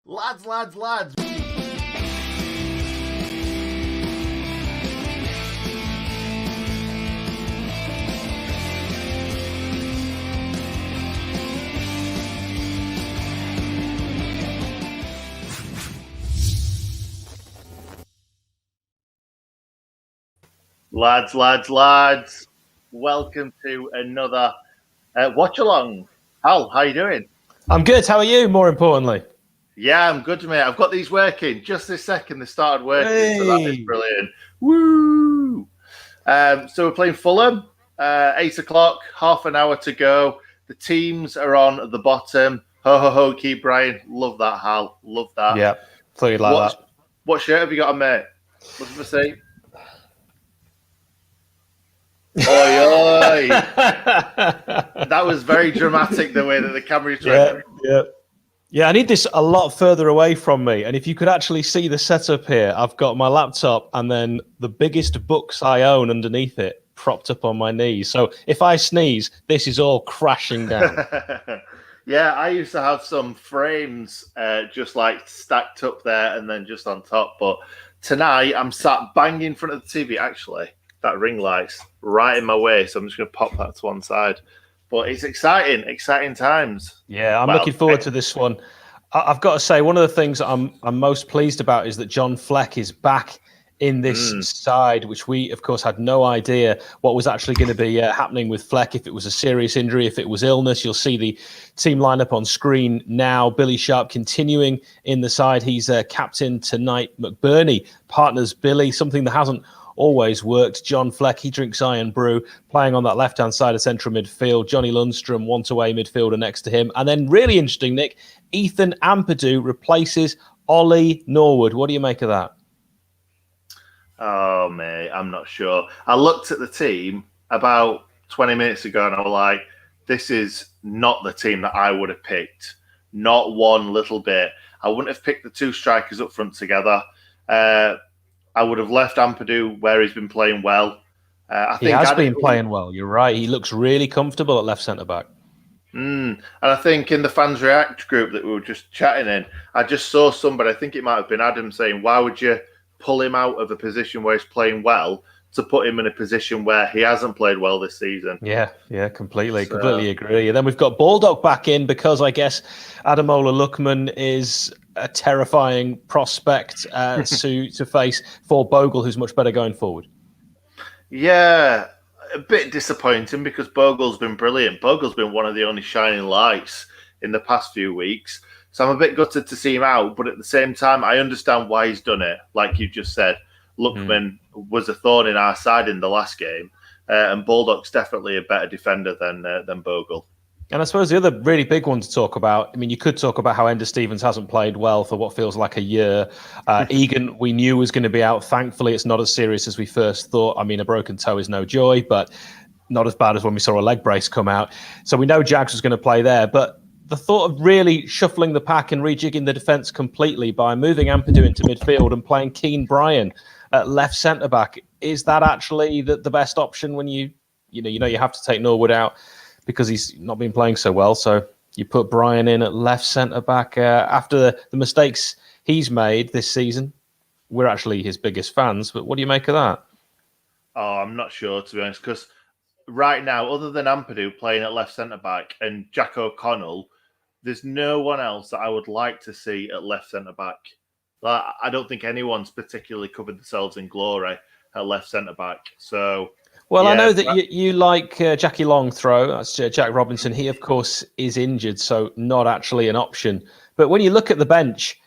Lads, lads, lads. Lads, lads, lads. Welcome to another Watchalong. Al, how you doing? I'm good. How are you, more importantly? Yeah, I'm good, mate. I've got these working. Just this second, they started working, so that is Hey. brilliant. Woo! So we're playing Fulham, 8 o'clock, half an hour to go. The teams are on the bottom. Ho, ho, ho, keep Brian. Love that, Hal. Love that. Yeah, thought you'd like that. What shirt have you got on, mate? What's the say? Oi, oi. That was very dramatic, the way that the camera tried. Yeah, I need this a lot further away from me. And if you could actually see the setup here, I've got my laptop and then the biggest books I own underneath it propped up on my knees. So if I sneeze, this is all crashing down. Yeah, I used to have some frames just like stacked up there and then just on top. But tonight I'm sat bang in front of the TV, actually. That ring light's right in my way, so I'm just going to pop that to one side. But it's exciting times. Yeah, I'm looking forward to this one. I've got to say, one of the things I'm most pleased about is that John Fleck is back in this side, which we, of course, had no idea what was actually going to be happening with Fleck, if it was a serious injury, if it was illness. You'll see the team lineup on screen now. Billy Sharp continuing in the side. He's captain tonight. McBurney partners Billy, something that hasn't always worked. John Fleck, he drinks iron brew, playing on that left-hand side of central midfield. Johnny Lundstrom, one-away midfielder next to him. And then really interesting, Nick, Ethan Ampadu replaces Ollie Norwood. What do you make of that? Oh, mate, I'm not sure. I looked at the team about 20 minutes ago and I was like, this is not the team that I would have picked. Not one little bit. I wouldn't have picked the two strikers up front together. I would have left Ampadu where he's been playing well. I think he has been playing well. You're right. He looks really comfortable at left centre-back. And I think in the Fans React group that we were just chatting in, I just saw somebody, I think it might have been Adam, saying, why would you pull him out of a position where he's playing well to put him in a position where he hasn't played well this season? Yeah, completely agree. And then we've got Buildup back in because I guess Ademola Lookman is a terrifying prospect to face for Bogle, who's much better going forward. Yeah, a bit disappointing because Bogle's been brilliant. Bogle's been one of the only shining lights in the past few weeks. So I'm a bit gutted to see him out, but at the same time, I understand why he's done it. Like you just said, Lookman was a thorn in our side in the last game, and Bulldog's definitely a better defender than Bogle. And I suppose the other really big one to talk about, I mean, you could talk about how Ender Stevens hasn't played well for what feels like a year. Egan, we knew was going to be out. Thankfully, it's not as serious as we first thought. I mean, a broken toe is no joy, but not as bad as when we saw a leg brace come out. So we know Jags was going to play there. But the thought of really shuffling the pack and rejigging the defence completely by moving Ampadu into midfield and playing Keane Bryan at left centre-back, is that actually the best option when you have to take Norwood out because he's not been playing so well? So you put Bryan in at left centre-back after the mistakes he's made this season. We're actually his biggest fans, but what do you make of that? Oh, I'm not sure, to be honest, because right now, other than Ampadu playing at left centre-back and Jack O'Connell, there's no one else that I would like to see at left centre-back. I don't think anyone's particularly covered themselves in glory at left centre-back. So, well, yeah, I know that you like Jackie Long throw. That's Jack Robinson. He, of course, is injured, so not actually an option. But when you look at the bench,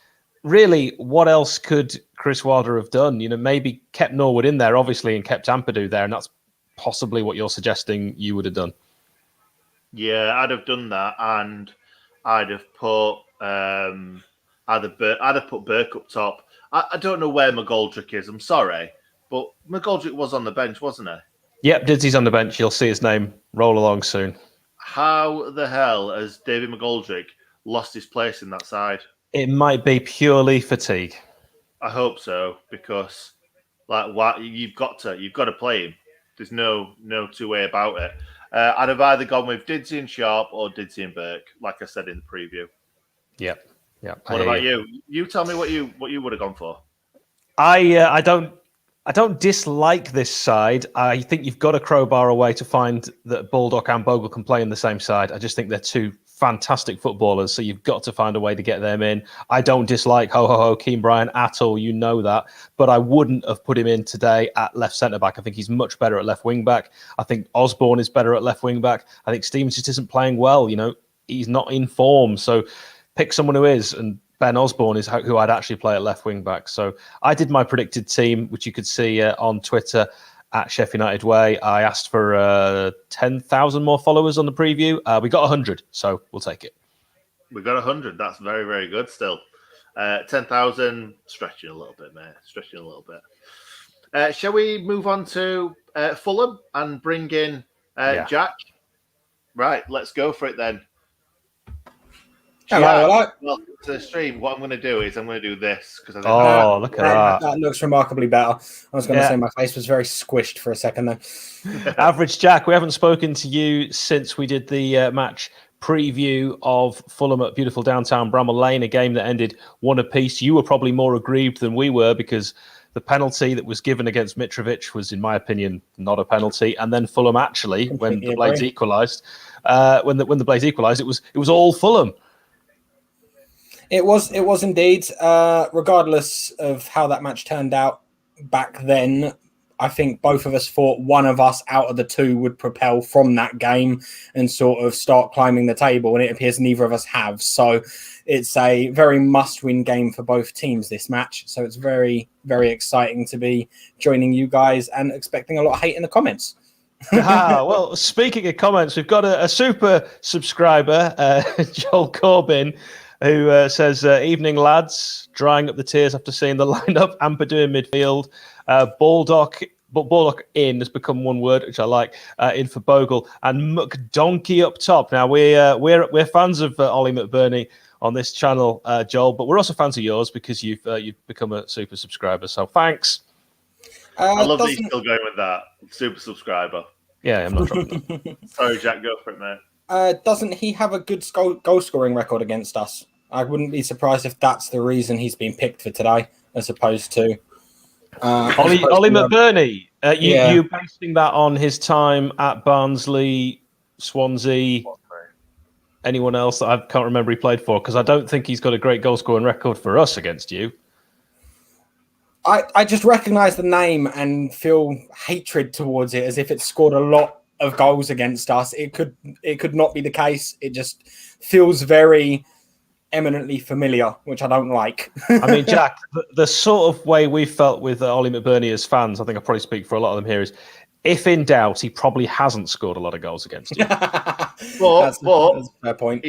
really, what else could Chris Wilder have done? Maybe kept Norwood in there, obviously, and kept Ampadu there, and that's possibly what you're suggesting you would have done. Yeah, I'd have done that, and I'd have put I'd have put Burke up top. I don't know where McGoldrick is. I'm sorry, but McGoldrick was on the bench, wasn't he? Yep, Didsy's on the bench. You'll see his name roll along soon. How the hell has David McGoldrick lost his place in that side? It might be purely fatigue. I hope so, because you've got to play him. There's no two way about it. I'd have either gone with Didsy and Sharp or Didsy and Burke, like I said in the preview. Yep. Yeah. What about you? You tell me what you would have gone for. I don't dislike this side. I think you've got to crowbar a way to find that Baldock and Bogle can play in the same side. I just think they're two fantastic footballers, so you've got to find a way to get them in. I don't dislike Keane Bryan at all, you know that, but I wouldn't have put him in today at left centre-back. I think he's much better at left wing-back. I think Osborne is better at left wing-back. I think Stevens just isn't playing well. He's not in form, so pick someone who is, and Ben Osborne is who I'd actually play at left wing back. So I did my predicted team, which you could see on Twitter at Sheffield United Way. I asked for 10,000 more followers on the preview. We got 100, so we'll take it. We got 100. That's very, very good still. 10,000, stretching a little bit, mate. Stretching a little bit. Shall we move on to Fulham and bring in Jack? Right, let's go for it then. Hello. Well, to the stream, what I'm going to do is I'm going to do this because look at that. That looks remarkably better. I was going to say my face was very squished for a second there. Average Jack, we haven't spoken to you since we did the match preview of Fulham at beautiful downtown Bramall Lane, a game that ended 1-1. You were probably more aggrieved than we were because the penalty that was given against Mitrovic was, in my opinion, not a penalty. And then Fulham actually, when the Blades equalised, when the Blades equalised, it was all Fulham. It was indeed. Regardless of how that match turned out back then, I think both of us thought one of us out of the two would propel from that game and sort of start climbing the table, and it appears neither of us have. So it's a very must-win game for both teams, this match. So it's very, very exciting to be joining you guys and expecting a lot of hate in the comments. Well, speaking of comments, we've got a super subscriber, Joel Corbyn, who says, evening, lads, drying up the tears after seeing the lineup. Ampadu in midfield. Baldock in has become one word, which I like, in for Bogle. And McDonkey up top. Now, we're fans of Ollie McBurney on this channel, Joel, but we're also fans of yours because you've become a super subscriber. So thanks. I love that you're still going with that. Super subscriber. Yeah, I'm not dropping that. Sorry, Jack, go for it, mate. Doesn't he have a good goal scoring record against us? I wouldn't be surprised if that's the reason he's been picked for today, as opposed to Ollie McBurney. You basing that on his time at Barnsley, Swansea, anyone else that I can't remember he played for? Because I don't think he's got a great goal scoring record for us against you. I just recognise the name and feel hatred towards it, as if it scored a lot of goals against us. It could not be the case. It just feels very eminently familiar, which I don't like. I mean, Jack, the sort of way we felt with Ollie McBurney as fans, I think I probably speak for a lot of them here, is if in doubt, he probably hasn't scored a lot of goals against you. That's a fair point.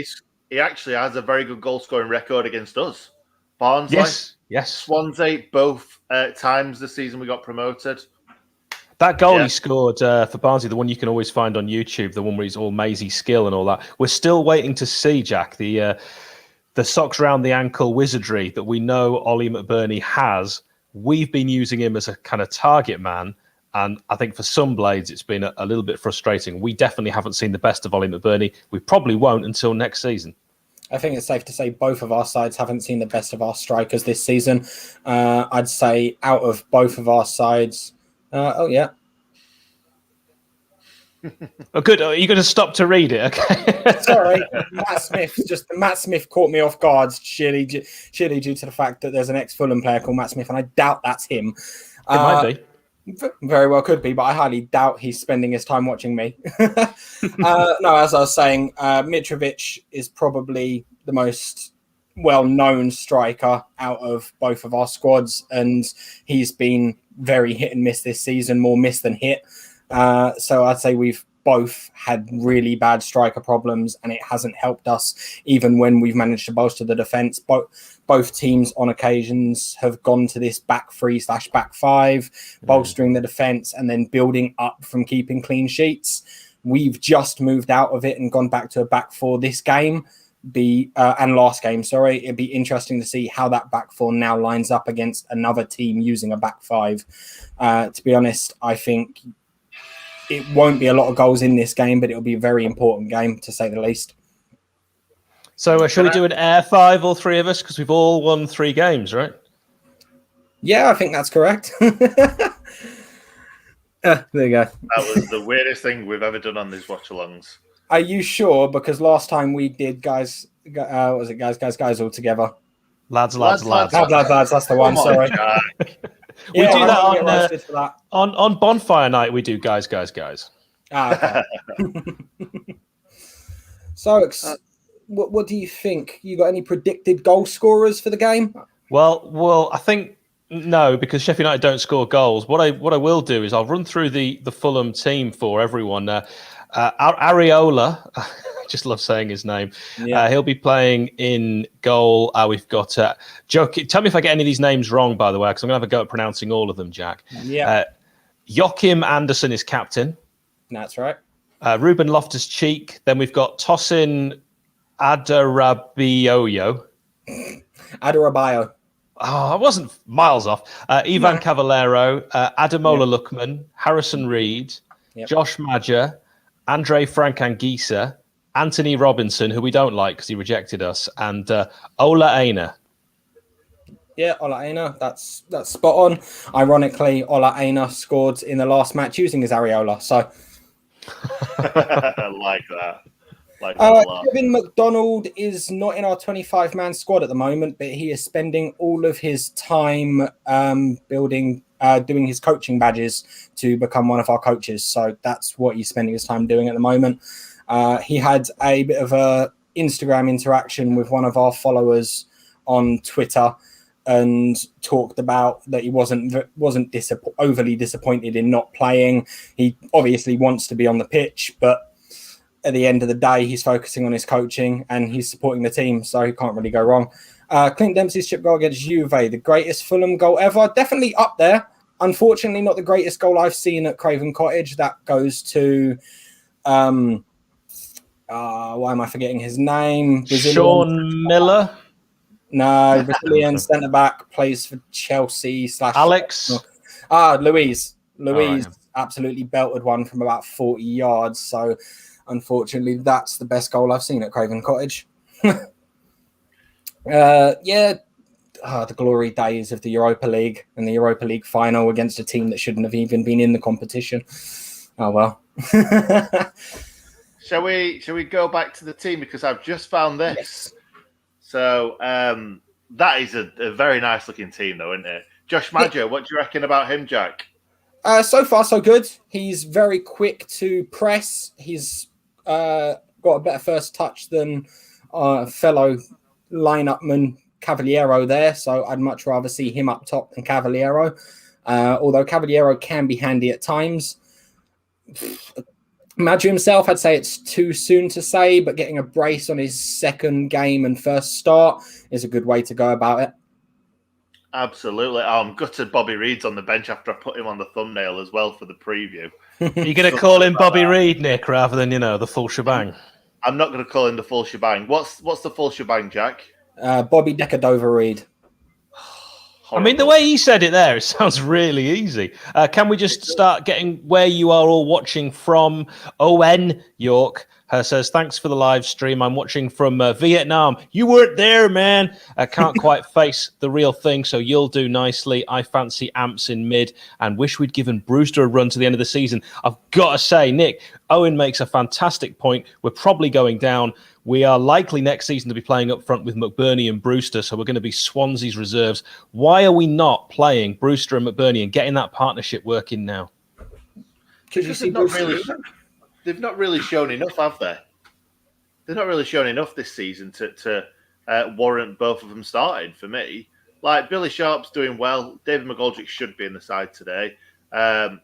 He actually has a very good goal scoring record against us. Barnsley, yes. Swansea, both times this season we got promoted. That goal he scored for Barnsley, the one you can always find on YouTube, the one where he's all mazy skill and all that. We're still waiting to see, Jack, the socks around the ankle wizardry that we know Ollie McBurney has. We've been using him as a kind of target man, and I think for some Blades it's been a little bit frustrating. We definitely haven't seen the best of Ollie McBurney. We probably won't until next season. I think it's safe to say both of our sides haven't seen the best of our strikers this season. I'd say out of both of our sides... Oh, good. Are you going to stop to read it? Okay. Sorry, Matt Smith caught me off guard, surely due to the fact that there's an ex-Fulham player called Matt Smith, and I doubt that's him. It might be. Very well could be, but I highly doubt he's spending his time watching me. No, as I was saying, Mitrovic is probably the most well-known striker out of both of our squads, and he's been very hit and miss this season, more miss than hit. So I'd say we've both had really bad striker problems, and it hasn't helped us even when we've managed to bolster the defence. Both teams on occasions have gone to this back 3/back 5, bolstering the defence and then building up from keeping clean sheets. We've just moved out of it and gone back to a back 4 this game. And last game, sorry. It'd be interesting to see how that back 4 now lines up against another team using a back 5. To be honest, I think it won't be a lot of goals in this game, but it'll be a very important game, to say the least. So shall we do an air 5, all three of us? Because we've all won 3 games, right? Yeah, I think that's correct. There you go. That was the weirdest thing we've ever done on these watch-alongs. Are you sure? Because last time we did guys all together. Lads. That's the one. Sorry. We do that that on Bonfire Night. We do guys. Okay. So, what do you think? You got any predicted goal scorers for the game? Well, I think no, because Sheffield United don't score goals. What I will do is I'll run through the Fulham team for everyone. Areola, I just love saying his name. Yeah. He'll be playing in goal. We've got Joe. Tell me if I get any of these names wrong, by the way, because I'm going to have a go at pronouncing all of them, Jack. Yeah. Joachim Anderson is captain. That's right. Ruben Loftus-Cheek. Then we've got Tosin Adarabioyo. Adarabio. Oh, I wasn't miles off. Ivan Cavallero, Adamola Luckman, Harrison Reed, Josh Madger, Andre Frank Anguissa, Anthony Robinson, who we don't like because he rejected us, and Ola Aina. Yeah, Ola Aina. That's spot on. Ironically, Ola Aina scored in the last match using his Areola. So I like that. Kevin McDonald is not in our 25-man squad at the moment, but he is spending all of his time doing his coaching badges to become one of our coaches. So that's what he's spending his time doing at the moment. He had a bit of a Instagram interaction with one of our followers on Twitter and talked about that he wasn't overly disappointed in not playing. He obviously wants to be on the pitch, but at the end of the day, he's focusing on his coaching and he's supporting the team, so he can't really go wrong. Clint Dempsey's chip goal against Juve, the greatest Fulham goal ever. Definitely up there. Unfortunately, not the greatest goal I've seen at Craven Cottage. That goes to... why am I forgetting his name? Sean Miller? No, Brazilian centre-back, plays for Chelsea / Alex? Luis. Right. Absolutely belted one from about 40 yards, so... Unfortunately, that's the best goal I've seen at Craven Cottage. The glory days of the Europa League and the Europa League final against a team that shouldn't have even been in the competition. Oh, well. Shall we go back to the team? Because I've just found this. Yes. So that is a very nice-looking team, though, isn't it? Josh Madger, what do you reckon about him, Jack? So far, so good. He's very quick to press. He's got a better first touch than fellow line-upman Cavaliero there, so I'd much rather see him up top than Cavaliero. Although Cavaliero can be handy at times. Madger himself, I'd say it's too soon to say, but getting a brace on his second game and first start is a good way to go about it. Absolutely. I'm gutted Bobby Reed's on the bench after I put him on the thumbnail as well for the preview. You're going to call him Bobby Reed, Nick, rather than, the full shebang? I'm not going to call him the full shebang. What's the full shebang, Jack? Bobby Decadova Reed. I mean, the way he said it there, it sounds really easy. Can we just start getting where you are all watching from? ON York says, thanks for the live stream. I'm watching from Vietnam. You weren't there, man. I can't quite face the real thing, so you'll do nicely. I fancy Amps in mid and wish we'd given Brewster a run to the end of the season. I've got to say, Nick, Owen makes a fantastic point. We're probably going down. We are likely next season to be playing up front with McBurney and Brewster, so we're going to be Swansea's reserves. Why are we not playing Brewster and McBurney and getting that partnership working now? Because they've not really shown enough, have they? They've not really shown enough this season to warrant both of them starting for me. Like, Billy Sharp's doing well. David McGoldrick should be in the side today.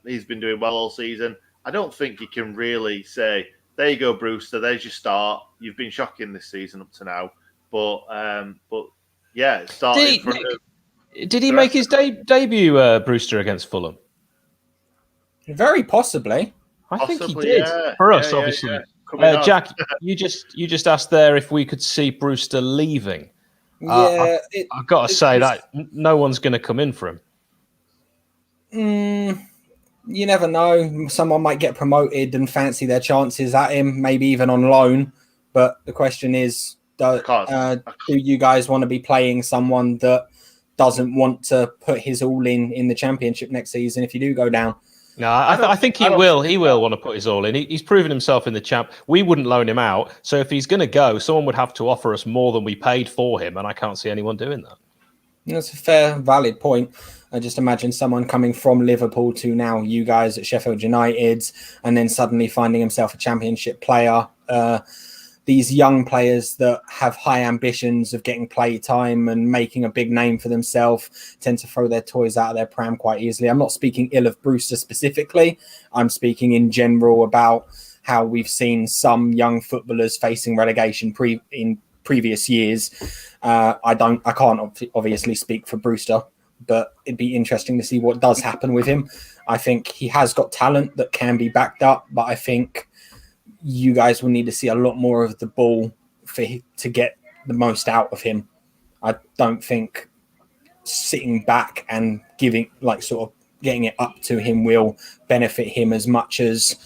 He's been doing well all season. I don't think you can really say, there you go, Brewster, there's your start. You've been shocking this season up to now. But yeah, starting from... Did he make his debut, Brewster, against Fulham? Very possibly. I think he did. Yeah. For us, obviously. Yeah. Jack, you just asked there if we could see Brewster leaving. Yeah, I've got to say that no one's going to come in for him. You never know. Someone might get promoted and fancy their chances at him, maybe even on loan. But the question is, Do you guys want to be playing someone that doesn't want to put his all in the championship next season if you do go down? No, I think he will. He will want to put his all in. He's proven himself in the champ. We wouldn't loan him out. So if he's going to go, someone would have to offer us more than we paid for him, and I can't see anyone doing that. That's a fair, valid point. I just imagine someone coming from Liverpool to now you guys at Sheffield United, and then suddenly finding himself a championship player. These young players that have high ambitions of getting play time and making a big name for themselves tend to throw their toys out of their pram quite easily. I'm not speaking ill of Brewster specifically. I'm speaking in general about how we've seen some young footballers facing relegation in previous years. I can't obviously speak for Brewster, but it'd be interesting to see what does happen with him. I think he has got talent that can be backed up, but I think you guys will need to see a lot more of the ball to get the most out of him. I don't think sitting back and getting it up to him will benefit him as much as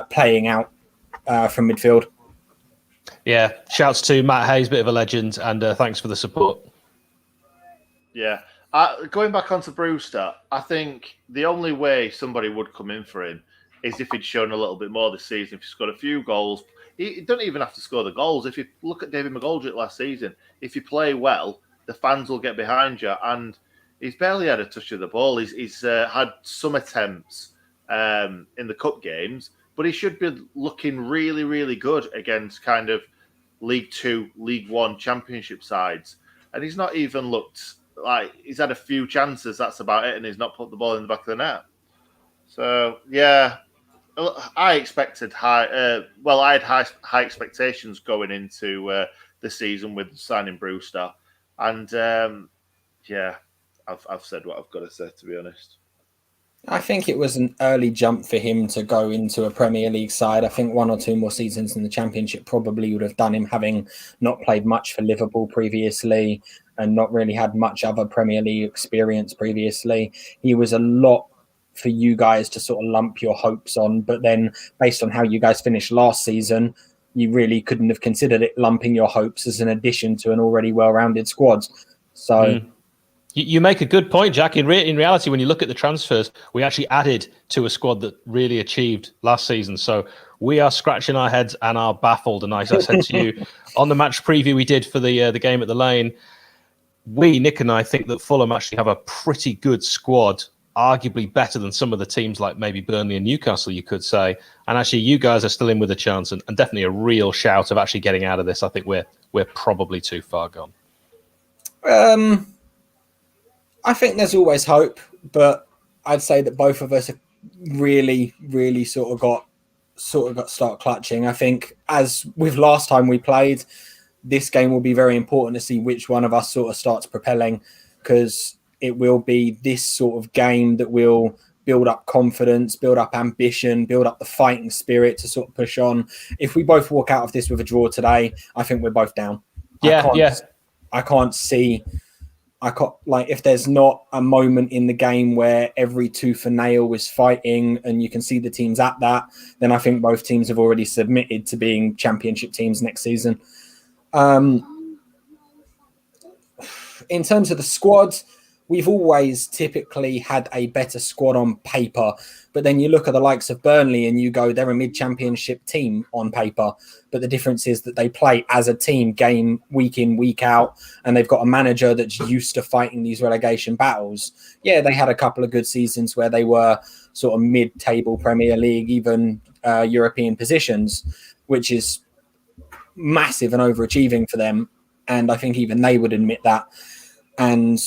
playing out from midfield. Yeah, shouts to Matt Hayes, bit of a legend, and thanks for the support. Yeah. Going back onto Brewster, I think the only way somebody would come in for him is if he'd shown a little bit more this season. If he scored a few goals, he don't even have to score the goals. If you look at David McGoldrick last season, if you play well, the fans will get behind you. And he's barely had a touch of the ball. He's had some attempts in the cup games, but he should be looking really, really good against kind of League Two, League One championship sides. And he's not even looked like he's had a few chances. That's about it. And he's not put the ball in the back of the net. So, yeah. I expected I had high expectations going into the season with signing Brewster, and I've said what I've got to say, to be honest. I think it was an early jump for him to go into a Premier League side. I think 1 or 2 more seasons in the Championship probably would have done him, having not played much for Liverpool previously and not really had much other Premier League experience previously. He was a lot for you guys to sort of lump your hopes on, but then based on how you guys finished last season, you really couldn't have considered it lumping your hopes as an addition to an already well-rounded squad. So you make a good point, Jack. In reality, when you look at the transfers, we actually added to a squad that really achieved last season. So we are scratching our heads and are baffled. And as I said to you on the match preview we did for the game at the Lane, Nick and I think that Fulham actually have a pretty good squad, arguably better than some of the teams like maybe Burnley and Newcastle, you could say. And actually, you guys are still in with a chance and definitely a real shout of actually getting out of this. I think we're probably too far gone. I think there's always hope, but I'd say that both of us have really, really sort of got start clutching. I think as with last time we played, this game will be very important to see which one of us sort of starts propelling, because it will be this sort of game that will build up confidence, build up ambition, build up the fighting spirit to sort of push on. If we both walk out of this with a draw today, I think we're both down. I can't see. If there's not a moment in the game where every tooth and nail is fighting and you can see the teams at that, then I think both teams have already submitted to being championship teams next season. In terms of the squad, we've always typically had a better squad on paper, but then you look at the likes of Burnley and you go, they're a mid-championship team on paper, but the difference is that they play as a team game week in, week out, and they've got a manager that's used to fighting these relegation battles. Yeah, they had a couple of good seasons where they were sort of mid-table Premier League, even European positions, which is massive and overachieving for them, and I think even they would admit that. And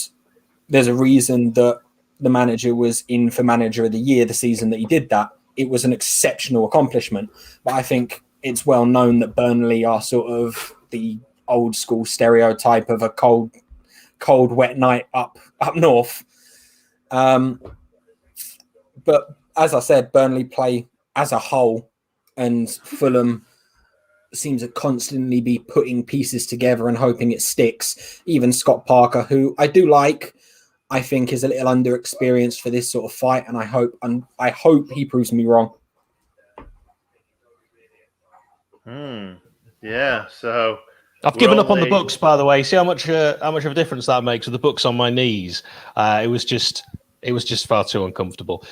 there's a reason that the manager was in for Manager of the Year the season that he did that. It was an exceptional accomplishment. But I think it's well known that Burnley are sort of the old school stereotype of a cold, wet night up north. But as I said, Burnley play as a whole, and Fulham seems to constantly be putting pieces together and hoping it sticks. Even Scott Parker, who I do like, I think is a little underexperienced for this sort of fight, and I hope he proves me wrong. Yeah, so I've given up on the books, by the way. See how much of a difference that makes with the books on my knees. It was just far too uncomfortable.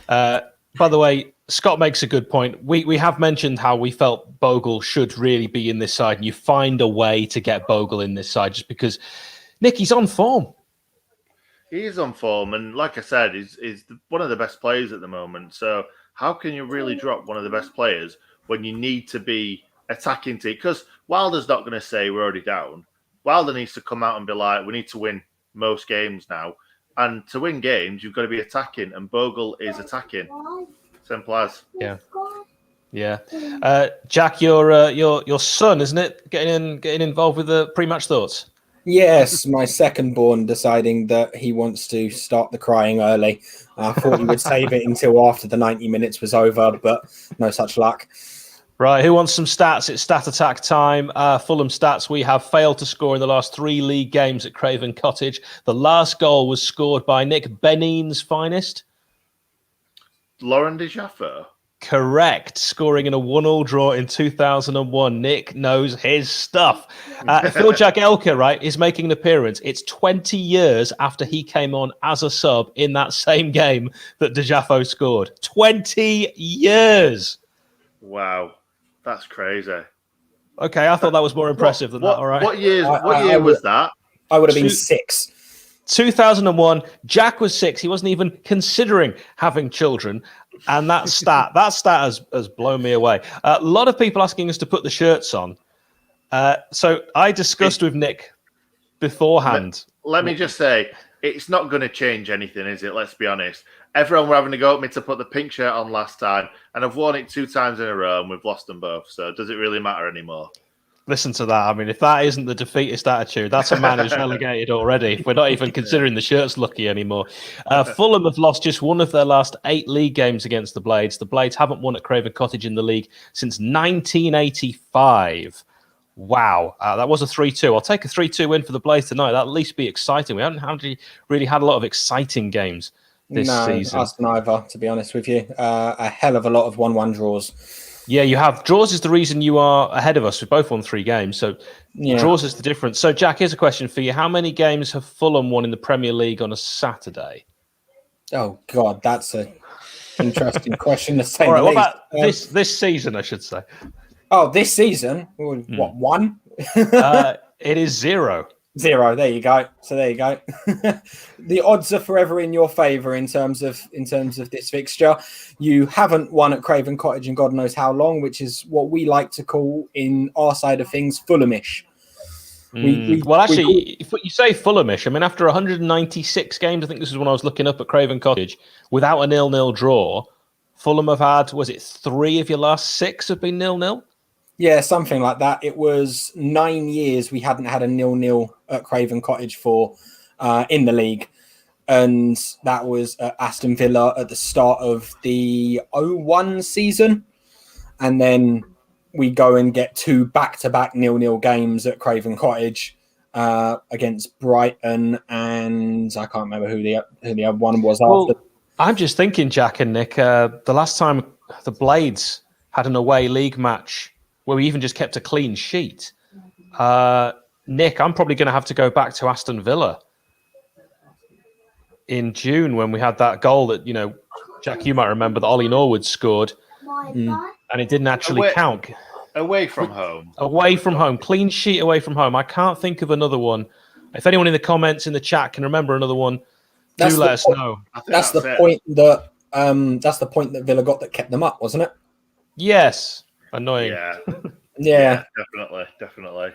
By the way, Scott makes a good point. We have mentioned how we felt Bogle should really be in this side, and you find a way to get Bogle in this side just because Nick, he's on form. He is on form, and like I said, he's one of the best players at the moment. So how can you really drop one of the best players when you need to be attacking team? Because Wilder's not going to say we're already down. Wilder needs to come out and be like, we need to win most games now. And to win games, you've got to be attacking, and Bogle is attacking. Simple as. Yeah. Jack, your son, isn't it, getting involved with the pre-match thoughts? Yes, my second born deciding that he wants to start the crying early. I thought he would save it until after the 90 minutes was over, but no such luck. Right, who wants some stats? It's stat attack time. Fulham stats. We have failed to score in the last 3 league games at Craven Cottage. The last goal was scored by Nick Benin's finest. Lauren de Jaffa. Correct. Scoring in a 1-1 draw in 2001. Nick knows his stuff. Phil Jagielka, right, is making an appearance. It's 20 years after he came on as a sub in that same game that De Jaffo scored. 20 years. Wow. That's crazy. Okay, I thought that was more impressive than that. All right. What year was that? I would have been 6. 2001. Jack was 6. He wasn't even considering having children. And that stat has blown me away. A lot of people asking us to put the shirts on. So I discussed with Nick beforehand. Let me just say, it's not going to change anything, is it? Let's be honest. Everyone were having to go at me to put the pink shirt on last time, and I've worn it 2 times in a row, and we've lost them both. So does it really matter anymore? Listen to that. I mean, if that isn't the defeatist attitude, that's a man who's relegated already. We're not even considering the shirts lucky anymore. Fulham have lost just one of their last 8 league games against the Blades. The Blades haven't won at Craven Cottage in the league since 1985. Wow. That was a 3-2. I'll take a 3-2 win for the Blades tonight. That'll at least be exciting. We haven't really had a lot of exciting games this season. No, us neither, to be honest with you. A hell of a lot of 1-1 draws. Yeah, you have. Draws is the reason you are ahead of us. We've both won 3 games, so draws is the difference. So, Jack, here's a question for you. How many games have Fulham won in the Premier League on a Saturday? Oh, God, that's an interesting question to say. All right, what about this season, I should say? Oh, this season? What, 1? It is 0. 0. There you go. So there you go. The odds are forever in your favour in terms of this fixture. You haven't won at Craven Cottage in God knows how long, which is what we like to call in our side of things Fulhamish. If you say Fulhamish, I mean, after 196 games, I think this is when I was looking up at Craven Cottage, without a 0-0 draw, Fulham have had, was it 3 of your last 6 have been 0-0? Yeah, something like that. It was 9 years we hadn't had a 0-0 at Craven Cottage for in the league. And that was at Aston Villa at the start of the 01 season. And then we go and get 2 back-to-back 0-0 games at Craven Cottage against Brighton. And I can't remember who the other one was after. I'm just thinking, Jack and Nick, the last time the Blades had an away league match where we even just kept a clean sheet. Nick, I'm probably going to have to go back to Aston Villa in June when we had that goal that, Jack, you might remember that Ollie Norwood scored and it didn't actually count. Away from home. Away from home. Clean sheet away from home. I can't think of another one. If anyone in the comments in the chat can remember another one, do let us know. That's the point that Villa got that kept them up, wasn't it? Yes. Annoying. Yeah, definitely.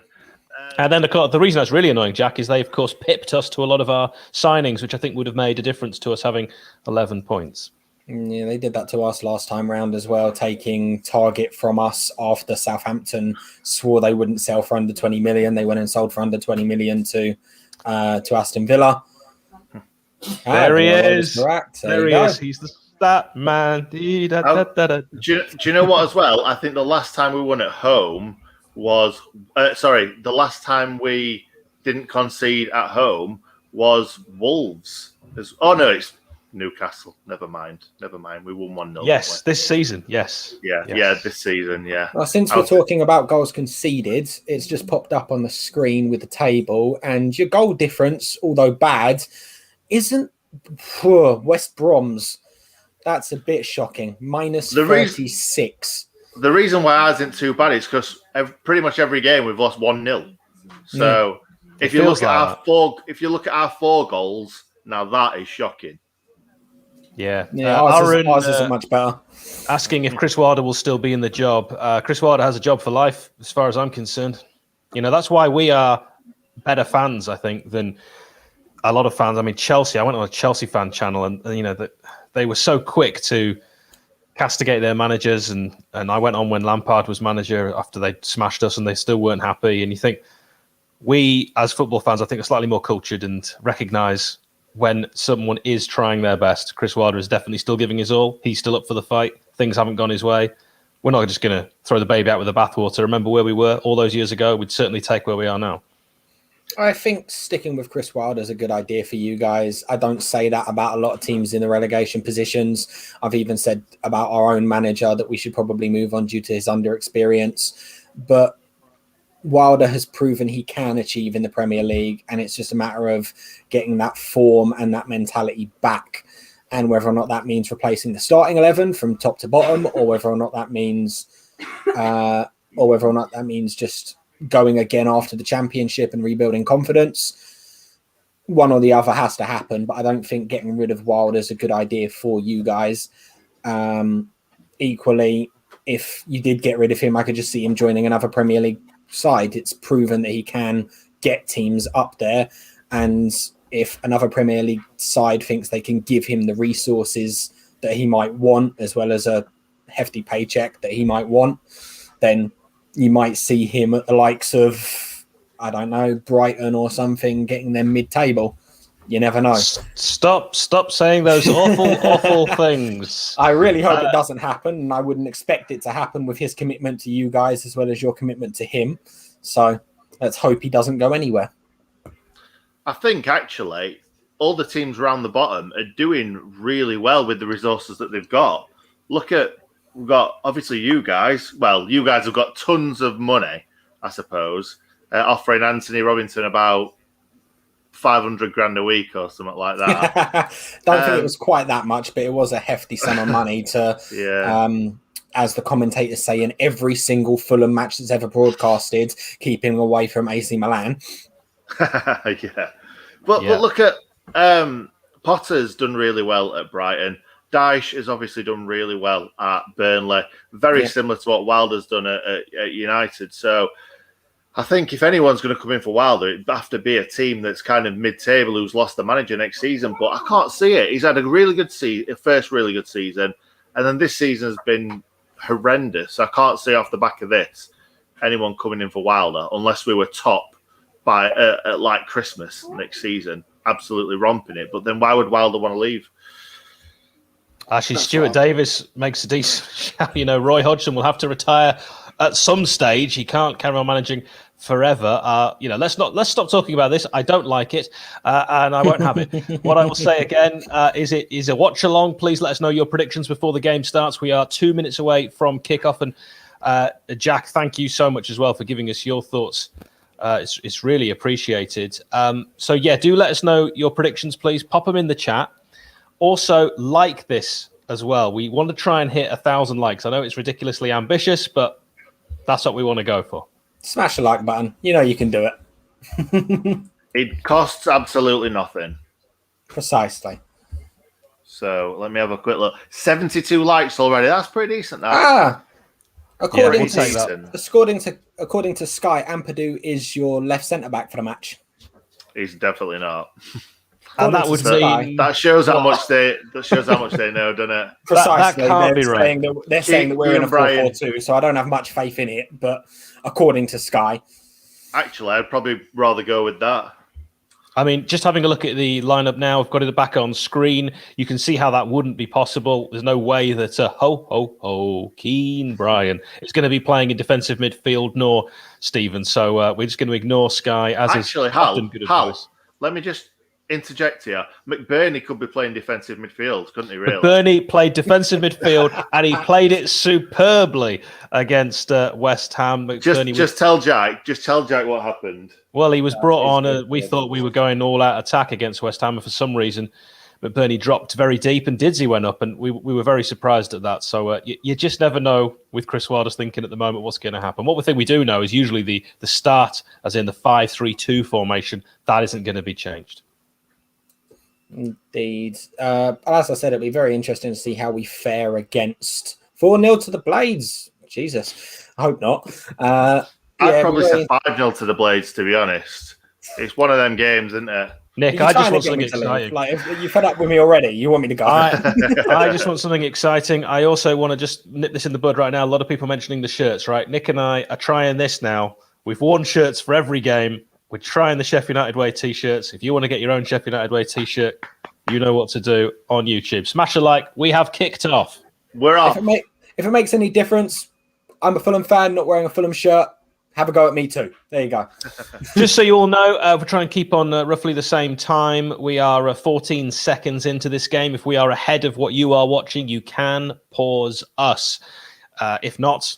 And then, of course, the reason that's really annoying, Jack, is they, of course, pipped us to a lot of our signings, which I think would have made a difference to us having 11 points. Yeah, they did that to us last time round as well, taking Turgid from us after Southampton swore they wouldn't sell for under 20 million. They went and sold for under 20 million to Aston Villa. There he is. There he is. He's the stat man. Do you know what as well? I think the last time we won at home was the last time we didn't concede at home was Wolves. Newcastle. Never mind. We won 1-0. Yes, this season. Yes. Yeah, this season. Yeah. Well, since we're talking about goals conceded, it's just popped up on the screen with the table, and your goal difference, although bad, isn't West Brom's. That's a bit shocking. Minus 36. The reason why ours isn't too bad is because pretty much every game we've lost 1-0. So if you look at our 4 goals, now that is shocking. Yeah. Ours isn't much better. Asking if Chris Wilder will still be in the job. Chris Wilder has a job for life, as far as I'm concerned. That's why we are better fans, I think, than a lot of fans. I mean, Chelsea. I went on a Chelsea fan channel, and they were so quick to castigate their managers, and I went on when Lampard was manager after they smashed us, and they still weren't happy. And you think we, as football fans, I think, are slightly more cultured and recognise when someone is trying their best. Chris Wilder is definitely still giving his all. He's still up for the fight. Things haven't gone his way. We're not just going to throw the baby out with the bathwater. Remember where we were all those years ago? We'd certainly take where we are now. I think sticking with Chris Wilder is a good idea for you guys. I don't say that about a lot of teams in the relegation positions. I've even said about our own manager that we should probably move on due to his under-experience. But Wilder has proven he can achieve in the Premier League, and it's just a matter of getting that form and that mentality back, and whether or not that means replacing the starting 11 from top to bottom, or whether or not that means just going again after the championship and rebuilding confidence. One or the other has to happen, but I don't think getting rid of Wilder is a good idea for you guys. Equally, if you did get rid of him, I could just see him joining another Premier League side. It's proven that he can get teams up there, and if another Premier League side thinks they can give him the resources that he might want, as well as a hefty paycheck that he might want, then you might see him at the likes of, I don't know, Brighton or something, getting them mid-table. You never know. Stop saying those awful things. I really hope it doesn't happen, and I wouldn't expect it to happen with his commitment to you guys as well as your commitment to him. So let's hope he doesn't go anywhere. I think, actually, all the teams around the bottom are doing really well with the resources that they've got. We've got, obviously, you guys. Well, you guys have got tons of money, I suppose, offering Anthony Robinson about 500 grand a week or something like that. Don't think it was quite that much, but it was a hefty sum of money to, as the commentators say, in every single Fulham match that's ever broadcasted, keep him away from AC Milan. But look at Potter's done really well at Brighton. Dyche has obviously done really well at Burnley. Very similar to what Wilder's done at United. So I think if anyone's going to come in for Wilder, it'd have to be a team that's kind of mid-table who's lost the manager next season. But I can't see it. He's had a really good first really good season, and then this season has been horrendous. I can't see off the back of this anyone coming in for Wilder unless we were top by like Christmas next season, absolutely romping it. But then why would Wilder want to leave? Actually, Stuart Davis makes a decent shout. Roy Hodgson will have to retire at some stage. He can't carry on managing forever. Let's stop talking about this. I don't like it, and I won't have it. What I will say again is it is a watch along. Please let us know your predictions before the game starts. We are 2 minutes away from kickoff, and Jack, thank you so much as well for giving us your thoughts. It's really appreciated. Do let us know your predictions, please. Pop them in the chat. Also, like this as well. We want to try and hit 1,000 likes. I know it's ridiculously ambitious, but that's what we want to go for. Smash the like button. You know you can do it. It costs absolutely nothing. Precisely. So let me have a quick look. 72 likes already. That's pretty decent. Now. According to Sky, Ampadu is your left centre back for the match. He's definitely not. And that would mean that shows how much they know, doesn't it? Precisely. That can't be right. They're saying that we're in a 4-4-2, so I don't have much faith in it. But according to Sky, actually, I'd probably rather go with that. I mean, just having a look at the lineup now, I've got it back on screen. You can see how that wouldn't be possible. There's no way that Keane Brian is going to be playing in defensive midfield, nor Stephen. So we're just going to ignore Sky as actually, is often good advice. Let me just interject here? McBurney could be playing defensive midfield, couldn't he? Really? McBurney played defensive midfield, and he played it superbly against West Ham. Just tell Jack what happened. Well, he was brought on. We thought we were going all out attack against West Ham, and for some reason, McBurney dropped very deep, and Didsey went up, and we were very surprised at that. So you just never know with Chris Wilder's thinking at the moment what's going to happen. What we do know is usually the start, as in the 5-3-2 formation, that isn't going to be changed. Indeed. As I said, it'll be very interesting to see how we fare against 4-0 to the Blades. Jesus, I hope not. I'd probably say 5-0 to the Blades, to be honest. It's one of them games, isn't it? Nick, I just want something exciting. Like, if you're fed up with me already, you want me to go. I just want something exciting. I also want to just nip this in the bud right now. A lot of people mentioning the shirts, right? Nick and I are trying this now. We've worn shirts for every game. We're trying the Sheffield United Way T-shirts. If you want to get your own Sheffield United Way T-shirt, you know what to do on YouTube. Smash a like. We have kicked off. We're off. If it makes any difference, I'm a Fulham fan, not wearing a Fulham shirt. Have a go at me too. There you go. Just so you all know, we're trying to keep on roughly the same time. We are 14 seconds into this game. If we are ahead of what you are watching, you can pause us. If not,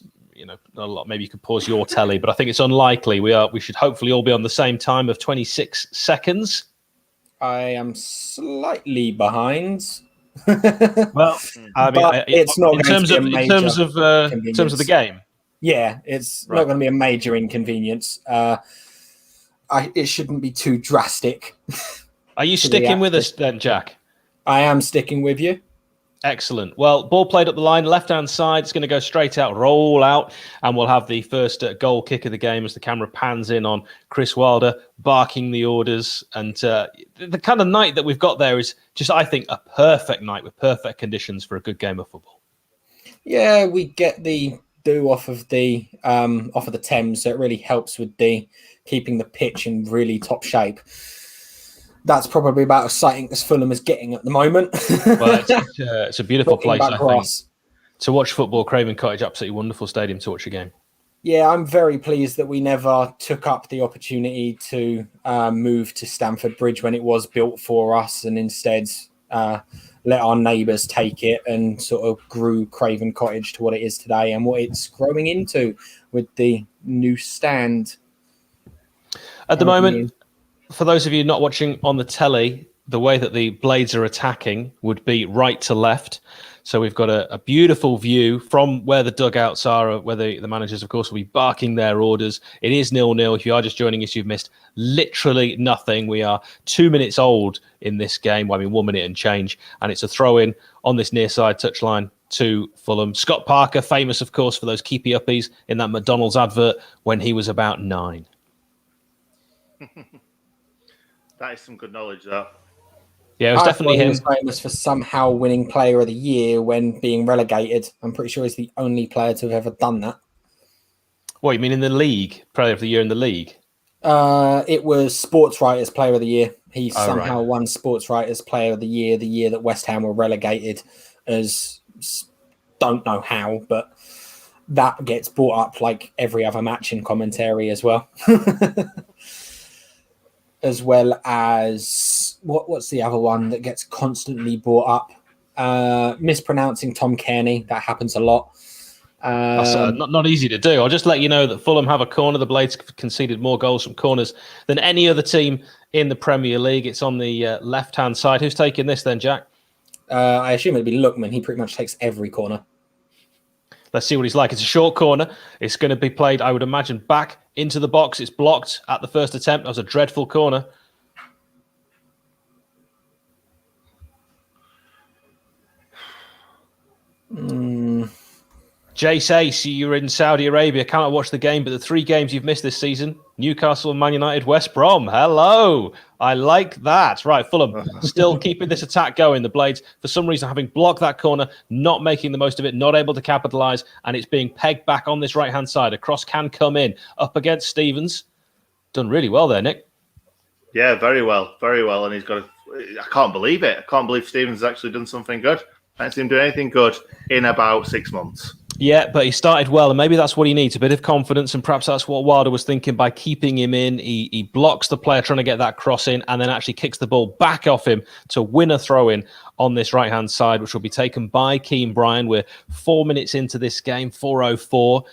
maybe you could pause your telly, but I think it's unlikely. We should hopefully all be on the same time of 26 seconds. I am slightly behind. Well, I mean, it's not in terms of the game. Yeah, it's not going to be a major inconvenience. It shouldn't be too drastic. Are you sticking with us then, Jack? I am sticking with you. Excellent. Well, ball played up the line, left-hand side. It's going to go straight out, roll out, and we'll have the first goal kick of the game as the camera pans in on Chris Wilder, barking the orders. And the kind of night that we've got there is just, I think, a perfect night with perfect conditions for a good game of football. Yeah, we get the dew off of the Thames, so it really helps with keeping the pitch in really top shape. That's probably about as exciting as Fulham is getting at the moment. Well, it's a beautiful place, I think. To watch football, Craven Cottage, absolutely wonderful stadium to watch a game. Yeah, I'm very pleased that we never took up the opportunity to move to Stamford Bridge when it was built for us, and instead let our neighbours take it and sort of grew Craven Cottage to what it is today and what it's growing into with the new stand. At the moment, for those of you not watching on the telly, the way that the Blades are attacking would be right to left. So we've got a beautiful view from where the dugouts are, where the managers, of course, will be barking their orders. It is 0-0. If you are just joining us, you've missed literally nothing. We are 2 minutes old in this game. Well, I mean, 1 minute and change. And it's a throw-in on this near side touchline to Fulham. Scott Parker, famous, of course, for those keepy uppies in that McDonald's advert when he was about 9. That is some good knowledge, though. Yeah, it was definitely him. He was famous for somehow winning Player of the Year when being relegated. I'm pretty sure he's the only player to have ever done that. What, you mean in the league? Player of the Year in the league? It was Sports Writers Player of the Year. He somehow won Sports Writers Player of the year that West Ham were relegated, as don't know how, but that gets brought up like every other match in commentary as well. As well as what's the other one that gets constantly brought up? Mispronouncing Tom Kearney. That happens a lot. That's not easy to do. I'll just let you know that Fulham have a corner. The Blades conceded more goals from corners than any other team in the Premier League. It's on the left-hand side. Who's taking this then, Jack? I assume it'd be Lookman. He pretty much takes every corner. Let's see what he's like. It's a short corner. It's going to be played, I would imagine, back into the box. It's blocked at the first attempt. That was a dreadful corner. Jace Ace, you're in Saudi Arabia. Cannot watch the game, but the 3 games you've missed this season: Newcastle, Man United, West Brom. Hello. I like that. Right, Fulham still keeping this attack going. The Blades, for some reason, having blocked that corner, not making the most of it, not able to capitalise, and it's being pegged back on this right-hand side. A cross can come in up against Stevens. Done really well there, Nick. Yeah, very well. Very well. And he's got I can't believe it. I can't believe Stevens has actually done something good. I haven't seen him do anything good in about 6 months. Yeah, but he started well, and maybe that's what he needs, a bit of confidence, and perhaps that's what Wilder was thinking by keeping him in. He blocks the player trying to get that cross in, and then actually kicks the ball back off him to win a throw-in on this right-hand side, which will be taken by Keane Bryan. We're 4 minutes into this game, 4:04,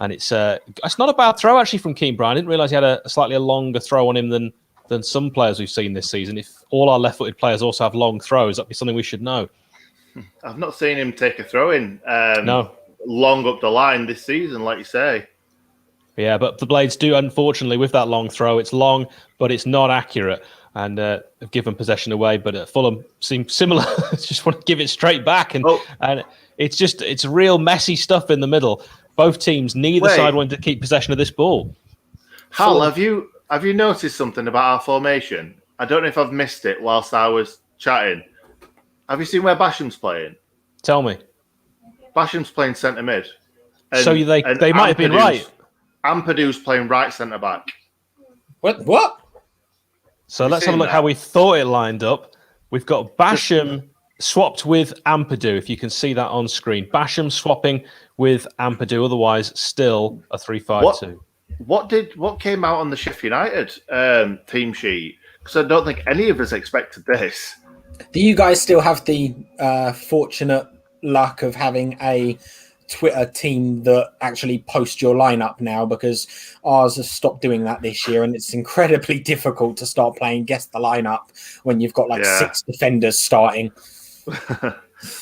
and it's not a bad throw, actually, from Keane Bryan. I didn't realise he had a slightly longer throw on him than some players we've seen this season. If all our left-footed players also have long throws, that'd be something we should know. I've not seen him take a throw-in. No. Long up the line this season, like you say. Yeah, but the Blades do, unfortunately, with that long throw, it's long, but it's not accurate, and have given possession away. But Fulham seem similar, just want to give it straight back, and it's real messy stuff in the middle. Both teams, neither side wanting to keep possession of this ball. Hal, have you noticed something about our formation? I don't know if I've missed it whilst I was chatting. Have you seen where Basham's playing? Tell me. Basham's playing centre mid. So they might have been right. Ampadu's playing right centre back. What? So let's have a look how we thought it lined up. We've got Basham swapped with Ampadu, if you can see that on screen. Basham swapping with Ampadu, otherwise still a 3-5-2. What came out on the Sheffield United team sheet? Because I don't think any of us expected this. Do you guys still have the fortunate luck of having a Twitter team that actually post your lineup now? Because ours has stopped doing that this year, and it's incredibly difficult to start playing guess the lineup when you've got 6 defenders starting.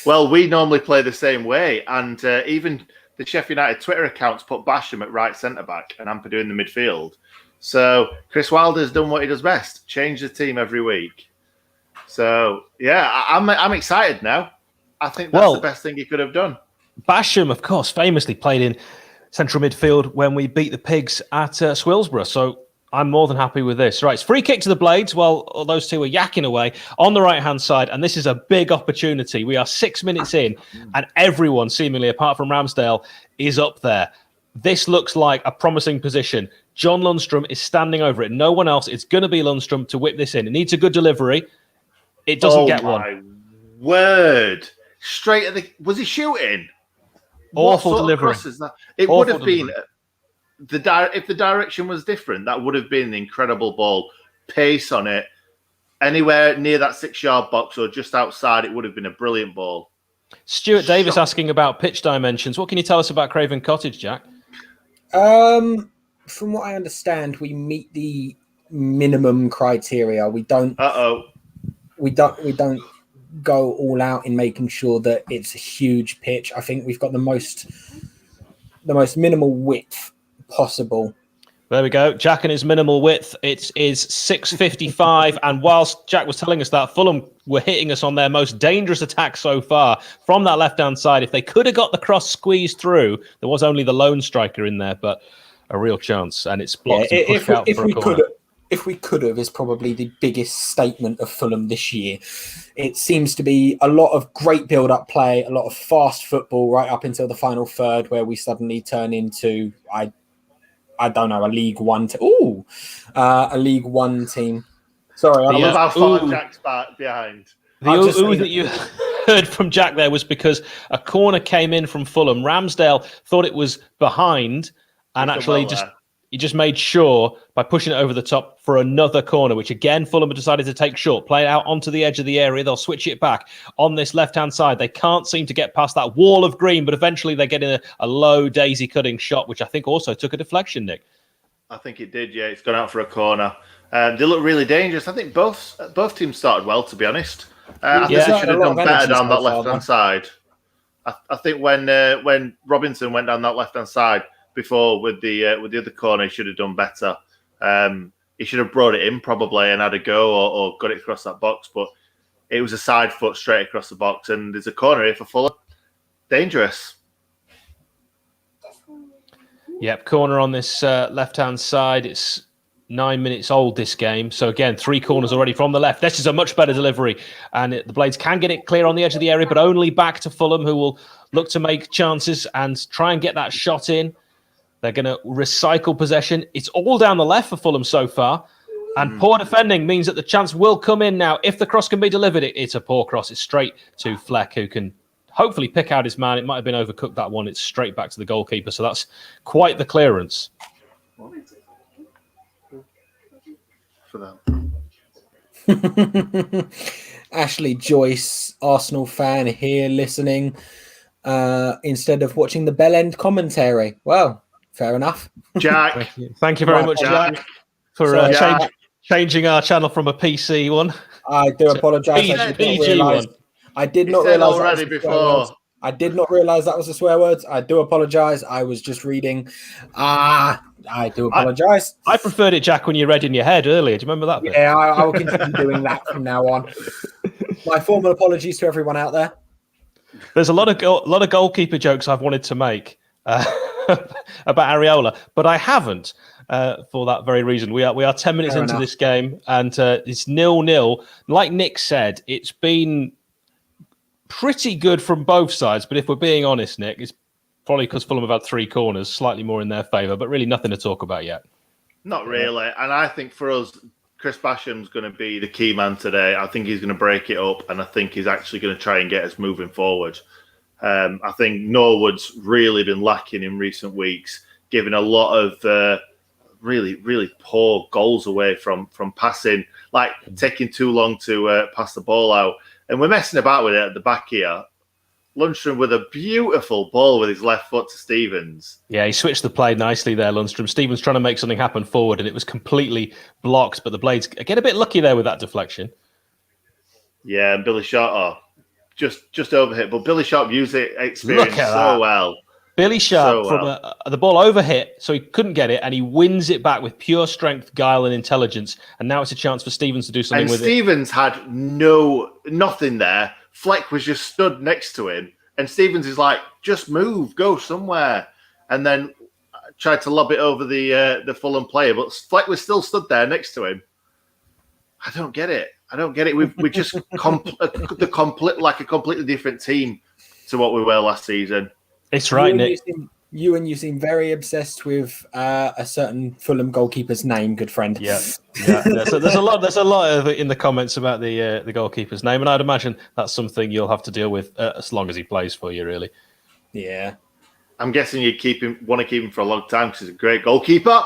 Well, we normally play the same way, and even the Sheffield United Twitter accounts put Basham at right centre back and Ampadu in the midfield. So Chris Wilder's done what he does best: change the team every week. So yeah, I'm excited now. I think that's the best thing he could have done. Basham, of course, famously played in central midfield when we beat the Pigs at Swillsborough. So I'm more than happy with this. Right, it's free kick to the Blades while those two are yakking away on the right-hand side. And this is a big opportunity. We are 6 minutes in, and everyone, seemingly, apart from Ramsdale, is up there. This looks like a promising position. John Lundstrom is standing over it. No one else. It's going to be Lundstrom to whip this in. It needs a good delivery. It doesn't get one. Oh, my word. Straight at the... Was he shooting? Awful delivery. It would have been... If the direction was different, that would have been an incredible ball. Pace on it. Anywhere near that 6-yard box or just outside, it would have been a brilliant ball. Stuart Davis asking about pitch dimensions. What can you tell us about Craven Cottage, Jack? From what I understand, we meet the minimum criteria. We don't go all out in making sure that it's a huge pitch. I think we've got the most minimal width possible. There we go. Jack and his minimal width. It is 6:55. And whilst Jack was telling us that, Fulham were hitting us on their most dangerous attack so far from that left-hand side. If they could have got the cross squeezed through, there was only the lone striker in there, but a real chance. And it's blocked and pushed out for a corner. If we could have is probably the biggest statement of Fulham this year. It seems to be a lot of great build-up play, a lot of fast football right up until the final third, where we suddenly turn into, I don't know, a League One a League One team. Sorry, I love how far Jack's back behind. The ooh that you heard from Jack there was because a corner came in from Fulham. Ramsdale thought it was behind, and actually he just made sure by pushing it over the top for another corner, which again Fulham have decided to take short, play it out onto the edge of the area. They'll switch it back on this left-hand side. They can't seem to get past that wall of green, but eventually they get in a low daisy-cutting shot, which I think also took a deflection, Nick. I think it did, yeah. It's gone out for a corner. They look really dangerous. I think both teams started well, to be honest. I think they should have done better down that left-hand side. I think when Robinson went down that left-hand side, before with the other corner, he should have done better. He should have brought it in probably and had a go or got it across that box. But it was a side foot straight across the box, and there's a corner here for Fulham. Dangerous. Yep, corner on this left-hand side. It's 9 minutes old, this game. So again, 3 corners already from the left. This is a much better delivery. And the Blades can get it clear on the edge of the area, but only back to Fulham, who will look to make chances and try and get that shot in. They're going to recycle possession. It's all down the left for Fulham so far. And poor defending means that the chance will come in now. If the cross can be delivered, it's a poor cross. It's straight to Fleck, who can hopefully pick out his man. It might have been overcooked, that one. It's straight back to the goalkeeper. So that's quite the clearance. For that. Ashley Joyce, Arsenal fan here listening instead of watching the Bell End commentary. Well, fair enough. Jack. Thank you very much, Jack, for changing our channel from a PC one. I do apologise. I did not realise already before. I did not realise that was a swear words. I do apologise. I was just reading. I do apologise. I preferred it, Jack, when you read in your head earlier. Do you remember that bit? Yeah, I will continue doing that from now on. My formal apologies to everyone out there. There's a lot of goalkeeper jokes I've wanted to make about Areola, but I haven't for that very reason. We are 10 minutes into this game, and it's 0-0. Like Nick said, it's been pretty good from both sides, but if we're being honest, Nick, it's probably because Fulham have had 3 corners, slightly more in their favour, but really nothing to talk about yet. Not really. And I think for us, Chris Basham's going to be the key man today. I think he's going to break it up, and I think he's actually going to try and get us moving forward. I think Norwood's really been lacking in recent weeks, giving a lot of really, really poor goals away from passing, like taking too long to pass the ball out. And we're messing about with it at the back here. Lundstrom with a beautiful ball with his left foot to Stevens. Yeah, he switched the play nicely there, Lundstrom. Stevens trying to make something happen forward, and it was completely blocked. But the Blades get a bit lucky there with that deflection. Yeah, and Billy Sharp, just overhit. But Billy Sharp used it experience so well. Billy Sharp from the ball overhit, so he couldn't get it, and he wins it back with pure strength, guile, and intelligence. And now it's a chance for Stevens to do something with Stevens it. Had nothing there. Fleck was just stood next to him, and Stevens is like, just move, go somewhere. And then tried to lob it over the Fulham player, but Fleck was still stood there next to him. I don't get it. We're just a completely different team to what we were last season. It's right, Nick. You seem very obsessed with a certain Fulham goalkeeper's name, good friend. Yeah. So there's a lot of it in the comments about the goalkeeper's name, and I'd imagine that's something you'll have to deal with as long as he plays for you, really. Yeah. I'm guessing you want to keep him for a long time because he's a great goalkeeper.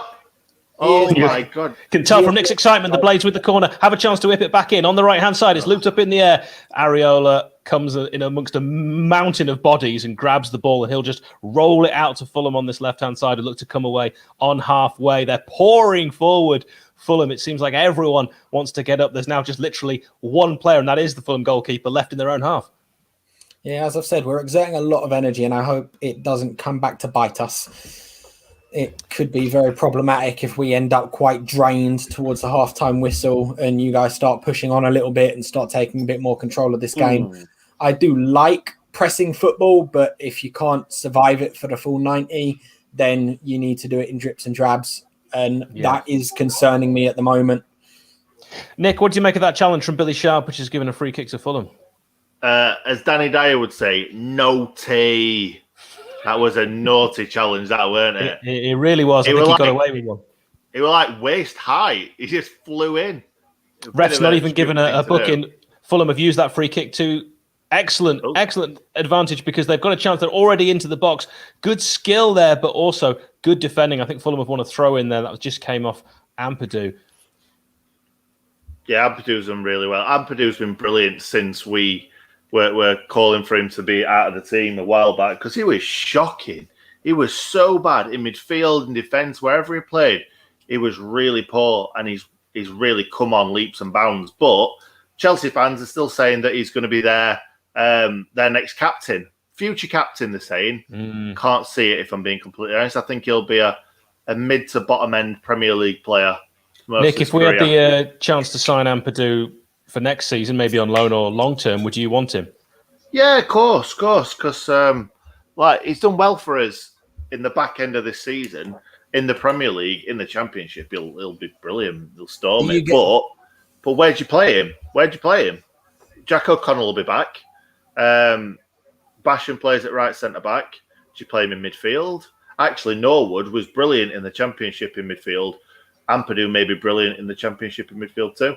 Oh my God! Can tell from Nick's excitement. The Blades with the corner have a chance to whip it back in on the right hand side. It's looped up in the air. Areola comes in amongst a mountain of bodies and grabs the ball, and he'll just roll it out to Fulham on this left hand side and look to come away on halfway. They're pouring forward. Fulham. It seems like everyone wants to get up. There's now just literally one player, and that is the Fulham goalkeeper left in their own half. Yeah, as I've said, we're exerting a lot of energy, and I hope it doesn't come back to bite us. It could be very problematic if we end up quite drained towards the halftime whistle and you guys start pushing on a little bit and start taking a bit more control of this game. I do like pressing football, but if you can't survive it for the full 90, then you need to do it in drips and drabs. And that is concerning me at the moment. Nick, what do you make of that challenge from Billy Sharp, which is given a free kick to Fulham? As Danny Dyer would say, naughty. That was a naughty challenge, that weren't it? It really was. I think he got away with one. It was like waist high. He just flew in. Ref's not even given a booking. Fulham have used that free kick to excellent advantage because they've got a chance. They're already into the box. Good skill there, but also good defending. I think Fulham have won a throw in there that just came off Ampadu. Yeah, Ampadu's done really well. Ampadu's been brilliant since we're calling for him to be out of the team a while back because he was shocking. He was so bad in midfield and defence, wherever he played. He was really poor, and he's really come on leaps and bounds. But Chelsea fans are still saying that he's going to be their next captain, future captain. They're saying can't see it if I'm being completely honest. I think he'll be a mid to bottom end Premier League player. Nick, if we had the chance to sign Ampadu for next season, maybe on loan or long term, would you want him? Yeah, of course, because he's done well for us in the back end of this season in the Premier League, in the Championship. He'll be brilliant. He'll storm it. But where'd you play him? Jack O'Connell will be back. Basham plays at right centre back. Do you play him in midfield? Actually, Norwood was brilliant in the Championship in midfield. Ampadu may be brilliant in the Championship in midfield too.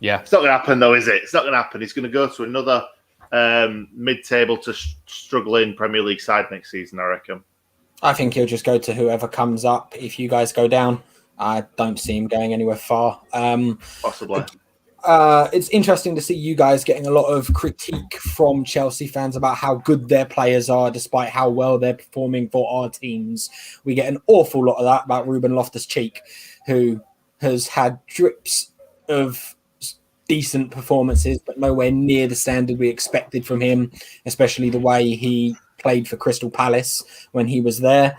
Yeah. It's not going to happen, though, is it? It's not going to happen. He's going to go to another mid-table to struggling Premier League side next season, I reckon. I think he'll just go to whoever comes up. If you guys go down, I don't see him going anywhere far. Possibly. It's interesting to see you guys getting a lot of critique from Chelsea fans about how good their players are, despite how well they're performing for our teams. We get an awful lot of that about Ruben Loftus-Cheek, who has had drips of decent performances, but nowhere near the standard we expected from him, especially the way he played for Crystal Palace when he was there.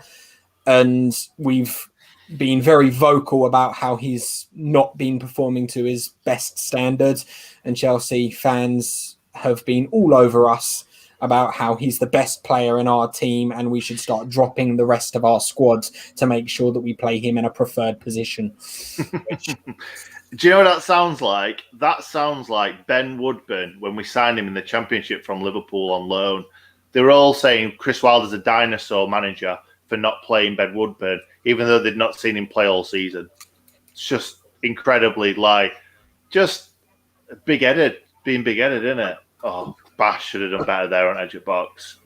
And we've been very vocal about how he's not been performing to his best standards, and Chelsea fans have been all over us about how he's the best player in our team and we should start dropping the rest of our squad to make sure that we play him in a preferred position. Do you know what that sounds like? That sounds like Ben Woodburn when we signed him in the Championship from Liverpool on loan. They were all saying Chris Wilder's a dinosaur manager for not playing Ben Woodburn, even though they'd not seen him play all season. It's just incredibly, just big-headed, being big-headed, isn't it? Oh, Bash should have done better there on edge of box.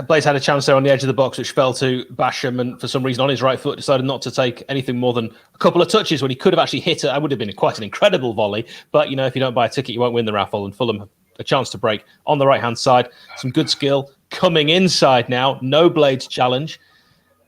Blaze had a chance there on the edge of the box, which fell to Basham, and for some reason on his right foot decided not to take anything more than a couple of touches when he could have actually hit it. That would have been quite an incredible volley. But, if you don't buy a ticket, you won't win the raffle, and Fulham have a chance to break on the right-hand side. Some good skill coming inside now. No Blades challenge.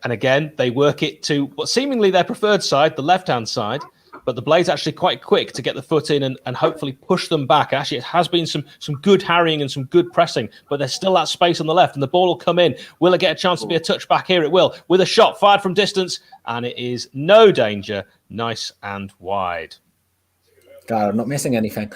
And again, they work it to what seemingly their preferred side, the left-hand side. But the Blades actually quite quick to get the foot in and hopefully push them back. Actually, it has been some good harrying and some good pressing, but there's still that space on the left, and the ball will come in. Will it get a chance to be a touch back here? It will, with a shot fired from distance, and it is no danger. Nice and wide. God, I'm not missing anything.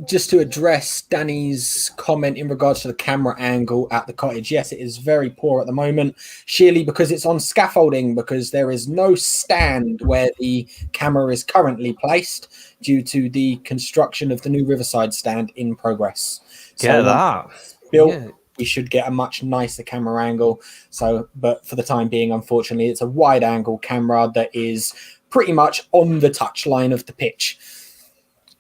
Just to address Danny's comment in regards to the camera angle at the cottage. Yes, it is very poor at the moment, sheerly because it's on scaffolding, because there is no stand where the camera is currently placed due to the construction of the new Riverside stand in progress. We should get a much nicer camera angle. But for the time being, unfortunately, it's a wide angle camera that is pretty much on the touchline of the pitch.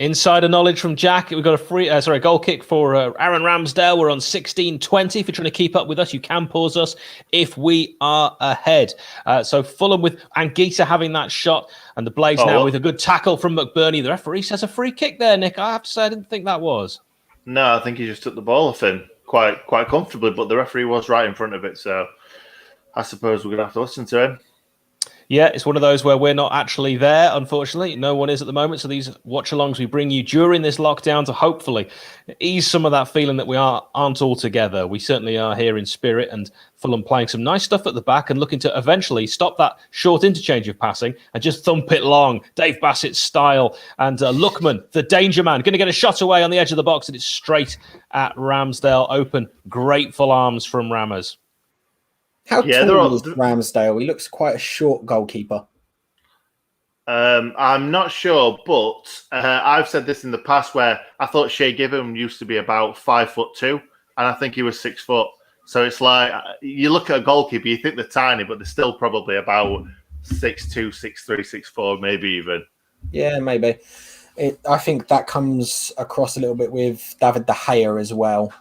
Insider knowledge from Jack. We've got a goal kick for Aaron Ramsdale. We're on 16:20. If you're trying to keep up with us, you can pause us if we are ahead. So Fulham with Anguissa having that shot, and the Blades with a good tackle from McBurney. The referee says a free kick there, Nick. I have to say I didn't think that was. No, I think he just took the ball off him quite comfortably, but the referee was right in front of it, so I suppose we're going to have to listen to him. Yeah, it's one of those where we're not actually there, unfortunately. No one is at the moment. So these watch-alongs we bring you during this lockdown to hopefully ease some of that feeling that we aren't all together. We certainly are here in spirit, and Fulham playing some nice stuff at the back and looking to eventually stop that short interchange of passing and just thump it long, Dave Bassett's style. And Lookman, the danger man, going to get a shot away on the edge of the box, and it's straight at Ramsdale. Open, grateful arms from Rammers. How tall is Ramsdale? He looks quite a short goalkeeper. I'm not sure, but I've said this in the past where I thought Shea Gibbon used to be about 5'2", and I think he was 6 foot. So it's like you look at a goalkeeper, you think they're tiny, but they're still probably about 6'2", 6'3", 6'4", maybe even. Yeah, maybe. I think that comes across a little bit with David De Gea as well,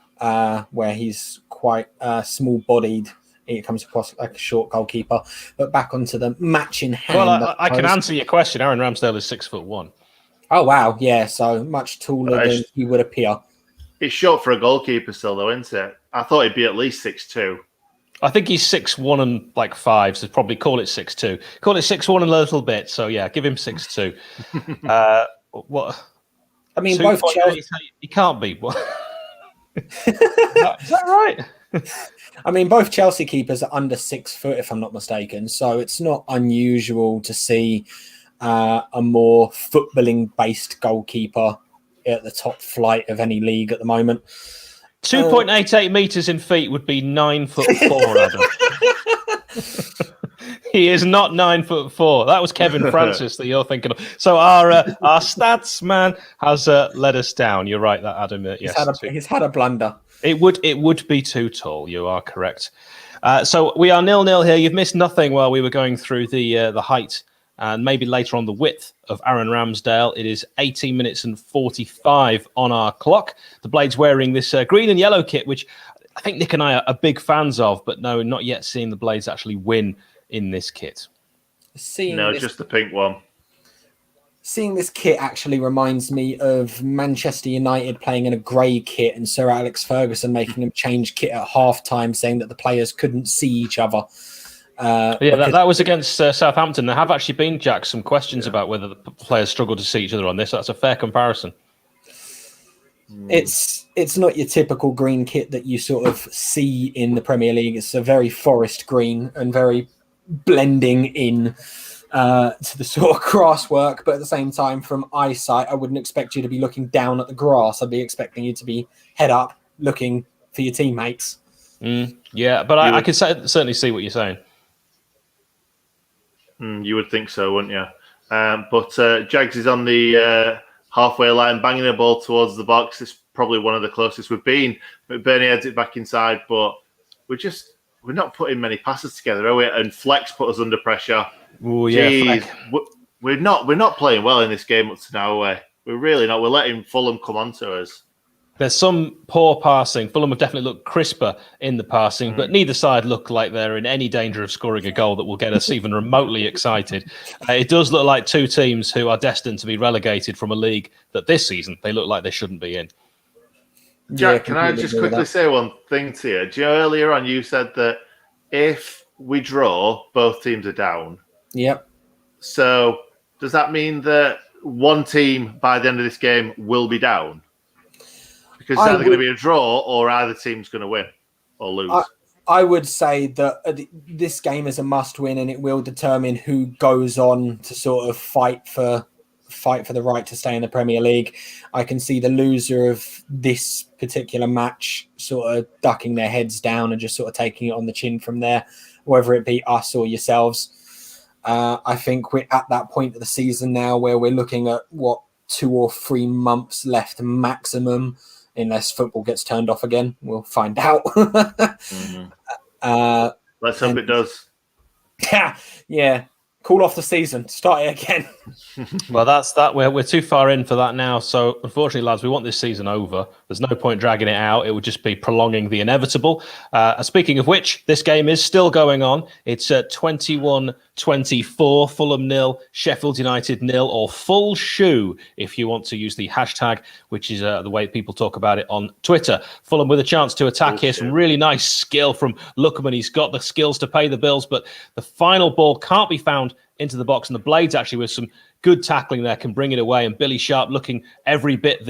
where he's quite small-bodied. It comes across like a short goalkeeper. But back onto the match in hand. Well, I can answer your question. Aaron Ramsdale is 6'1". Oh, wow. Yeah, so much taller than he would appear. It's short for a goalkeeper still, though, isn't it? I thought he'd be at least 6'2". I think he's 6'1" and 5, so probably call it 6'2". Call it 6'1" and a little bit. So, yeah, give him 6'2". What? I mean, both Chelsea... He can't be. Is that right? I mean, both Chelsea keepers are under 6 foot, if I'm not mistaken. So it's not unusual to see a more footballing-based goalkeeper at the top flight of any league at the moment. 2.88 meters in feet would be 9'4", Adam. He is not 9'4". That was Kevin Francis that you're thinking of. So our stats man has let us down. You're right, that Adam. Yes, he's had a blunder. It would be too tall. You are correct. So we are 0-0 here. You've missed nothing while we were going through the height and maybe later on the width of Aaron Ramsdale. It is 18 minutes and 45 on our clock. The Blades wearing this green and yellow kit, which I think Nick and I are big fans of, but no, not yet seeing the Blades actually win in this kit. Just the pink one. Seeing this kit actually reminds me of Manchester United playing in a grey kit and Sir Alex Ferguson making them change kit at half-time, saying that the players couldn't see each other. That was against Southampton. There have actually been, Jack, some questions about whether the players struggle to see each other on this. That's a fair comparison. It's not your typical green kit that you sort of see in the Premier League. It's a very forest green and very blending in to the sort of grass work, but at the same time, from eyesight, I wouldn't expect you to be looking down at the grass. I'd be expecting you to be head up, looking for your teammates. But I can certainly see what you're saying. You would think so, wouldn't you? But Jags is on the halfway line, banging the ball towards the box. It's probably one of the closest we've been. Bernie heads it back inside, but we're not putting many passes together, are we? And Flex put us under pressure. Oh yeah, we're not playing well in this game up to now, are we? We're really not. We're letting Fulham come onto us. There's some poor passing. Fulham have definitely looked crisper in the passing, but neither side look like they're in any danger of scoring a goal that will get us even remotely excited. It does look like two teams who are destined to be relegated from a league that this season they look like they shouldn't be in. Jack, can I just quickly say one thing to you? Do you know earlier on you said that if we draw, both teams are down? Yep. So does that mean that one team by the end of this game will be down? Because it's either going to be a draw or either team's going to win or lose. I would say that this game is a must-win, and it will determine who goes on to sort of fight for the right to stay in the Premier League. I can see the loser of this particular match sort of ducking their heads down and just sort of taking it on the chin from there, whether it be us or yourselves. I think we're at that point of the season now where we're looking at 2 or 3 months left maximum, unless football gets turned off again. We'll find out. Let's hope it does. Yeah. Call off the season. Start it again. Well, that's that. We're too far in for that now. So, unfortunately, lads, we want this season over. There's no point dragging it out. It would just be prolonging the inevitable. Speaking of which, this game is still going on. It's 21-24, Fulham 0, Sheffield United 0, or full shoe, if you want to use the hashtag, which is the way people talk about it on Twitter. Fulham with a chance to attack here. Some really nice skill from Lookman. He's got the skills to pay the bills, but the final ball can't be found into the box, and the Blades actually with some good tackling there can bring it away, and Billy Sharp looking every bit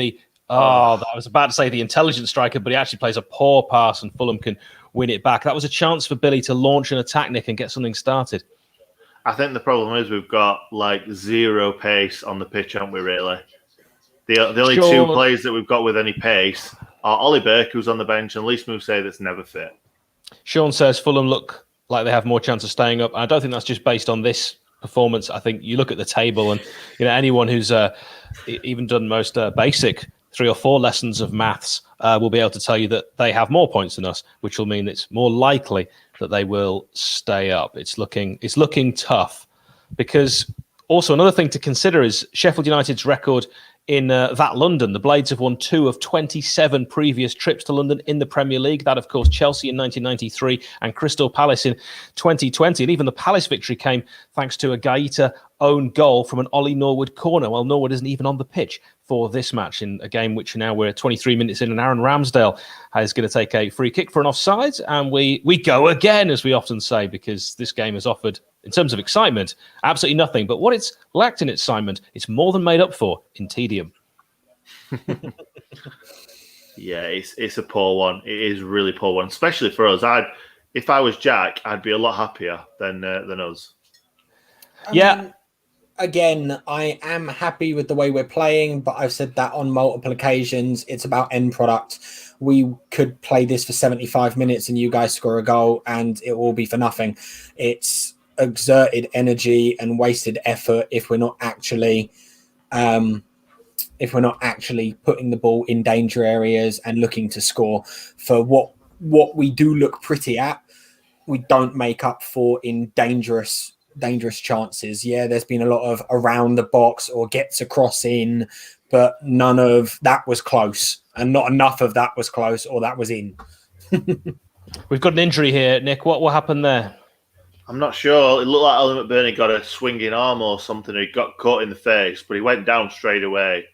I was about to say the intelligent striker, but he actually plays a poor pass and Fulham can win it back. That was a chance for Billy to launch an attack, Nick, and get something started. I think the problem is we've got zero pace on the pitch, haven't we, really? The only two players that we've got with any pace are Ollie Burke, who's on the bench, and Lee Smooth that's never fit. Sean says Fulham look like they have more chance of staying up. I don't think that's just based on this performance. I think you look at the table and anyone who's even done most basic 3 or 4 lessons of maths will be able to tell you that they have more points than us, which will mean it's more likely that they will stay up. It's looking tough, because also another thing to consider is Sheffield United's record in that London. The Blades have won 2 of 27 previous trips to London in the Premier League. That, of course, Chelsea in 1993 and Crystal Palace in 2020. And even the Palace victory came thanks to a Gaeta own goal from an Ollie Norwood corner. Well, Norwood isn't even on the pitch for this match in a game which now we're 23 minutes in, and Aaron Ramsdale is going to take a free kick for an offside. And we go again, as we often say, because this game has offered, in terms of excitement, absolutely nothing. But what it's lacked in excitement, it's more than made up for in tedium. Yeah, it's a poor one. It is a really poor one, especially for us. If I was Jack, I'd be a lot happier than us. Again, I am happy with the way we're playing, but I've said that on multiple occasions. It's about end product. We could play this for 75 minutes and you guys score a goal and it will be for nothing. It's exerted energy and wasted effort if we're not actually putting the ball in danger areas and looking to score. For what we do look pretty at, we don't make up for in dangerous dangerous chances. Yeah, there's been a lot of around the box or gets a cross in, but none of that was close, and not enough of that was close or that was in. We've got an injury here, Nick. What happened there? I'm not sure. It looked like Ollie McBurney got a swinging arm or something. He got caught in the face, but he went down straight away.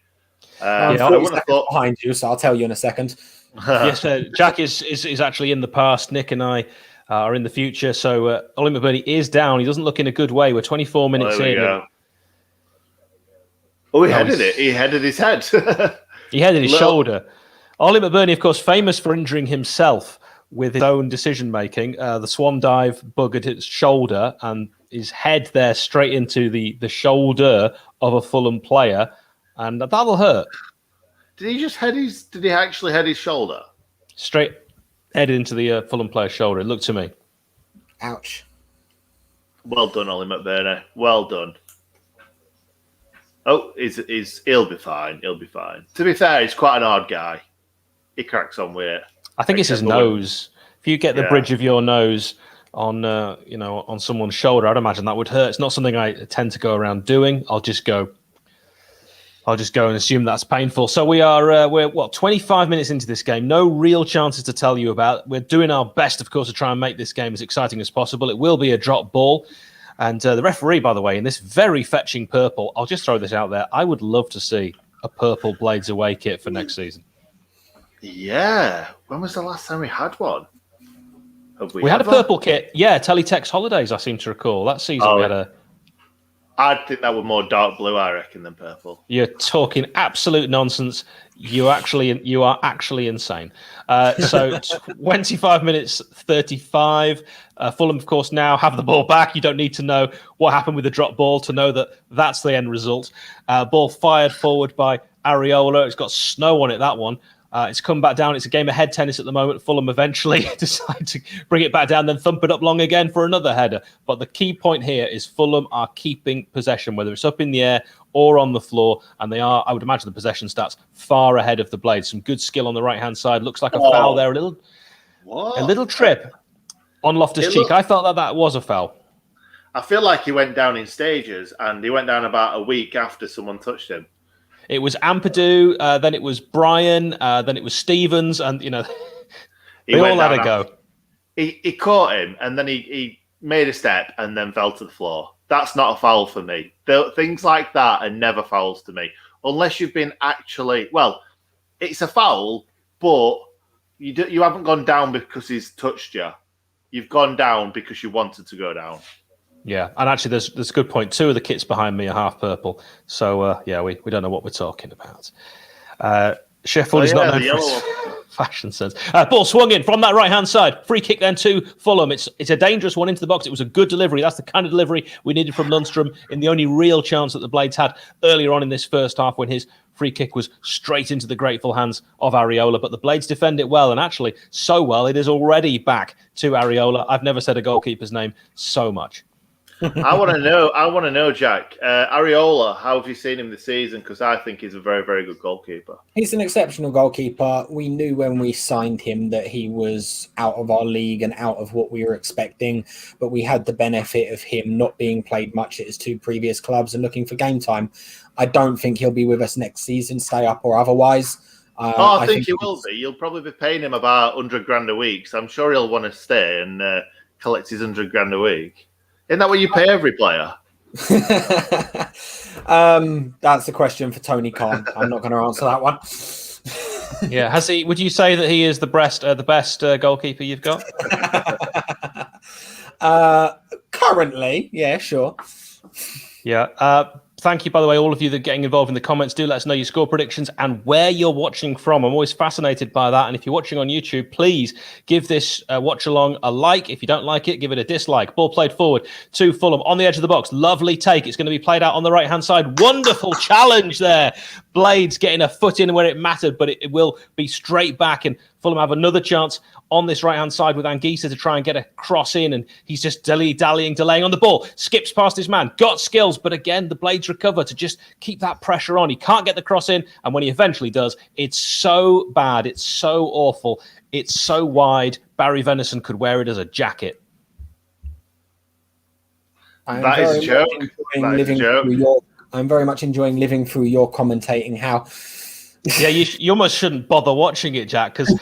I'm 40 seconds behind you, so I'll tell you in a second. Yes, Jack is actually in the past. Nick and I are in the future. So Ollie McBurney is down. He doesn't look in a good way. We're 24 minutes in. Oh, he headed it. He headed his head. He headed his shoulder. Ollie McBurney, of course, famous for injuring himself with his own decision-making. The swan dive buggered his shoulder and his head there straight into the shoulder of a Fulham player. And that'll hurt. Did he actually head his shoulder? Straight headed into the Fulham player's shoulder, it looked to me. Ouch. Well done, Ollie McBurney. Well done. Oh, he'll be fine. He'll be fine. To be fair, he's quite an odd guy. He cracks on with it. I think it's his nose. If you get the bridge of your nose on, on someone's shoulder, I'd imagine that would hurt. It's not something I tend to go around doing. I'll just go and assume that's painful. So we're 25 minutes into this game. No real chances to tell you about. We're doing our best, of course, to try and make this game as exciting as possible. It will be a drop ball. And the referee, by the way, in this very fetching purple, I'll just throw this out there. I would love to see a purple Blades Away kit for next season. Yeah. When was the last time we had one? We had a purple kit. Yeah, Teletext Holidays, I seem to recall. That season we had a... I think that was more dark blue, I reckon, than purple. You're talking absolute nonsense. You are actually insane. So 25 minutes 35. Fulham, of course, now have the ball back. You don't need to know what happened with the drop ball to know that that's the end result. Ball fired forward by Areola. It's got snow on it, that one. It's come back down. It's a game of head tennis at the moment. Fulham eventually decide to bring it back down, then thump it up long again for another header. But the key point here is Fulham are keeping possession, whether it's up in the air or on the floor. And they are, I would imagine, the possession stats far ahead of the Blades. Some good skill on the right-hand side. Looks like a foul there. A little trip on Loftus-Cheek. I felt that was a foul. I feel like he went down in stages, and he went down about a week after someone touched him. It was Ampadu, then it was Brian, then it was Stevens, and, they all had a go. He caught him, and then he made a step and then fell to the floor. That's not a foul for me. Things like that are never fouls to me. Unless you've been it's a foul, but you haven't gone down because he's touched you. You've gone down because you wanted to go down. Yeah, and actually, there's a good point. Two of the kits behind me are half purple, so we don't know what we're talking about. Sheffield is not known for its fashion sense. Ball swung in from that right-hand side. Free kick then to Fulham. It's a dangerous one into the box. It was a good delivery. That's the kind of delivery we needed from Lundstrom in the only real chance that the Blades had earlier on in this first half when his free kick was straight into the grateful hands of Areola. But the Blades defend it well, and actually so well, it is already back to Areola. I've never said a goalkeeper's name so much. I want to know, Jack. Areola, how have you seen him this season? Because I think he's a very, very good goalkeeper. He's an exceptional goalkeeper. We knew when we signed him that he was out of our league and out of what we were expecting. But we had the benefit of him not being played much at his two previous clubs and looking for game time. I don't think he'll be with us next season, stay up or otherwise. I think he will be. You'll probably be paying him about $100,000 a week. So I'm sure he'll want to stay and collect his $100,000 a week. Isn't that what you pay every player? That's a question for Tony Khan. I'm not going to answer that one. Yeah, has he? Would you say that he is the best goalkeeper you've got? Currently, yeah, sure. Yeah. Thank you, by the way, all of you that are getting involved in the comments. Do let us know your score predictions and where you're watching from. I'm always fascinated by that. And if you're watching on YouTube, please give this watch along a like. If you don't like it, give it a dislike. Ball played forward to Fulham on the edge of the box. Lovely take. It's going to be played out on the right-hand side. Wonderful challenge there. Blades getting a foot in where it mattered, but it will be straight back. And Fulham have another chance on this right-hand side with Anguissa to try and get a cross in, and he's just delaying on the ball. Skips past his man, got skills, but again, the Blades recover to just keep that pressure on. He can't get the cross in, and when he eventually does, it's so bad, it's so awful, it's so wide, Barry Venison could wear it as a jacket. I'm very much enjoying living through your commentating. How? Yeah, you almost shouldn't bother watching it, Jack, because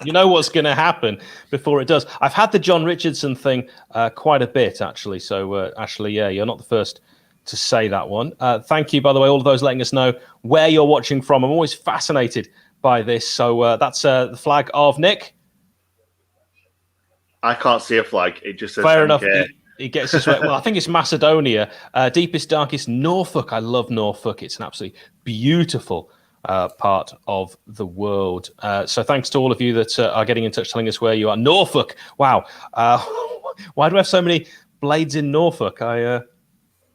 you know what's going to happen before it does. I've had the John Richardson thing quite a bit, actually. So, Ashley, yeah, you're not the first to say that one. Thank you, by the way, all of those letting us know where you're watching from. I'm always fascinated by this. So that's the flag of Nick. I can't see a flag. It just says Fair MK. enough. He gets his way. Well, I think it's Macedonia. Deepest, darkest Norfolk. I love Norfolk. It's an absolutely beautiful part of the world. So thanks to all of you that are getting in touch, telling us where you are. Norfolk. Wow. Why do we have so many blades in Norfolk? I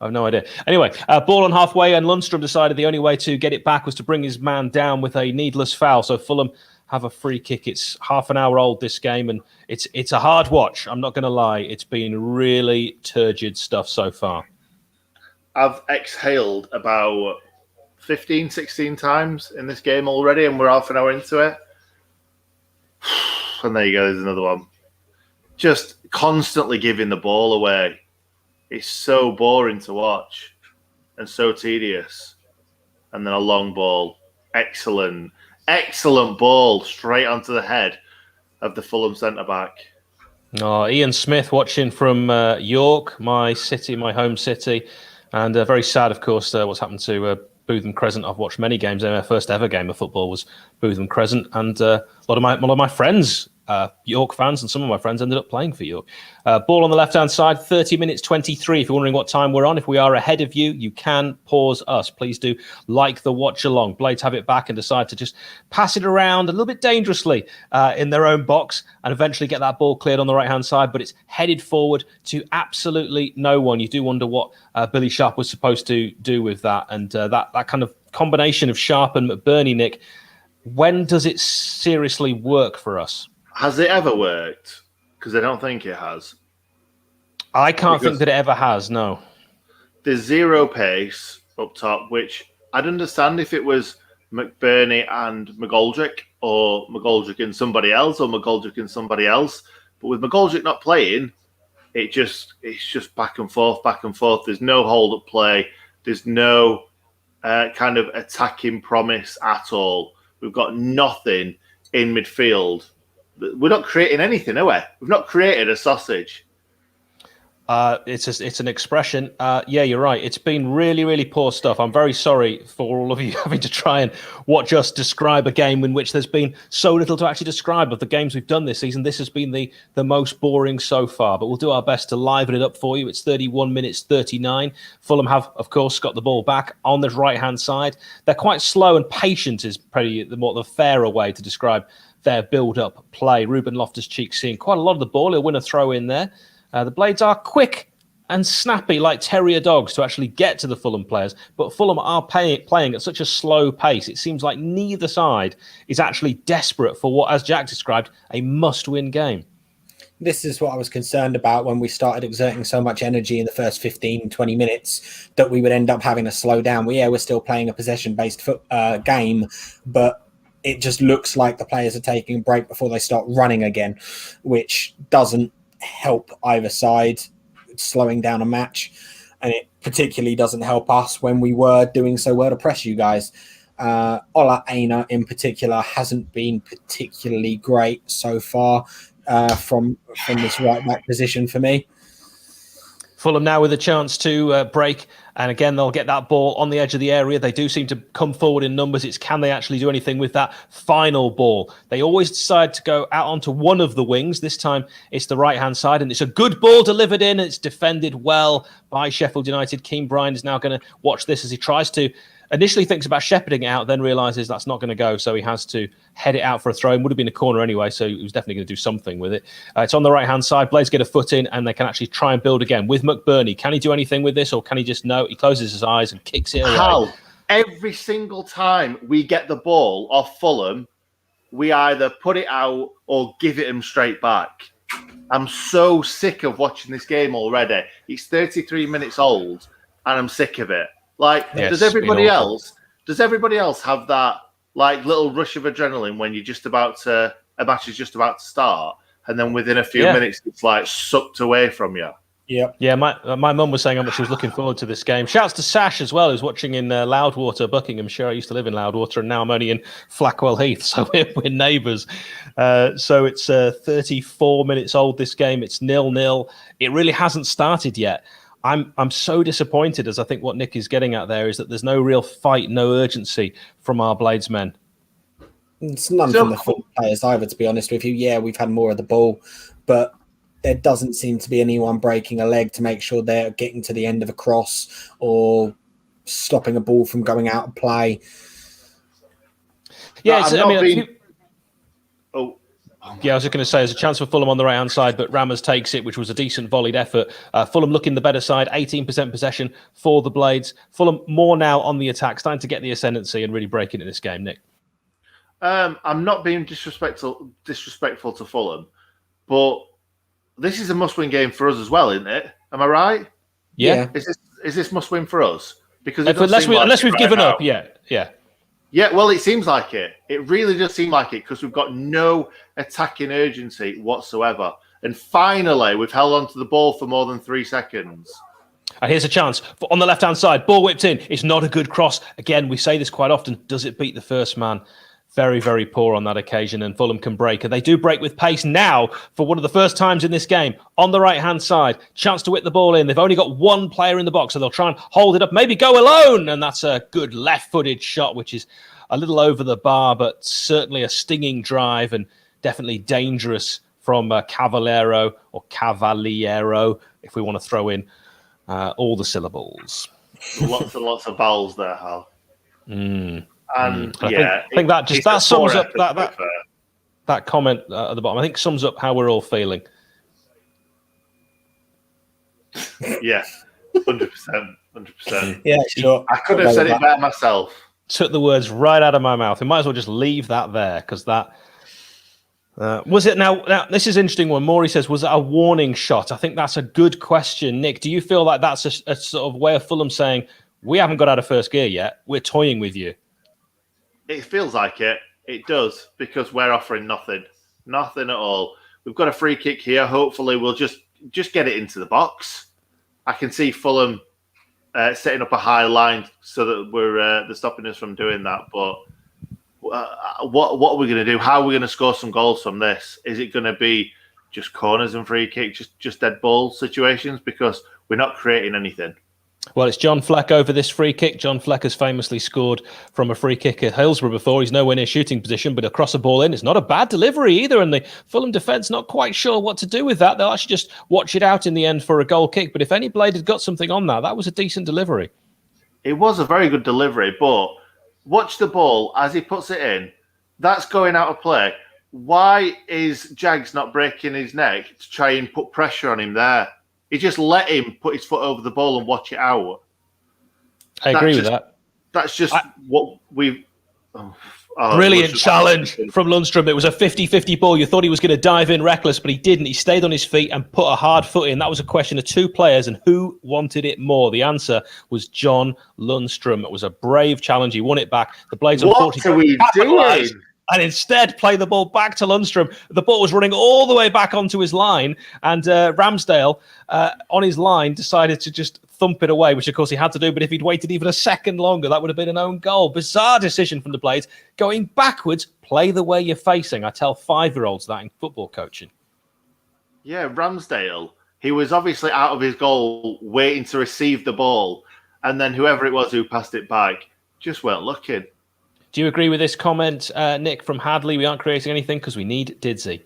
have no idea. Anyway, ball on halfway, and Lundstrom decided the only way to get it back was to bring his man down with a needless foul. So Fulham have a free kick. It's half an hour old, this game, and it's a hard watch. I'm not going to lie. It's been really turgid stuff so far. I've exhaled about 15, 16 times in this game already, and we're half an hour into it. And there you go, there's another one. Just constantly giving the ball away. It's so boring to watch and so tedious. And then a long ball. Excellent ball straight onto the head of the Fulham centre-back. Oh, Ian Smith watching from York, my home city. And very sad, of course, what's happened to Bootham Crescent. I've watched many games. Their first ever game of football was Bootham Crescent. And a lot of my friends, York fans, and some of my friends ended up playing for York. Ball on the left-hand side, 30 minutes 23. If you're wondering what time we're on, if we are ahead of you, you can pause us. Please do like the watch along. Blades have it back and decide to just pass it around a little bit dangerously in their own box and eventually get that ball cleared on the right-hand side, but it's headed forward to absolutely no one. You do wonder what Billy Sharp was supposed to do with that, and that kind of combination of Sharp and McBurney, Nick, when does it seriously work for us? Has it ever worked? Because I don't think it has. I can't think that it ever has, no. There's zero pace up top, which I'd understand if it was McBurney and McGoldrick, or McGoldrick and somebody else, or McGoldrick and somebody else. But with McGoldrick not playing, it's just back and forth, back and forth. There's no hold-up play. There's no kind of attacking promise at all. We've got nothing in midfield. We're not creating anything, are we? We've not created a sausage. It's an expression. Yeah, you're right. It's been really, really poor stuff. I'm very sorry for all of you having to try and watch us describe a game in which there's been so little to actually describe. Of the games we've done this season, this has been the most boring so far. But we'll do our best to liven it up for you. It's 31 minutes 39. Fulham have, of course, got the ball back on the right-hand side. They're quite slow, and patient is probably the fairer way to describe their build-up play. Ruben Loftus-Cheek seeing quite a lot of the ball. He'll win a throw in there. The Blades are quick and snappy like terrier dogs to actually get to the Fulham players, but Fulham are playing at such a slow pace. It seems like neither side is actually desperate for what, as Jack described, a must-win game. This is what I was concerned about when we started exerting so much energy in the first 15, 20 minutes, that we would end up having to slow down. We're still playing a possession-based game, but it just looks like the players are taking a break before they start running again, which doesn't help either side, slowing down a match. And it particularly doesn't help us when we were doing so well to press you guys. Ola Aina in particular hasn't been particularly great so far from this right back position for me. Fulham now with a chance to break, and again they'll get that ball on the edge of the area. They do seem to come forward in numbers. It's can they actually do anything with that final ball? They always decide to go out onto one of the wings. This time it's the right-hand side, and it's a good ball delivered in. It's defended well by Sheffield United. Keane Bryan is now going to watch this as he tries to, initially thinks about shepherding it out, then realises that's not going to go, so he has to head it out for a throw. It would have been a corner anyway, so he was definitely going to do something with it. It's on the right-hand side. Blades get a foot in, and they can actually try and build again. With McBurney, can he do anything with this, or can he just no? He closes his eyes and kicks it away. How? Every single time we get the ball off Fulham, we either put it out or give it him straight back. I'm so sick of watching this game already. It's 33 minutes old, and I'm sick of it. Like, yes, does everybody else have that like little rush of adrenaline when you're just about to, a match is just about to start, and then within a few minutes it's like sucked away from you? Yeah, my mum was saying how much she was looking forward to this game. Shouts to Sash as well, who's watching in Loudwater, Buckinghamshire. I used to live in Loudwater, and now I'm only in Flackwell Heath, so we're neighbours. So it's 34 minutes old, this game. It's 0-0. It really hasn't started yet. I'm so disappointed, as I think what Nick is getting at there is that there's no real fight, no urgency from our Bladesmen. It's none from the full players either, to be honest with you. Yeah, we've had more of the ball, but there doesn't seem to be anyone breaking a leg to make sure they're getting to the end of a cross or stopping a ball from going out of play. Yeah, I was just going to say, there's a chance for Fulham on the right-hand side, but Rammers takes it, which was a decent volleyed effort. Fulham looking the better side, 18% possession for the Blades. Fulham more now on the attack, starting to get the ascendancy and really break into this game, Nick. I'm not being disrespectful to Fulham, but this is a must-win game for us as well, isn't it? Am I right? Yeah. Is this must-win for us? Because unless we've given up, yeah. Yeah, well, it seems like it. It really does seem like it because we've got no attacking urgency whatsoever. And finally, we've held on to the ball for more than 3 seconds. And here's a chance on the left-hand side. Ball whipped in. It's not a good cross. Again, we say this quite often. Does it beat the first man? Very, very poor on that occasion, and Fulham can break. And they do break with pace now for one of the first times in this game. On the right-hand side, chance to whip the ball in. They've only got one player in the box, so they'll try and hold it up, maybe go alone. And that's a good left-footed shot, which is a little over the bar, but certainly a stinging drive and definitely dangerous from Cavaliero, if we want to throw in all the syllables. Lots and lots of vowels there, Hal. And I think that sums up that comment at the bottom. I think sums up how we're all feeling. Yeah, 100%. Yeah, sure. I could have said it better myself. Took the words right out of my mouth. We might as well just leave that there because that was it. Now this is an interesting one. Maury says, was it a warning shot? I think that's a good question. Nick, do you feel like that's a sort of way of Fulham saying we haven't got out of first gear yet? We're toying with you. It feels like it. It does, because we're offering nothing at all. We've got a free kick here. Hopefully, we'll just get it into the box. I can see Fulham setting up a high line so that they're stopping us from doing that. But what are we going to do? How are we going to score some goals from this? Is it going to be just corners and free kicks, just dead ball situations? Because we're not creating anything. Well, it's John Fleck over this free kick. John Fleck has famously scored from a free kick at Hillsborough before. He's nowhere near shooting position, but across a ball in. It's not a bad delivery either, and the Fulham defence not quite sure what to do with that. They'll actually just watch it out in the end for a goal kick. But if any Blade had got something on that was a decent delivery. It was a very good delivery, but watch the ball as he puts it in. That's going out of play. Why is Jags not breaking his neck to try and put pressure on him there? He just let him put his foot over the ball and watch it out. I agree with that. That's just what we've... Brilliant challenge from Lundstrom. It was a 50-50 ball. You thought he was going to dive in reckless, but he didn't. He stayed on his feet and put a hard foot in. That was a question of two players and who wanted it more. The answer was John Lundstrom. It was a brave challenge. He won it back. The Blades, unfortunately, what are we doing? And instead play the ball back to Lundstrom. The ball was running all the way back onto his line, and Ramsdale, on his line, decided to just thump it away, which of course he had to do, but if he'd waited even a second longer, that would have been an own goal. Bizarre decision from the Blades. Going backwards, play the way you're facing. I tell 5-year-olds that in football coaching. Yeah, Ramsdale, he was obviously out of his goal, waiting to receive the ball, and then whoever it was who passed it back just weren't looking. Do you agree with this comment, Nick, from Hadley? We aren't creating anything because we need Didsey.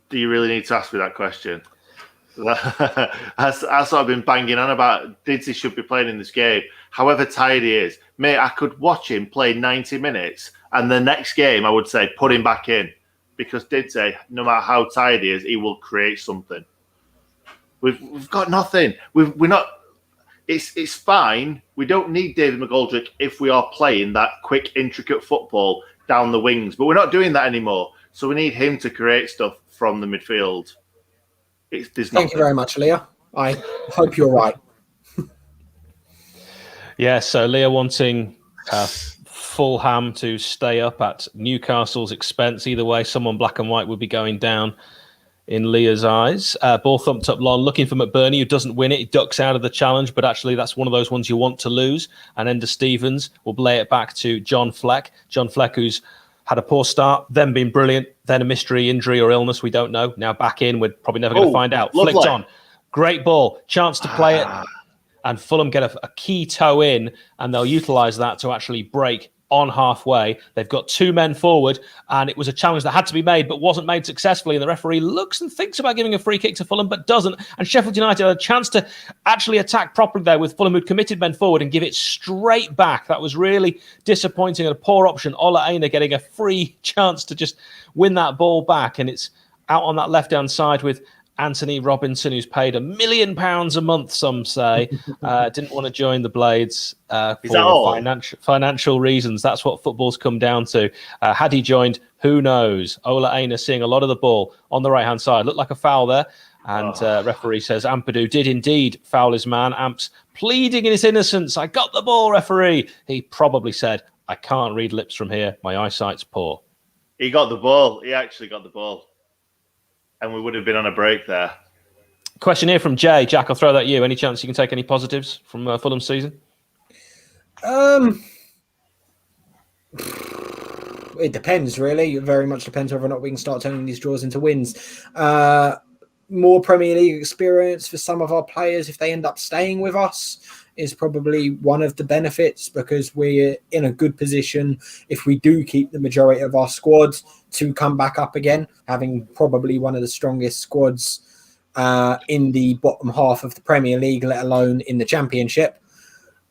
Do you really need to ask me that question? That's what I've been banging on about. Didsey should be playing in this game. However tired he is. Mate, I could watch him play 90 minutes and the next game I would say put him back in. Because Didsey, no matter how tired he is, he will create something. We've got nothing. We're not... It's fine. We don't need David McGoldrick if we are playing that quick, intricate football down the wings. But we're not doing that anymore. So we need him to create stuff from the midfield. Thank you very much, Leah. I hope you're right. Yeah, so Leah wanting Fulham to stay up at Newcastle's expense. Either way, someone black and white would be going down in Leah's eyes. Ball thumped up long, looking for McBurney, who doesn't win it. He ducks out of the challenge, but actually that's one of those ones you want to lose. And Ender Stevens will lay it back to John Fleck. John Fleck, who's had a poor start, then been brilliant, then a mystery injury or illness, we don't know. Now back in, we're probably never going to find out. Lovely. Flicked on. Great ball. Chance to play it. And Fulham get a key toe in, and they'll utilise that to actually break on halfway. They've got 2 men forward, and it was a challenge that had to be made but wasn't made successfully, and the referee looks and thinks about giving a free kick to Fulham but doesn't, and Sheffield United had a chance to actually attack properly there with Fulham, who'd committed men forward, and give it straight back. That was really disappointing and a poor option. Ola Aina getting a free chance to just win that ball back, and it's out on that left-hand side with Anthony Robinson, who's paid £1 million a month, some say, didn't want to join the Blades for financial reasons. That's what football's come down to. Had he joined, who knows? Ola Aina seeing a lot of the ball on the right-hand side. Looked like a foul there. And referee says Ampadu did indeed foul his man. Amps pleading in his innocence. I got the ball, referee. He probably said, I can't read lips from here. My eyesight's poor. He got the ball. He actually got the ball. And we would have been on a break there. Question here from Jay. Jack, I'll throw that at you. Any chance you can take any positives from Fulham's season? It depends, really. It very much depends whether or not we can start turning these draws into wins. More Premier League experience for some of our players, if they end up staying with us, is probably one of the benefits, because we're in a good position if we do keep the majority of our squad to come back up again, having probably one of the strongest squads in the bottom half of the Premier League, let alone in the Championship.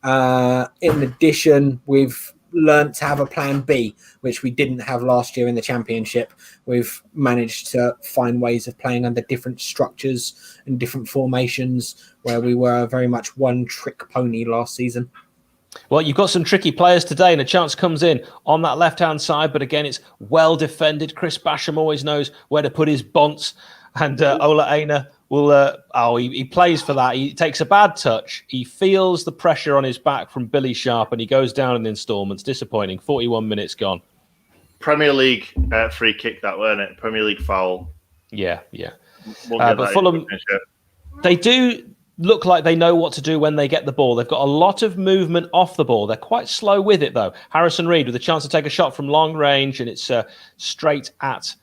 In addition, we've learned to have a plan B, which we didn't have last year in the Championship. We've managed to find ways of playing under different structures and different formations, where we were very much one trick pony last season. Well, you've got some tricky players today, and a chance comes in on that left-hand side, but again, it's well defended. Chris Basham always knows where to put his bonts, and Ola Aina will, he plays for that. He takes a bad touch. He feels the pressure on his back from Billy Sharp, and he goes down in installments. Disappointing. 41 minutes gone. Premier League free kick, that weren't it? Premier League foul. Yeah. But Fulham, they do look like they know what to do when they get the ball. They've got a lot of movement off the ball. They're quite slow with it, though. Harrison Reed with a chance to take a shot from long range, and it's straight at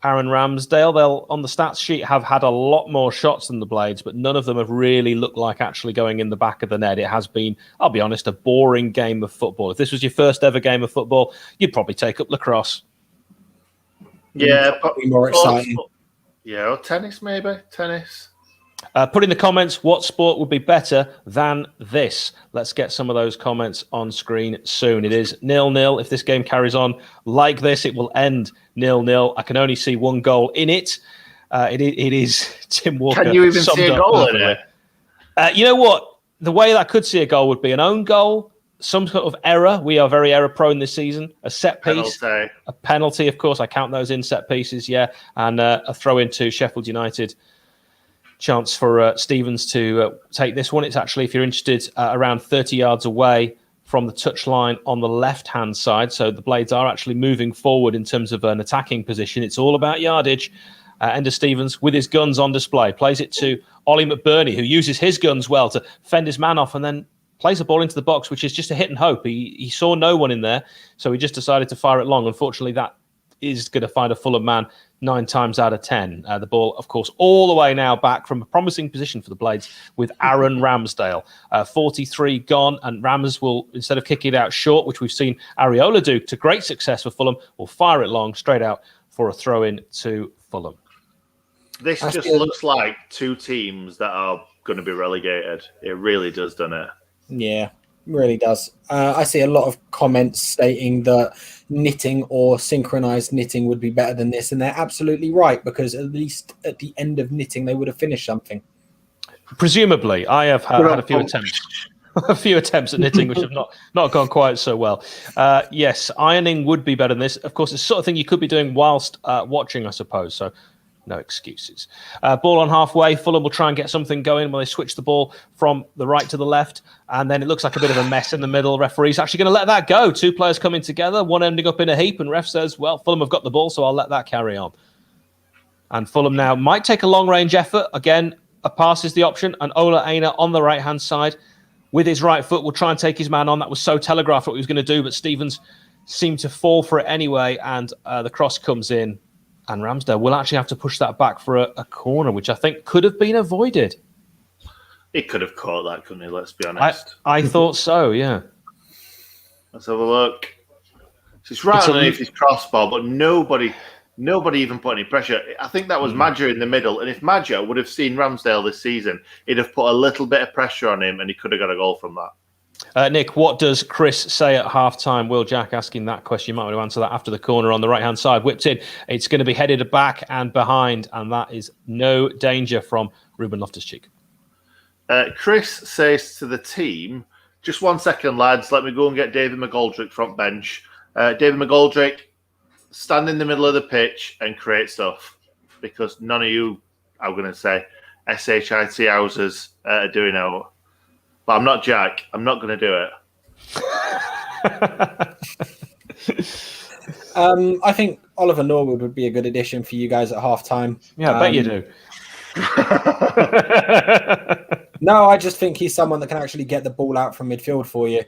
Aaron Ramsdale. They'll, on the stats sheet, have had a lot more shots than the Blades, but none of them have really looked like actually going in the back of the net. It has been, I'll be honest, a boring game of football. If this was your first ever game of football, you'd probably take up lacrosse. Yeah, probably more exciting. Yeah, or tennis, maybe. Tennis. Put in the comments what sport would be better than this. Let's get some of those comments on screen soon. It is 0-0. If this game carries on like this, it will end 0-0. I can only see one goal in it. It is Tim Walker. Can you even see a goal in it? You know what? The way that I could see a goal would be an own goal, some sort of error. We are very error-prone this season. A set piece. Penalty. A penalty, of course. I count those in set pieces, yeah. And a throw into Sheffield United. Chance for Stevens to take this one. It's actually, if you're interested, around 30 yards away from the touchline on the left-hand side. So the Blades are actually moving forward in terms of an attacking position. It's all about yardage. Ender Stevens, with his guns on display, plays it to Ollie McBurney, who uses his guns well to fend his man off and then plays the ball into the box, which is just a hit and hope. He saw no one in there, so he just decided to fire it long. Unfortunately, that is going to find a Fulham man 9 times out of 10. The ball, of course, all the way now back from a promising position for the Blades with Aaron Ramsdale. 43 gone, and Rams will, instead of kicking it out short, which we've seen Areola do to great success for Fulham, will fire it long straight out for a throw-in to Fulham. This just looks like two teams that are going to be relegated. It really does, doesn't it? Yeah, really does. I see a lot of comments stating that knitting or synchronized knitting would be better than this, and they're absolutely right, because at least at the end of knitting they would have finished something. Presumably. I have had a few attempts at knitting which have not gone quite so well. Yes, ironing would be better than this. Of course, it's the sort of thing you could be doing whilst watching, I suppose, so no excuses. Ball on halfway. Fulham will try and get something going when they switch the ball from the right to the left. And then it looks like a bit of a mess in the middle. Referee's actually going to let that go. Two players coming together, one ending up in a heap. And ref says, well, Fulham have got the ball, so I'll let that carry on. And Fulham now might take a long-range effort. Again, a pass is the option. And Ola Aina on the right-hand side with his right foot will try and take his man on. That was so telegraphed what he was going to do, but Stevens seemed to fall for it anyway, and the cross comes in. And Ramsdale will actually have to push that back for a corner, which I think could have been avoided. He could have caught that, couldn't he? Let's be honest. I thought so, yeah. Let's have a look. So it's right underneath his crossbar, but nobody even put any pressure. I think that was Madja in the middle, and if Madja would have seen Ramsdale this season, he'd have put a little bit of pressure on him, and he could have got a goal from that. Nick, what does Chris say at half-time? Will Jack asking that question. You might want to answer that after the corner on the right-hand side. Whipped in. It's going to be headed back and behind, and that is no danger from Ruben Loftus-Cheek. Chris says to the team, just 1 second, lads. Let me go and get David McGoldrick front bench. David McGoldrick, stand in the middle of the pitch and create stuff, because none of you, I'm going to say, SHIT houses are doing it. But I'm not Jack. I'm not going to do it. I think Oliver Norwood would be a good addition for you guys at halftime. Yeah, I bet you do. No, I just think he's someone that can actually get the ball out from midfield for you.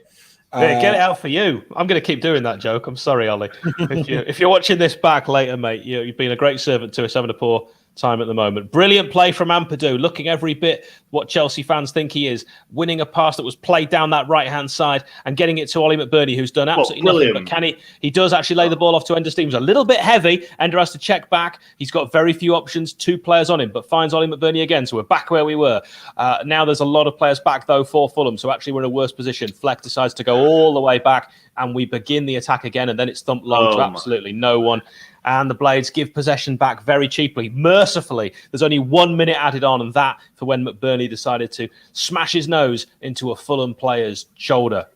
Get it out for you. I'm going to keep doing that joke. I'm sorry, Ollie. If you're watching this back later, mate, you've been a great servant to us, having a poor time at the moment. Brilliant play from Ampadu, looking every bit what Chelsea fans think he is, winning a pass that was played down that right-hand side and getting it to Ollie McBurney, who's done absolutely nothing. But can he does actually lay the ball off to Ender Stevens. A little bit heavy. Ender has to check back. He's got very few options, 2 players on him, but finds Ollie McBurney again. So we're back where we were. Now there's a lot of players back, though, for Fulham. So actually we're in a worse position. Fleck decides to go all the way back, and we begin the attack again, and then it's thumped long to absolutely no one. And the Blades give possession back very cheaply. Mercifully, there's only 1 minute added on, and that for when McBurney decided to smash his nose into a Fulham player's shoulder.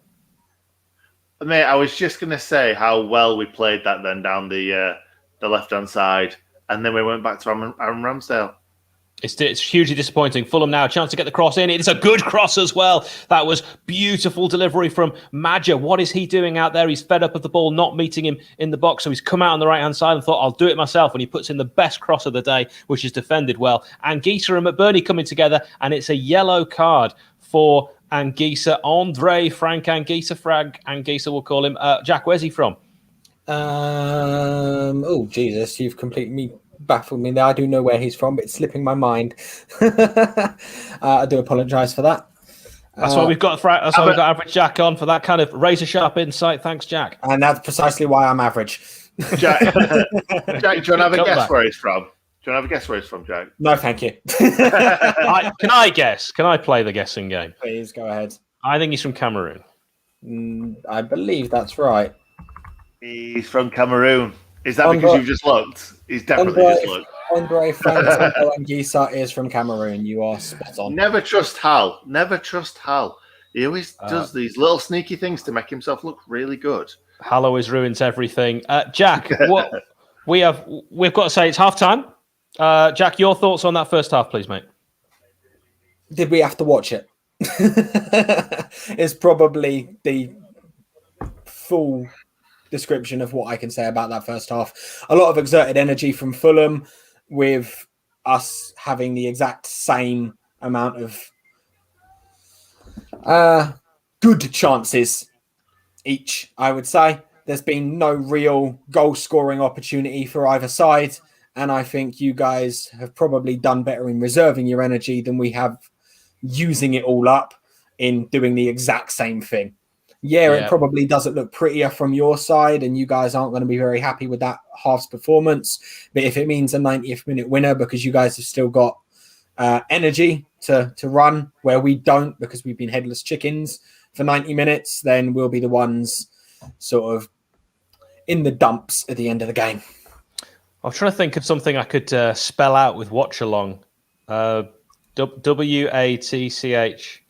Mate, I was just going to say how well we played that then down the left-hand side, and then we went back to Aaron Ramsdale. It's hugely disappointing. Fulham now a chance to get the cross in. It's a good cross as well. That was beautiful delivery from Madja. What is he doing out there? He's fed up of the ball not meeting him in the box, so he's come out on the right-hand side and thought, I'll do it myself, and he puts in the best cross of the day, which is defended well. Anguissa and McBurney coming together, and it's a yellow card for Anguissa. Frank Anguissa, we'll call him. Jack, where's he from? Oh, Jesus, you've completely baffled me there. I do know where he's from, but it's slipping my mind. I do apologise for that. That's why we've got Average Jack on, for that kind of razor sharp insight. Thanks, Jack. And that's precisely why I'm average. Jack, do you want to have a guess where he's from? Do you want to have a guess where he's from, Jack? No, thank you. Can I guess? Can I play the guessing game? Please go ahead. I think he's from Cameroon. I believe that's right. He's from Cameroon. Is that because you've just looked? He's definitely just looked. Andre Franco Anguissa is from Cameroon. You are spot on. Never trust Hal. Never trust Hal. He always does these little sneaky things to make himself look really good. Hal always ruins everything. Jack, what we've got to say it's half time. Jack, your thoughts on that first half, please, mate. Did we have to watch it? It's probably the full description of what I can say about that first half. A lot of exerted energy from Fulham, with us having the exact same amount of good chances each, I would say. There's been no real goal-scoring opportunity for either side, and I think you guys have probably done better in reserving your energy than we have using it all up in doing the exact same thing. Yeah, it probably doesn't look prettier from your side, and you guys aren't going to be very happy with that half's performance. But if it means a 90th minute winner because you guys have still got energy to run where we don't, because we've been headless chickens for 90 minutes, then we'll be the ones sort of in the dumps at the end of the game. I'm trying to think of something I could spell out with Watchalong. WATCH.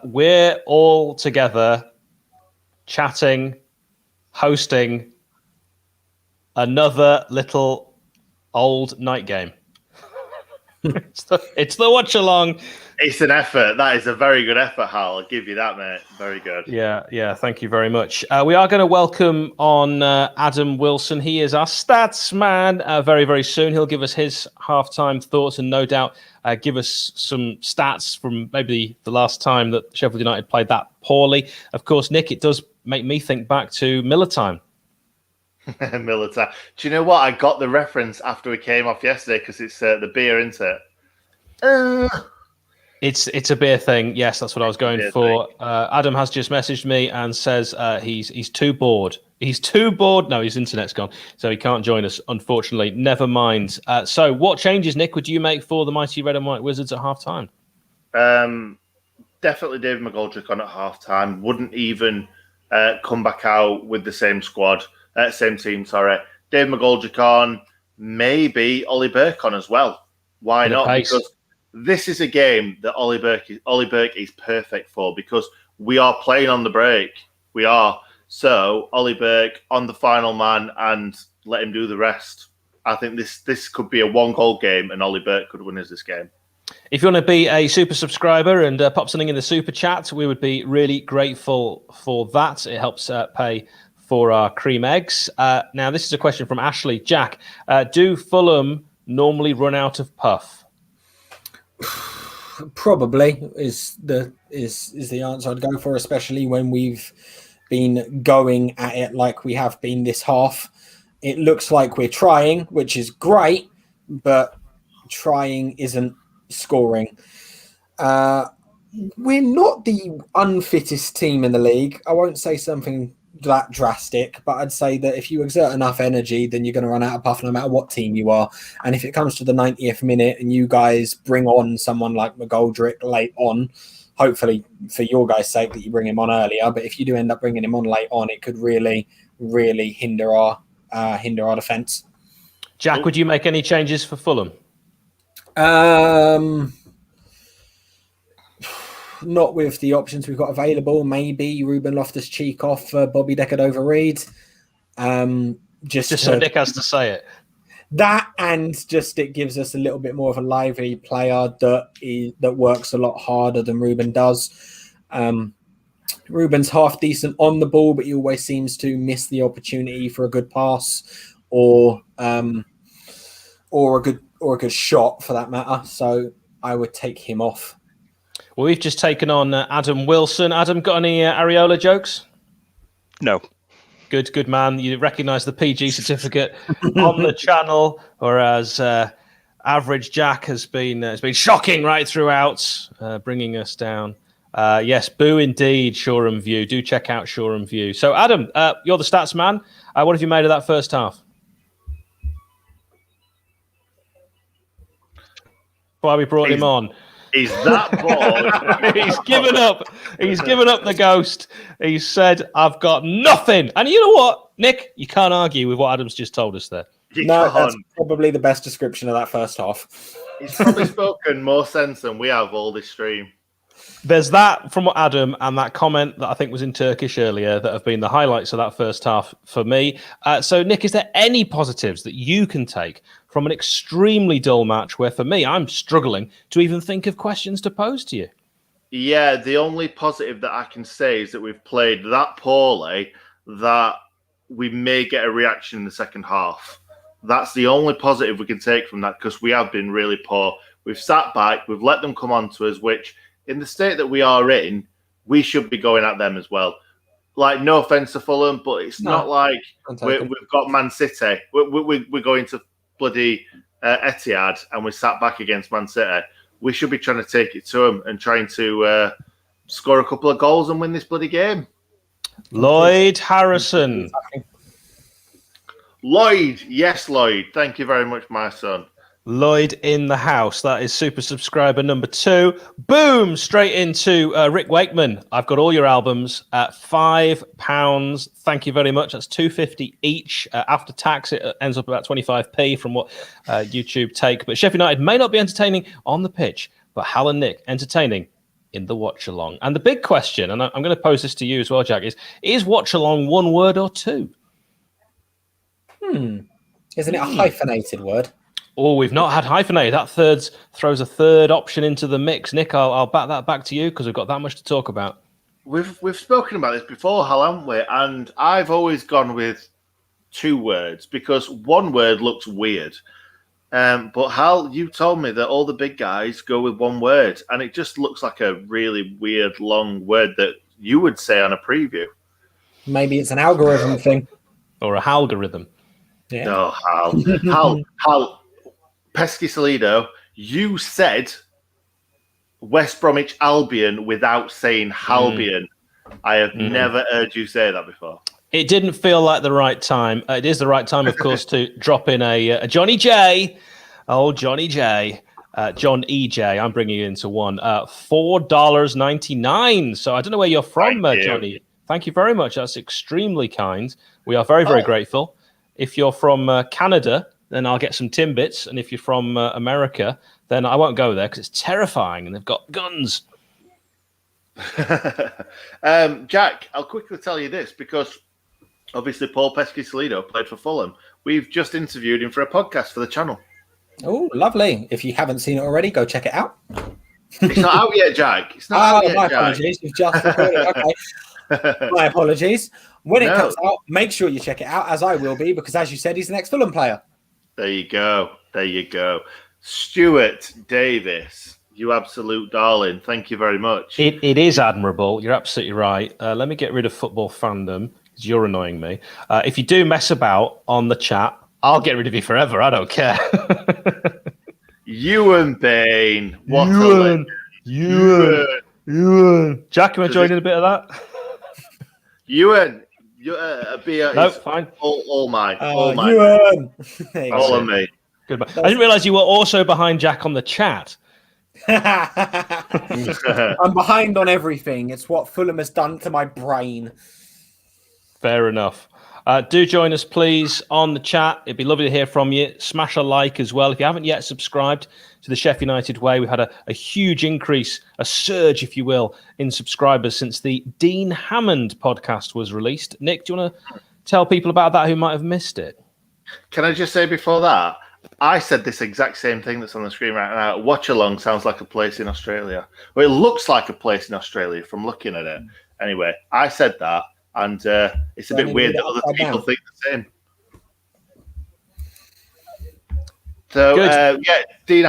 We're all together chatting, hosting another little old night game. It's the Watchalong. It's an effort. That is a very good effort, Hal. I'll give you that, mate. Very good. Yeah. Thank you very much. We are going to welcome on Adam Wilson. He is our stats man. Very, very soon, he'll give us his halftime thoughts and no doubt give us some stats from maybe the last time that Sheffield United played that poorly. Of course, Nick, it does make me think back to Miller time. Miller time. Do you know what? I got the reference after we came off yesterday because it's the beer, isn't it? It's a beer thing. Yes, that's what I was going for. Adam has just messaged me and says he's too bored. He's too bored. No, his internet's gone, so he can't join us, unfortunately. Never mind. So what changes, Nick, would you make for the mighty Red and White Wizards at half-time? Definitely David McGoldrick on at half-time. Wouldn't even come back out with the same squad, same team, sorry. David McGoldrick on, maybe Ollie Burke on as well. Why not? Because this is a game that Ollie Burke is perfect for because we are playing on the break. We are. So Ollie Burke on the final man and let him do the rest. I think this could be a 1-goal game and Ollie Burke could win us this game. If you want to be a super subscriber and pop something in the super chat, we would be really grateful for that. It helps pay for our cream eggs. Now, this is a question from Ashley. Jack, do Fulham normally run out of puff? Probably is the answer I'd go for, especially when we've been going at it like we have been this half. It looks like we're trying, which is great, but trying isn't scoring. We're not the unfittest team in the league. I won't say something that drastic, but I'd say that if you exert enough energy, then you're going to run out of puff no matter what team you are. And if it comes to the 90th minute and you guys bring on someone like McGoldrick late on, hopefully for your guys' sake that you bring him on earlier, but if you do end up bringing him on late on, it could really, really hinder our defence. Jack, would you make any changes for Fulham? Not with the options we've got available. Maybe Ruben Loftus-Cheek off Bobby Decker-Over-Reed. Just so Nick has to say it. That, and just it gives us a little bit more of a lively player that works a lot harder than Ruben does. Ruben's half decent on the ball, but he always seems to miss the opportunity for a good pass or a good shot for that matter. So I would take him off. Well, we've just taken on Adam Wilson. Adam, got any Areola jokes? No. Good man. You recognise the PG certificate on the channel, whereas average Jack has been shocking right throughout, bringing us down. Yes, boo indeed, Shoreham View. Do check out Shoreham View. So, Adam, you're the stats man. What have you made of that first half? Why we brought him on? He's that bored. He's given up. He's given up the ghost. He said, I've got nothing. And you know what, Nick? You can't argue with what Adam's just told us there. That's probably the best description of that first half. He's probably spoken more sense than we have all this stream. There's that from Adam and that comment that I think was in Turkish earlier that have been the highlights of that first half for me. So, Nick, is there any positives that you can take from an extremely dull match where, for me, I'm struggling to even think of questions to pose to you? Yeah, the only positive that I can say is that we've played that poorly that we may get a reaction in the second half. That's the only positive we can take from that because we have been really poor. We've sat back, we've let them come on to us, which in the state that we are in, we should be going at them as well. Like, no offence to Fulham, but it's not like we've got Man City. We're going to bloody Etihad and we sat back against Man City. We should be trying to take it to them and trying to score a couple of goals and win this bloody game. Lloyd Harrison. Lloyd. Yes, Lloyd. Thank you very much, my son. Lloyd in the house. That is super subscriber number 2. Boom! Straight into Rick Wakeman. I've got all your albums at £5. Thank you very much. That's $2.50 each. After tax, it ends up about 25p from what YouTube take. But Sheffield United may not be entertaining on the pitch, but Hal and Nick entertaining in the watch-along. And the big question, and I'm going to pose this to you as well, Jack, is watch-along one word or two? Isn't it a hyphenated word? Oh, we've not had hyphenated. That throws a third option into the mix. Nick, I'll bat that back to you because we've got that much to talk about. We've spoken about this before, Hal, haven't we? And I've always gone with 2 words because one word looks weird. But Hal, you told me that all the big guys go with 1 word, and it just looks like a really weird long word that you would say on a preview. Maybe it's an algorithm thing. Or a algorithm. Yeah. No, Hal, Pesky Salido, you said West Bromwich Albion without saying Halbion. I have never heard you say that before. It didn't feel like the right time. It is the right time, of course, to drop in a Johnny J. Oh, Johnny J. John EJ. I'm bringing you into one. $4.99. So I don't know where you're from, Johnny. Thank you very much. That's extremely kind. We are very, very grateful. If you're from Canada, then I'll get some Timbits. And if you're from America, then I won't go there because it's terrifying and they've got guns. Jack, I'll quickly tell you this because obviously Paul Pesky Salido played for Fulham. We've just interviewed him for a podcast for the channel. Oh, lovely. If you haven't seen it already, go check it out. It's not out yet, Jack. It's not out yet, my Jack. apologies. You've just recorded. Okay. My apologies. When it comes out, make sure you check it out, as I will be, because as you said, he's the next Fulham player. There you go. There you go. Stuart Davis, you absolute darling. Thank you very much. It is admirable. You're absolutely right. Let me get rid of football fandom because you're annoying me. If you do mess about on the chat, I'll get rid of you forever. I don't care. Ewan Bain. What Ewan. Jack, you want to join in a bit of that? Ewan, a beer no, is fine. All mine. All mine. Ewan. All on me. Good. I didn't realise you were also behind Jack on the chat. I'm behind on everything. It's what Fulham has done to my brain. Fair enough. Do join us, please, on the chat. It'd be lovely to hear from you. Smash a like as well. If you haven't yet subscribed to the Sheffield United Way, we've had a huge increase, a surge, if you will, in subscribers since the Dean Hammond podcast was released. Nick, do you want to tell people about that who might have missed it? Can I just say before that, I said this exact same thing that's on the screen right now. Watchalong sounds like a place in Australia. Well, it looks like a place in Australia from looking at it. Anyway, I said that. And it's a bit weird that other people think the same. So, Dean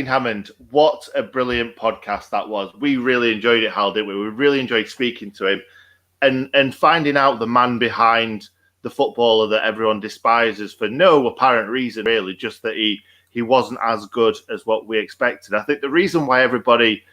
Hammond, what a brilliant podcast that was. We really enjoyed it, Hal, didn't we? We really enjoyed speaking to him and finding out the man behind the footballer that everyone despises for no apparent reason, really, just that he wasn't as good as what we expected. I think the reason why everybody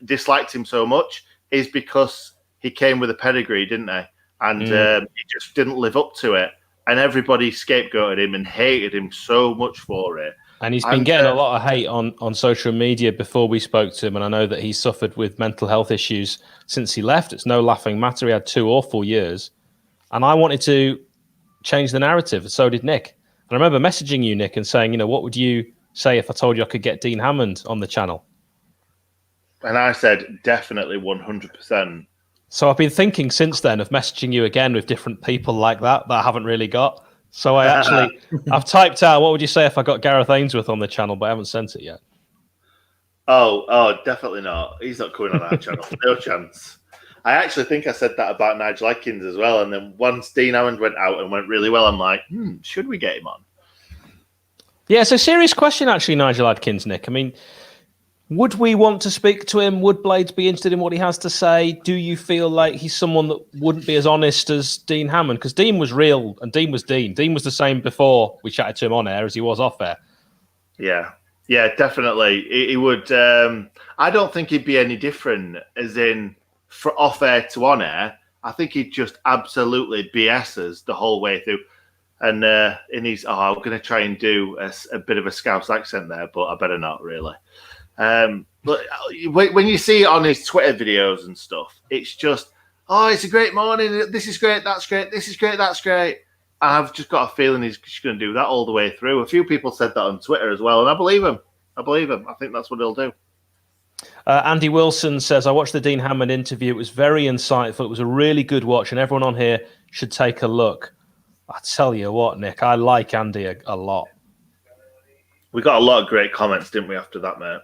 disliked him so much is because he came with a pedigree, didn't he? And he just didn't live up to it. And everybody scapegoated him and hated him so much for it. And he's been getting a lot of hate on social media before we spoke to him. And I know that he suffered with mental health issues since he left. It's no laughing matter. He had 2 awful years. And I wanted to change the narrative. So did Nick. And I remember messaging you, Nick, and saying, what would you say if I told you I could get Dean Hammond on the channel? And I said, definitely 100%. So I've been thinking since then of messaging you again with different people like that I haven't really got. So I've typed out, what would you say if I got Gareth Ainsworth on the channel, but I haven't sent it yet. Oh, definitely not. He's not coming on our channel. No chance. I actually think I said that about Nigel Adkins as well. And then once Dean Hammond went out and went really well, I'm like, should we get him on? Yeah, it's a serious question, actually, Nigel Adkins, Nick. I mean, would we want to speak to him? Would Blades be interested in what he has to say? Do you feel like he's someone that wouldn't be as honest as Dean Hammond? Because Dean was real and Dean was Dean. Dean was the same before we chatted to him on air as he was off air. Yeah, definitely. He would. I don't think he'd be any different as in for off air to on air. I think he'd just absolutely BS us the whole way through. And he's, I'm going to try and do a bit of a Scouse accent there, but I better not really. But when you see it on his Twitter videos and stuff, it's just, it's a great morning. This is great. That's great. This is great. That's great. And I've just got a feeling he's going to do that all the way through. A few people said that on Twitter as well, and I believe him. I think that's what he'll do. Andy Wilson says, I watched the Dean Hammond interview. It was very insightful. It was a really good watch, and everyone on here should take a look. I tell you what, Nick, I like Andy a lot. We got a lot of great comments, didn't we, after that, mate?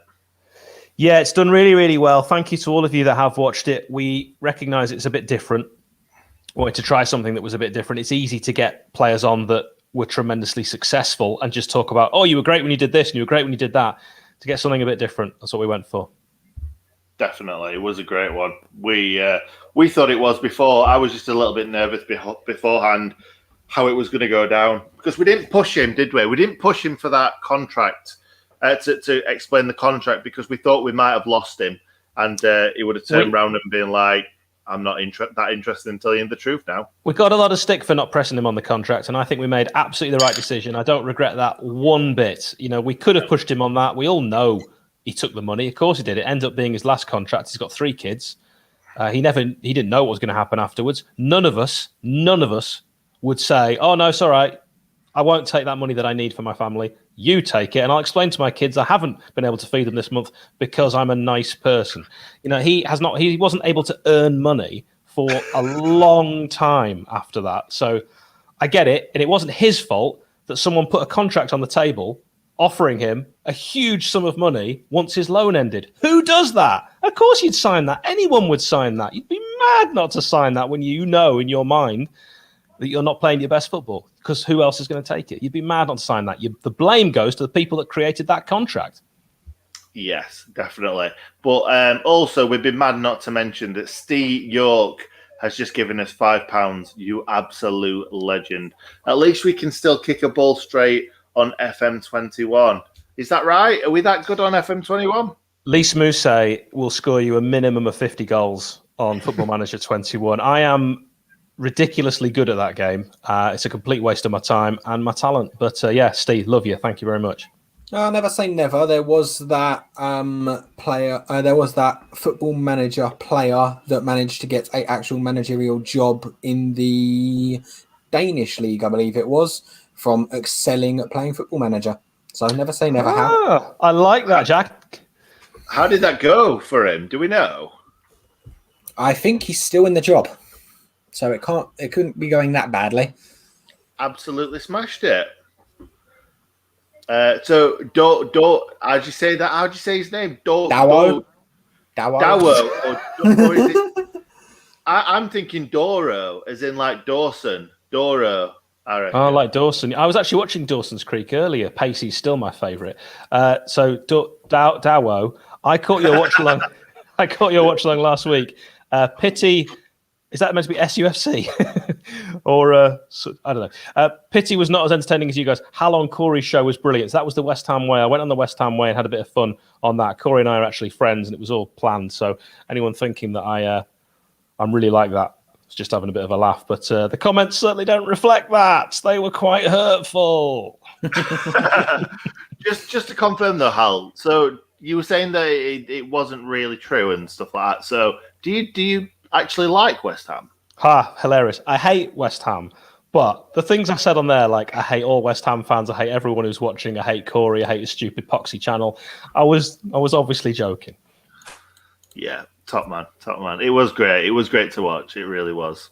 Yeah, it's done really, really well. Thank you to all of you that have watched it. We recognise it's a bit different. Wanted to try something that was a bit different. It's easy to get players on that were tremendously successful and just talk about, oh, you were great when you did this and you were great when you did that. To get something a bit different, that's what we went for. Definitely, it was a great one. We thought it was before. I was just a little bit nervous beforehand how it was going to go down because we didn't push him, did we? We didn't push him for that contract to explain the contract because we thought we might have lost him and he would have turned around and been like, I'm not that interested in telling you the truth now. We got a lot of stick for not pressing him on the contract, and I think we made absolutely the right decision. I don't regret that one bit. You know, we could have pushed him on that. We all know he took the money. Of course he did. It ended up being his last contract. He's got 3 kids. He didn't know what was going to happen afterwards. None of us would say, oh, no, it's all right. I won't take that money that I need for my family. You take it. And I'll explain to my kids I haven't been able to feed them this month because I'm a nice person. You know, he wasn't able to earn money for a long time after that. So I get it. And it wasn't his fault that someone put a contract on the table offering him a huge sum of money once his loan ended. Who does that? Of course you'd sign that. Anyone would sign that. You'd be mad not to sign that when you know in your mind that you're not playing your best football, because who else is going to take it? You'd be mad not to sign that. The blame goes to the people that created that contract. Yes, definitely. But also, we've been mad not to mention that Steve York has just given us £5. You absolute legend. At least we can still kick a ball straight on FM21. Is that right? Are we that good on FM21? Lise Mousset will score you a minimum of 50 goals on Football Manager 21. I am ridiculously good at that game. It's a complete waste of my time and my talent. But yeah, Steve, love you. Thank you very much. Never say never. There was that player. There was that Football Manager player that managed to get an actual managerial job in the Danish league, I believe it was, from excelling at playing Football Manager. So never say never. I like that, Jack. How did that go for him? Do we know? I think he's still in the job. So it couldn't be going that badly. Absolutely smashed it. So how'd you say that? How'd you say his name? Dawo. Or is it? I'm thinking Doro, as in like Dawson. Doro. I like Dawson. I was actually watching Dawson's Creek earlier. Pacey's still my favourite. So Dawo, I caught your watch along. I caught your watch along last week. Pity. Is that meant to be SUFC? Or, I don't know. Pity was not as entertaining as you guys. Halon Corey's show was brilliant. So that was the West Ham way. I went on the West Ham way and had a bit of fun on that. Corey and I are actually friends and it was all planned. So anyone thinking that I'm really like that, was just having a bit of a laugh. But the comments certainly don't reflect that. They were quite hurtful. Just to confirm though, Hal, so you were saying that it wasn't really true and stuff like that. So do you actually like West Ham? Hilarious. I hate West Ham, but the things I said on there, like I hate all West Ham fans, I hate everyone who's watching, I hate Corey, I hate his stupid Poxy channel. I was obviously joking. Yeah, top man. It was great. It was great to watch. It really was.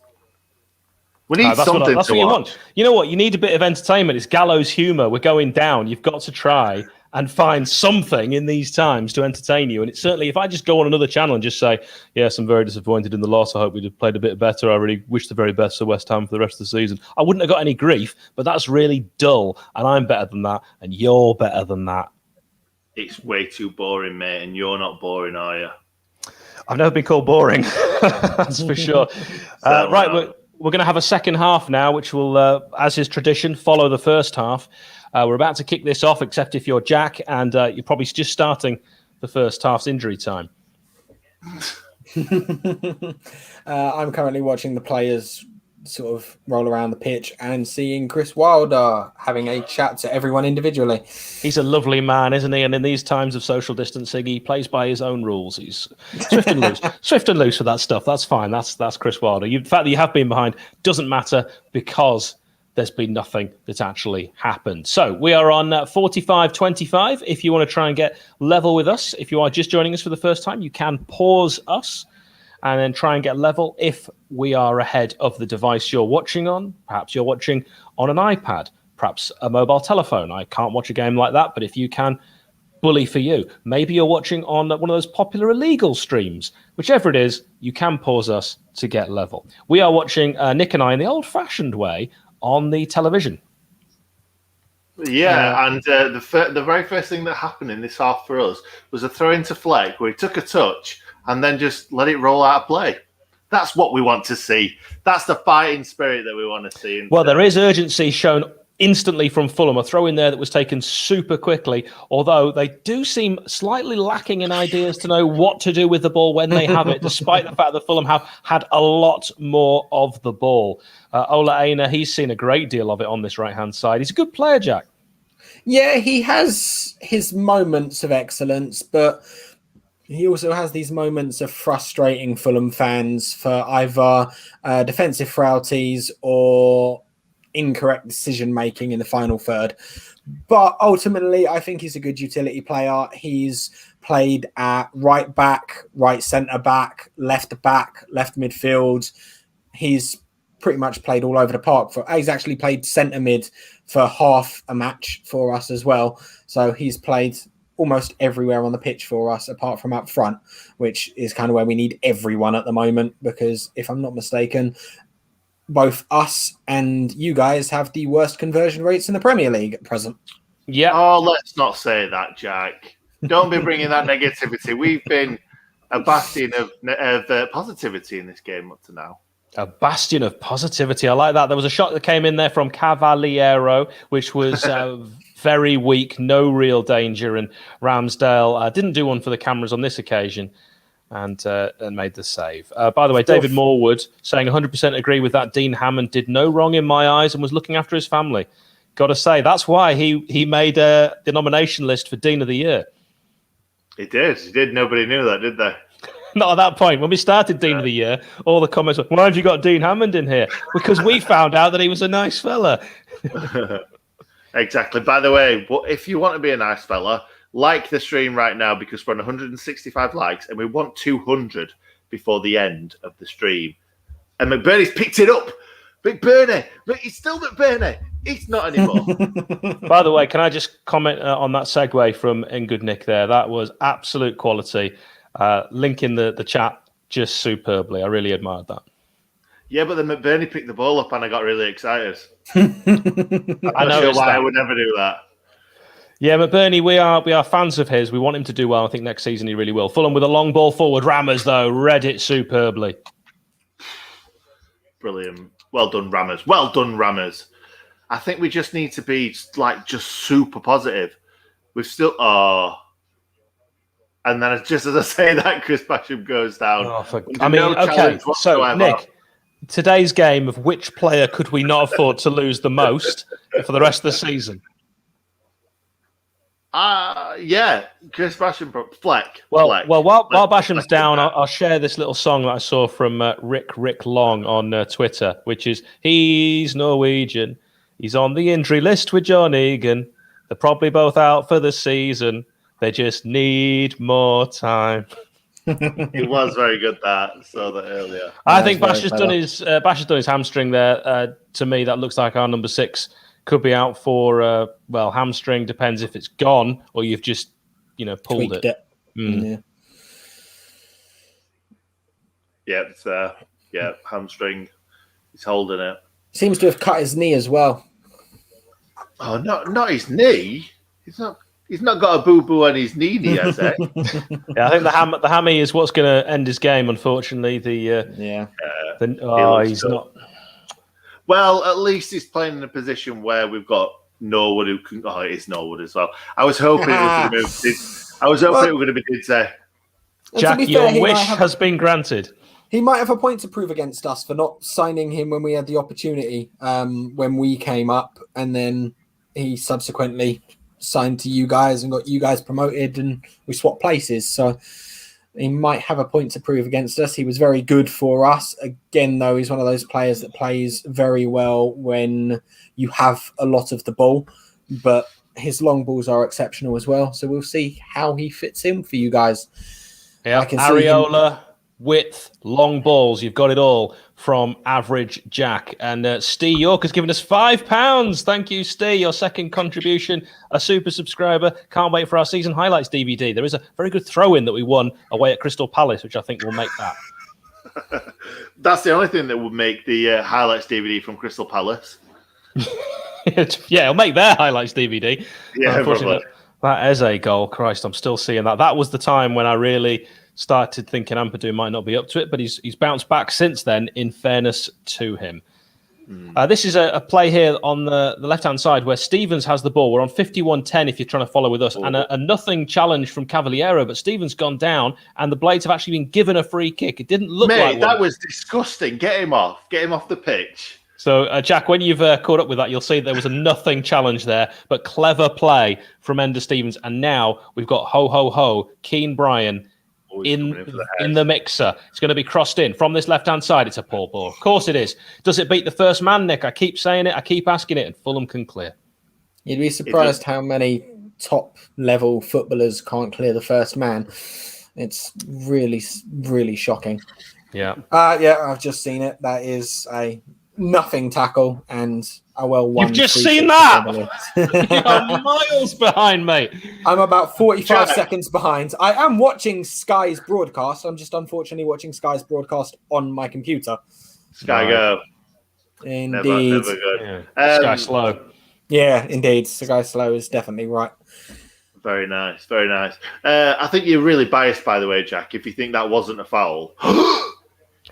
We need something that's to what watch. You want. You know what? You need a bit of entertainment. It's gallows humour. We're going down. You've got to try and find something in these times to entertain you. And it's certainly, if I just go on another channel and just say, yes, I'm very disappointed in the loss. I hope we'd have played a bit better. I really wish the very best for West Ham for the rest of the season. I wouldn't have got any grief, but that's really dull. And I'm better than that. And you're better than that. It's way too boring, mate. And you're not boring, are you? I've never been called boring. That's for sure. Right, we're going to have a second half now, which will, as is tradition, follow the first half. We're about to kick this off, except if you're Jack, and you're probably just starting the first half's injury time. I'm currently watching the players sort of roll around the pitch and seeing Chris Wilder having a chat to everyone individually. He's a lovely man, isn't he? And in these times of social distancing, he plays by his own rules. He's swift and loose. Swift and loose with that stuff. That's fine. That's Chris Wilder. The fact that you have been behind doesn't matter because there's been nothing that's actually happened. So we are on 45-25. If you want to try and get level with us, if you are just joining us for the first time, you can pause us and then try and get level if we are ahead of the device you're watching on. Perhaps you're watching on an iPad. perhaps a mobile telephone. I can't watch a game like that, but if you can, bully for you. Maybe you're watching on one of those popular illegal streams. Whichever it is, you can pause us to get level. We are watching Nick and I in the old-fashioned way on the television. Yeah, and the very first thing that happened in this half for us was a throw into Fleck where he took a touch and then just let it roll out of play. That's what we want to see. That's the fighting spirit that we want to see. Well, there is urgency shown instantly from Fulham. A throw in there that was taken super quickly, although they do seem slightly lacking in ideas to know what to do with the ball when they have it, despite the fact that Fulham have had a lot more of the ball. Ola Aina, he's seen a great deal of it on this right-hand side. He's a good player, Jack. Yeah, he has his moments of excellence, but he also has these moments of frustrating Fulham fans for either defensive frailties or incorrect decision-making in the final third. But ultimately, I think he's a good utility player. He's played at right back, right centre-back, left midfield. He's pretty much played all over the park. He's actually played centre-mid for half a match for us as well. So he's played almost everywhere on the pitch for us, apart from up front, which is kind of where we need everyone at the moment, because if I'm not mistaken, both us and you guys have the worst conversion rates in the Premier League at present. Yeah. Oh, let's not say that, Jack. Don't be bringing that negativity. We've been a bastion of positivity in this game up to now. A bastion of positivity. I like that. There was a shot that came in there from Cavaliero, which was very weak, no real danger. And Ramsdale didn't do one for the cameras on this occasion and made the save. By the way, David Morwood saying 100% agree with that. Dean Hammond did no wrong in my eyes and was looking after his family. Got to say, that's why he made the nomination list for Dean of the Year. He did. Nobody knew that, did they? Not at that point. When we started Dean of the Year, all the comments were, why have you got Dean Hammond in here? Because we found out that he was a nice fella. Exactly. By the way, if you want to be a nice fella, like the stream right now, because we're on 165 likes and we want 200 before the end of the stream. And McBurney's picked it up. McBurney. He's still McBurney. He's not anymore. By the way, can I just comment on that segue from Good Nick there? That was absolute quality. Link in the chat just superbly. I really admired that. Yeah, but then McBurney picked the ball up and I got really excited. I know sure why I would never do that. Yeah, McBurney, we are fans of his. We want him to do well. I think next season he really will. Fulham with a long ball forward. Rammers, though, read it superbly. Brilliant. Well done, Rammers. Well done, Rammers. I think we just need to be just super positive. We've still and then just as I say that, Chris Basham goes down. Okay. So Nick, today's game of which player could we not afford to lose the most for the rest of the season? Yeah, Chris Basham, Fleck. While Basham's down, I'll share this little song that I saw from Rick Long on Twitter, which is, he's Norwegian. He's on the injury list with John Egan. They're probably both out for the season. They just need more time. It was very good that. Saw that earlier. I think Bash has done his hamstring there. To me, that looks like our number 6 could be out for hamstring. Depends if it's gone or you've just pulled it. Mm. Yeah, hamstring. He's holding it. Seems to have cut his knee as well. Oh, not his knee. He's not got a boo-boo on his knee, has he? Yeah, I think the hammy is what's going to end his game, unfortunately. He's not. Well, at least he's playing in a position where we've got Norwood who can. Oh, it is Norwood as well. I was hoping it was going to be Didsey. Jack, your wish has been granted. He might have a point to prove against us for not signing him when we had the opportunity, when we came up, and then he subsequently signed to you guys and got you guys promoted, and we swapped places. So he might have a point to prove against us. He was very good for us. Again, though, he's one of those players that plays very well when you have a lot of the ball, but his long balls are exceptional as well. So we'll see how he fits in for you guys. Yeah, Areola, width, long balls. You've got it all from Average Jack. And Steve York has given us £5. Thank you, Steve. Your second contribution, a super subscriber. Can't wait for our season highlights DVD. There is a very good throw-in that we won away at Crystal Palace, which I think will make that. That's the only thing that would make the highlights DVD from Crystal Palace. Yeah, it'll make their highlights DVD. Yeah, probably. That is a goal. Christ, I'm still seeing that. That was the time when I really started thinking Ampadu might not be up to it, but he's bounced back since then, in fairness to him. This is a play here on the left-hand side where Stevens has the ball. We're on 51-10 if you're trying to follow with us. And a nothing challenge from Cavaliero, but Stevens gone down and the Blades have actually been given a free kick. It didn't look like one. That was disgusting. Get him off. Get him off the pitch. So, Jack, when you've caught up with that, you'll see there was a nothing challenge there, but clever play from Ender Stevens. And now we've got Keane Bryan in the mixer. It's going to be crossed in from this left-hand side. It's a poor ball. Of course it is. Does it beat the first man, Nick? I keep saying it. I keep asking it, and Fulham can clear. You'd be surprised how many top-level footballers can't clear the first man. It's really, really shocking. Yeah. I've just seen it. That is a nothing tackle and a well-won. You've just seen that? You're miles behind, mate. I'm about 45 seconds behind. I am watching Sky's broadcast. I'm just unfortunately watching Sky's broadcast on my computer. Sky Go. Indeed. Never good. Yeah. Sky Slow. Yeah, indeed. Sky Slow is definitely right. Very nice. Very nice. I think you're really biased, by the way, Jack, if you think that wasn't a foul.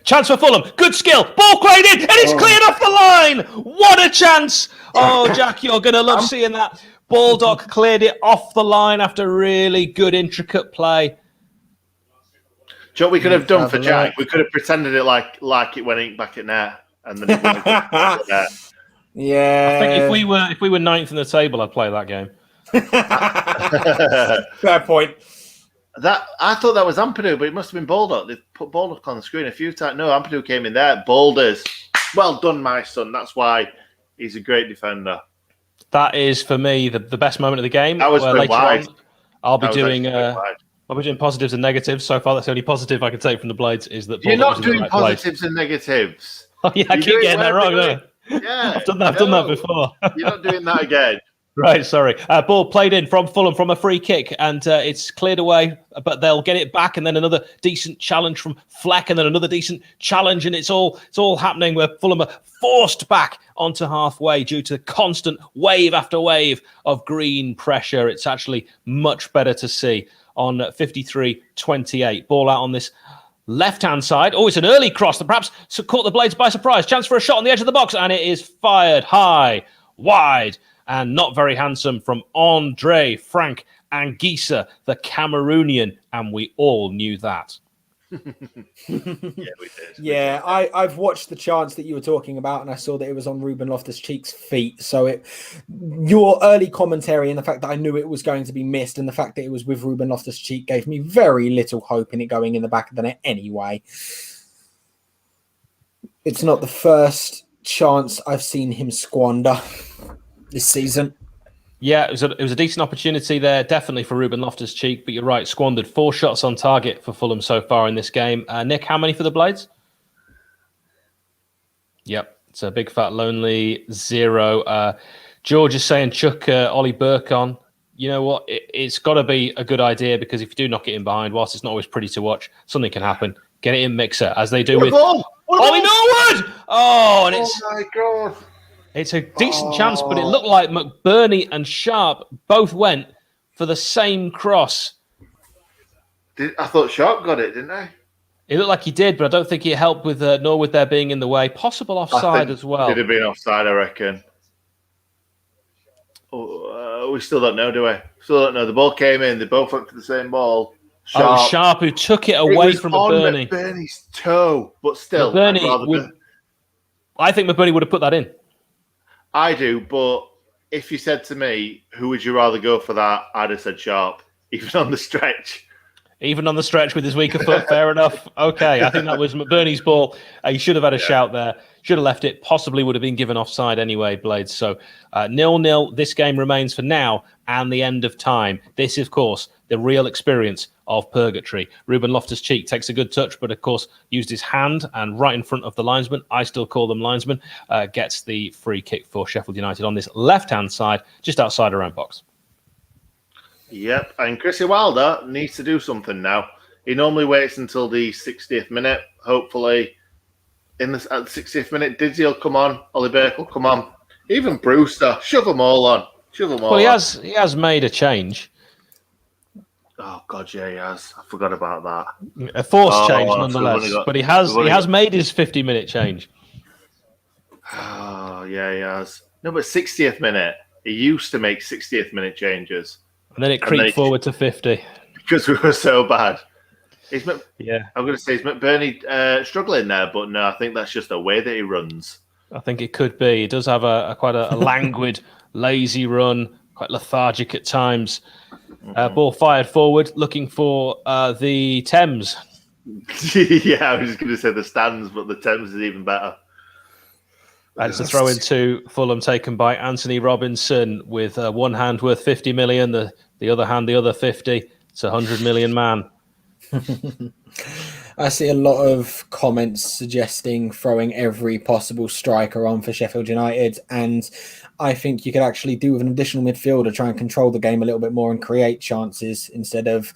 Chance for Fulham. Good skill. Ball played in, and it's cleared off the line. What a chance. Oh, Jack, you're going to love seeing that. Baldock cleared it off the line after really good, intricate play. Do you know what we could have done for Jack? We could have pretended it like it went back at net. And then it would have gone net. Yeah. I think if we were ninth in the table, I'd play that game. Fair point. I thought that was Ampadu, but it must have been Baldock. They put Baldock on the screen a few times. No, Ampadu came in there. Boulders. Well done, my son. That's why he's a great defender. That is, for me, the best moment of the game. That was later wide. On, I'll be doing positives and negatives. So far, that's the only positive I can take from the Blades is that you're not doing positives and negatives. Oh, yeah, I keep getting that wrong, don't I? Yeah. I've done that before. You're not doing that again. Right, sorry. Ball played in from Fulham from a free kick, and it's cleared away, but they'll get it back, and then another decent challenge from Fleck, and then another decent challenge, and it's all happening where Fulham are forced back onto halfway due to constant wave after wave of green pressure. It's actually much better to see on 53-28. Ball out on this left-hand side. Oh, it's an early cross that perhaps caught the Blades by surprise. Chance for a shot on the edge of the box, and it is fired high, wide, and not very handsome from Andre Frank Anguissa, the Cameroonian, and we all knew that. Yeah, we did. Yeah, I've watched the chance that you were talking about, and I saw that it was on Ruben Loftus-Cheek's feet. So your early commentary and the fact that I knew it was going to be missed and the fact that it was with Ruben Loftus-Cheek gave me very little hope in it going in the back of the net anyway. It's not the first chance I've seen him squander this season. Yeah, it was a decent opportunity there, definitely for Ruben Loftus-Cheek, but you're right, squandered 4 shots on target for Fulham so far in this game. Nick, how many for the Blades? Yep, it's a big fat lonely 0. George is saying chuck Ollie Burke on. You know what? It's got to be a good idea because if you do knock it in behind, whilst it's not always pretty to watch, something can happen. Get it in mixer, as they do with Ollie Norwood! Oh, and it's... Oh, my God. It's a decent chance, but it looked like McBurney and Sharp both went for the same cross. I thought Sharp got it, didn't I? It looked like he did, but I don't think it helped with Norwood there being in the way. Possible offside as well. It'd have been offside, I reckon. Oh, we still don't know, do we? Still don't know. The ball came in. They both went for the same ball. Sharp who took it away from McBurney. McBurney's toe, but still. I think McBurney would have put that in. I do, but if you said to me, who would you rather go for that, I'd have said Sharp, even on the stretch. Even on the stretch with his weaker foot, fair enough. Okay, I think that was McBurney's ball. He should have had a shout there. Should have left it. Possibly would have been given offside anyway, Blades. So 0-0. This game remains for now and the end of time. This, of course, the real experience of purgatory. Ruben Loftus-Cheek takes a good touch, but of course used his hand and right in front of the linesman, I still call them linesmen, gets the free kick for Sheffield United on this left-hand side, just outside our own box. Yep, and Chrissy Wilder needs to do something now. He normally waits until the 60th minute. Hopefully, at the 60th minute, Dizzy will come on, Ollie Burke will come on. Even Brewster, shove them all on. Well, he has made a change. Oh God, yeah, he has. I forgot about that. A forced change, nonetheless. But he has made his 50-minute change. Oh yeah, he has. No, but 60th minute. He used to make 60th minute changes, and then it creeped forward to 50 because we were so bad. I'm going to say, is McBurney struggling there? But no, I think that's just the way that he runs. I think it could be. He does have quite a languid, lazy run, quite lethargic at times. Ball fired forward, looking for the Thames. Yeah, I was just going to say the stands, but the Thames is even better. And it's a throw into Fulham taken by Anthony Robinson with one hand worth 50 million, the other hand, the other 50. It's 100 million man. I see a lot of comments suggesting throwing every possible striker on for Sheffield United, and I think you could actually do with an additional midfielder, try and control the game a little bit more and create chances instead of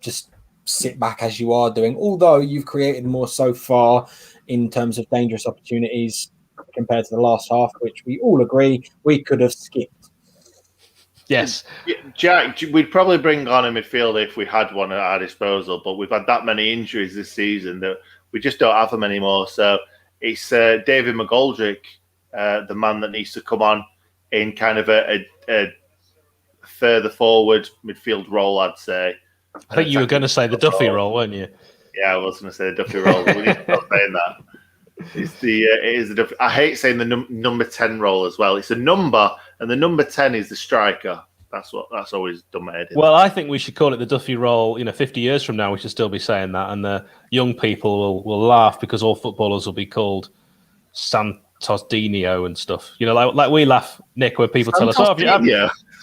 just sit back as you are doing. Although you've created more so far in terms of dangerous opportunities compared to the last half, which we all agree we could have skipped. Yes. Jack, we'd probably bring on a midfielder if we had one at our disposal, but we've had that many injuries this season that we just don't have them anymore. So it's David McGoldrick, the man that needs to come on in kind of a further forward midfield role, I'd say. I think you were going to say the Duffy role, weren't you? Yeah, I was going to say the Duffy role. We need to stop saying that. It is the Duffy. I hate saying the number 10 role as well. It's a number, and the number 10 is the striker. That's always done my head in. Well, I think we should call it the Duffy role. 50 years from now, we should still be saying that, and the young people will laugh because all footballers will be called Santos Dino and stuff. Like we laugh, Nick, when people tell us,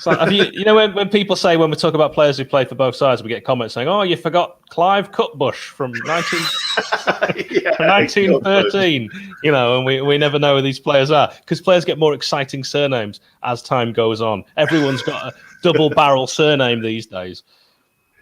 when people say, when we talk about players who play for both sides, we get comments saying, "Oh, you forgot Clive Cutbush from 1913." And we never know who these players are because players get more exciting surnames as time goes on. Everyone's got a double barrel surname these days.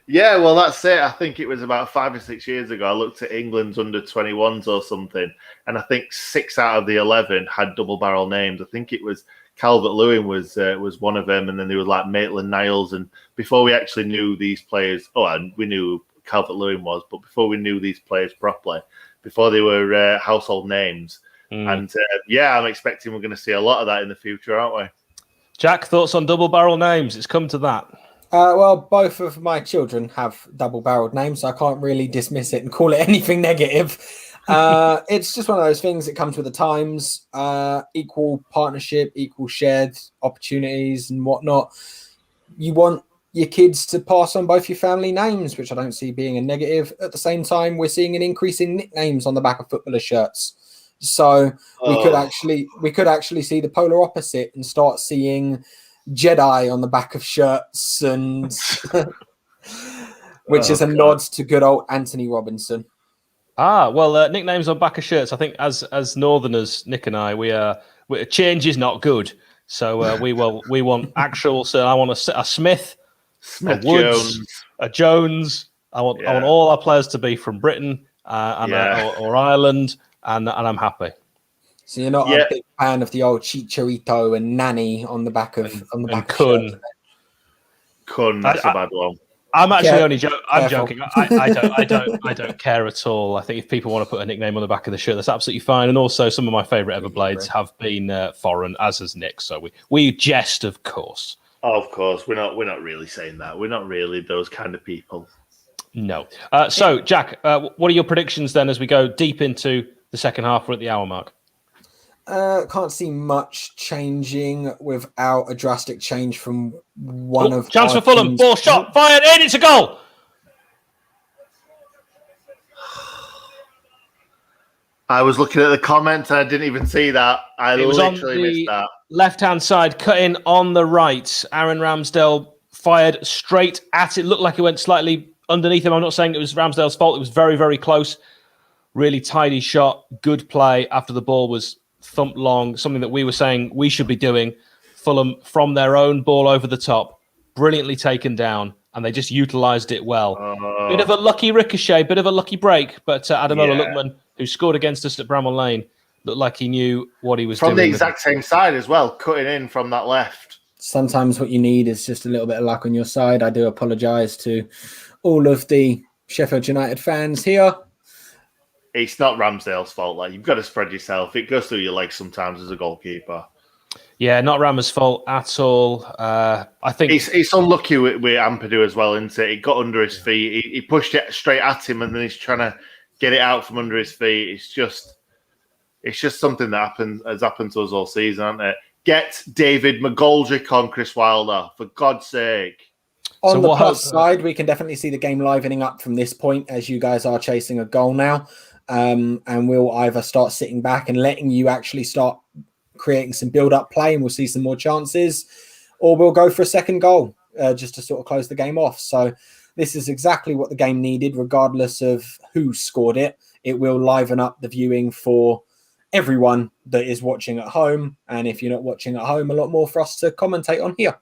Yeah, well, that's it. I think it was about 5 or 6 years ago. I looked at England's under 21s or something, and I think 6 out of the 11 had double barrel names. I think it was Calvert-Lewin was one of them, and then there was like Maitland-Niles. And before we actually knew these players, and we knew who Calvert-Lewin was, but before we knew these players properly, before they were household names. And I'm expecting we're going to see a lot of that in the future, aren't we? Jack, thoughts on double barrel names? It's come to that. Well, both of my children have double-barreled names, so I can't really dismiss it and call it anything negative. It's just one of those things that comes with the times. Equal partnership, equal shared opportunities and whatnot. You want your kids to pass on both your family names, which I don't see being a negative. At the same time, we're seeing an increase in nicknames on the back of footballer shirts. So we could actually see the polar opposite and start seeing Jedi on the back of shirts, and which is a nod to good old Anthony Robinson. Well, nicknames on back of shirts. I think as Northerners, Nick and I, change is not good. So we want actual. So I want a Smith, a Woods, a Jones. I want all our players to be from Britain or Ireland, and I'm happy. So you're not a big fan of the old Chicharito and Nani on the back of Kun. That's a bad one. I'm actually I'm joking. I don't care at all. I think if people want to put a nickname on the back of the shirt, that's absolutely fine. And also, some of my favourite Everblades have been foreign, as has Nick. So we jest, of course. Oh, of course, we're not really saying that. We're not really those kind of people. No. So, Jack, what are your predictions then as we go deep into the second half? We're at the hour mark. Can't see much changing without a drastic change from one of chance for Fulham. Ball shot, fired in. It's a goal. I was looking at the comments and I didn't even see that. It was literally missed that. Left-hand side, cut in on the right. Aaron Ramsdale fired straight at it. Looked like it went slightly underneath him. I'm not saying it was Ramsdale's fault. It was very, very close. Really tidy shot. Good play after the ball was thumped long. Something that we were saying we should be doing. Fulham from their own ball over the top. Brilliantly taken down. And they just utilised it well. Bit of a lucky ricochet, bit of a lucky break. But Ademola Lookman, who scored against us at Bramall Lane, looked like he knew what he was doing. From the exact same side as well, cutting in from that left. Sometimes what you need is just a little bit of luck on your side. I do apologise to all of the Sheffield United fans here. It's not Ramsdale's fault. Like, you've got to spread yourself. It goes through your legs sometimes as a goalkeeper. Yeah, not Rama's fault at all. I think it's unlucky with Ampadu as well, isn't it? It got under his feet. He pushed it straight at him, and then he's trying to get it out from under his feet. It's just something that has happened to us all season, hasn't it? Get David McGoldrick on Chris Wilder, for God's sake. On the plus side, we can definitely see the game livening up from this point as you guys are chasing a goal now. And we'll either start sitting back and letting you actually start creating some build-up play, and we'll see some more chances, or we'll go for a second goal just to sort of close the game off. So this is exactly what the game needed, regardless of who scored it. It will liven up the viewing for everyone that is watching at home, and if you're not watching at home, a lot more for us to commentate on here.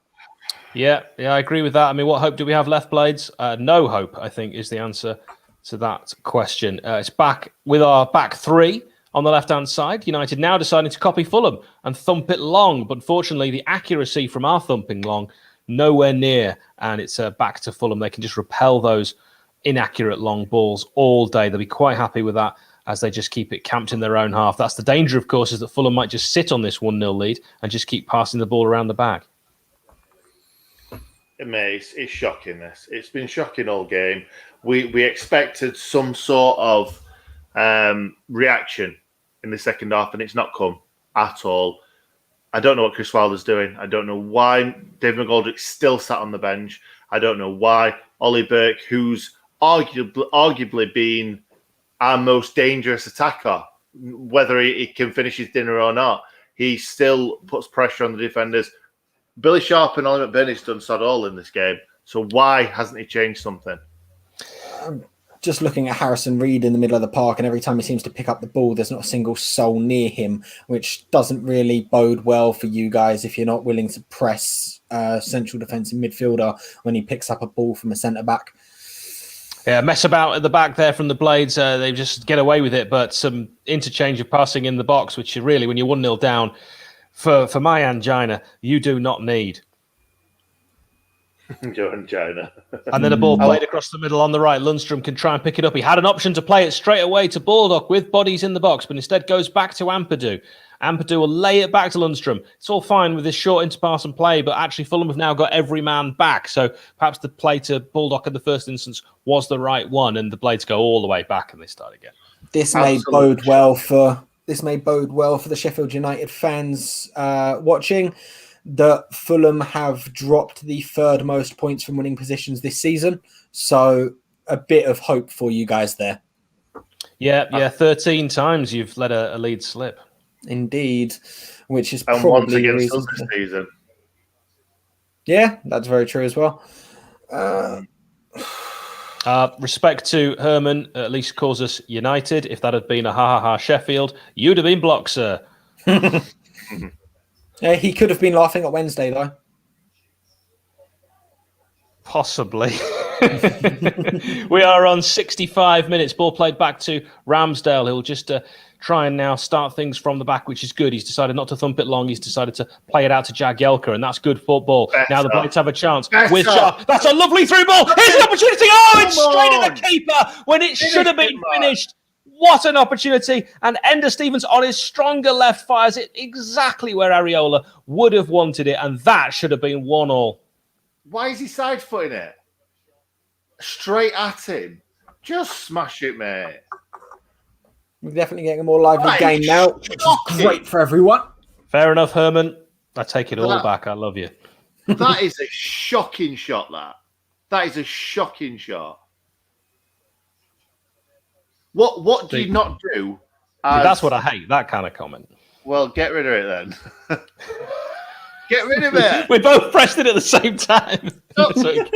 Yeah, I agree with that. I mean, what hope do we have left, Blades? No hope, I think, is the answer to that question. It's back with our back three on the left-hand side. United now deciding to copy Fulham and thump it long. But unfortunately, the accuracy from our thumping long, nowhere near. And it's back to Fulham. They can just repel those inaccurate long balls all day. They'll be quite happy with that as they just keep it camped in their own half. That's the danger, of course, is that Fulham might just sit on this 1-0 lead and just keep passing the ball around the bag. It's shocking, this. It's been shocking all game. We expected some sort of reaction in the second half, and it's not come at all. I don't know what Chris Wilder's doing. I don't know why David McGoldrick still sat on the bench. I don't know why Ollie Burke, who's arguably been our most dangerous attacker, whether he can finish his dinner or not, he still puts pressure on the defenders. Billy Sharp and Ollie McBurney's done sod all in this game. So why hasn't he changed something? Just looking at Harrison Reed in the middle of the park, and every time he seems to pick up the ball, there's not a single soul near him, which doesn't really bode well for you guys if you're not willing to press central defensive midfielder when he picks up a ball from a centre-back. Yeah, mess about at the back there from the Blades. They just get away with it, but some interchange of passing in the box, which you really, when you're 1-0 down, for my angina, you do not need. Your angina. And then a ball played across the middle on the right. Lundstrom can try and pick it up. He had an option to play it straight away to Baldock with bodies in the box, but instead goes back to Ampadu. Ampadu will lay it back to Lundstrom. It's all fine with this short interpass and play, but actually Fulham have now got every man back. So perhaps the play to Baldock in the first instance was the right one, and the Blades go all the way back and they start again. This may bode well for the Sheffield United fans watching, that Fulham have dropped the third most points from winning positions this season. So a bit of hope for you guys there. Yeah, 13 times you've let a lead slip. Indeed, which is and probably once the against reason. us this season. Yeah, that's very true as well. Respect to Herman, at least calls us United. If that had been a ha-ha-ha Sheffield, you'd have been blocked, sir. Yeah, he could have been laughing at Wednesday, though. Possibly. We are on 65 minutes. Ball played back to Ramsdale. He'll just try and now start things from the back, which is good. He's decided not to thump it long. He's decided to play it out to Jagielka, and that's good football. Now the Blades have a chance with Sharp. That's a lovely through ball. Here's an opportunity. Oh, it's straight at the keeper when it should have been finished. What an opportunity. And Ender Stevens on his stronger left fires it exactly where Areola would have wanted it, and that should have been 1-1. Why is he side-footing it? Straight at him. Just smash it, mate. We're definitely getting a more lively game now, which is great for everyone. Fair enough, Herman. I take it all back. I love you. That is a shocking shot, that is a shocking shot. What do you not do That's what I hate, that kind of comment. Well, get rid of it then. Get rid of it. We both pressed it at the same time. Leave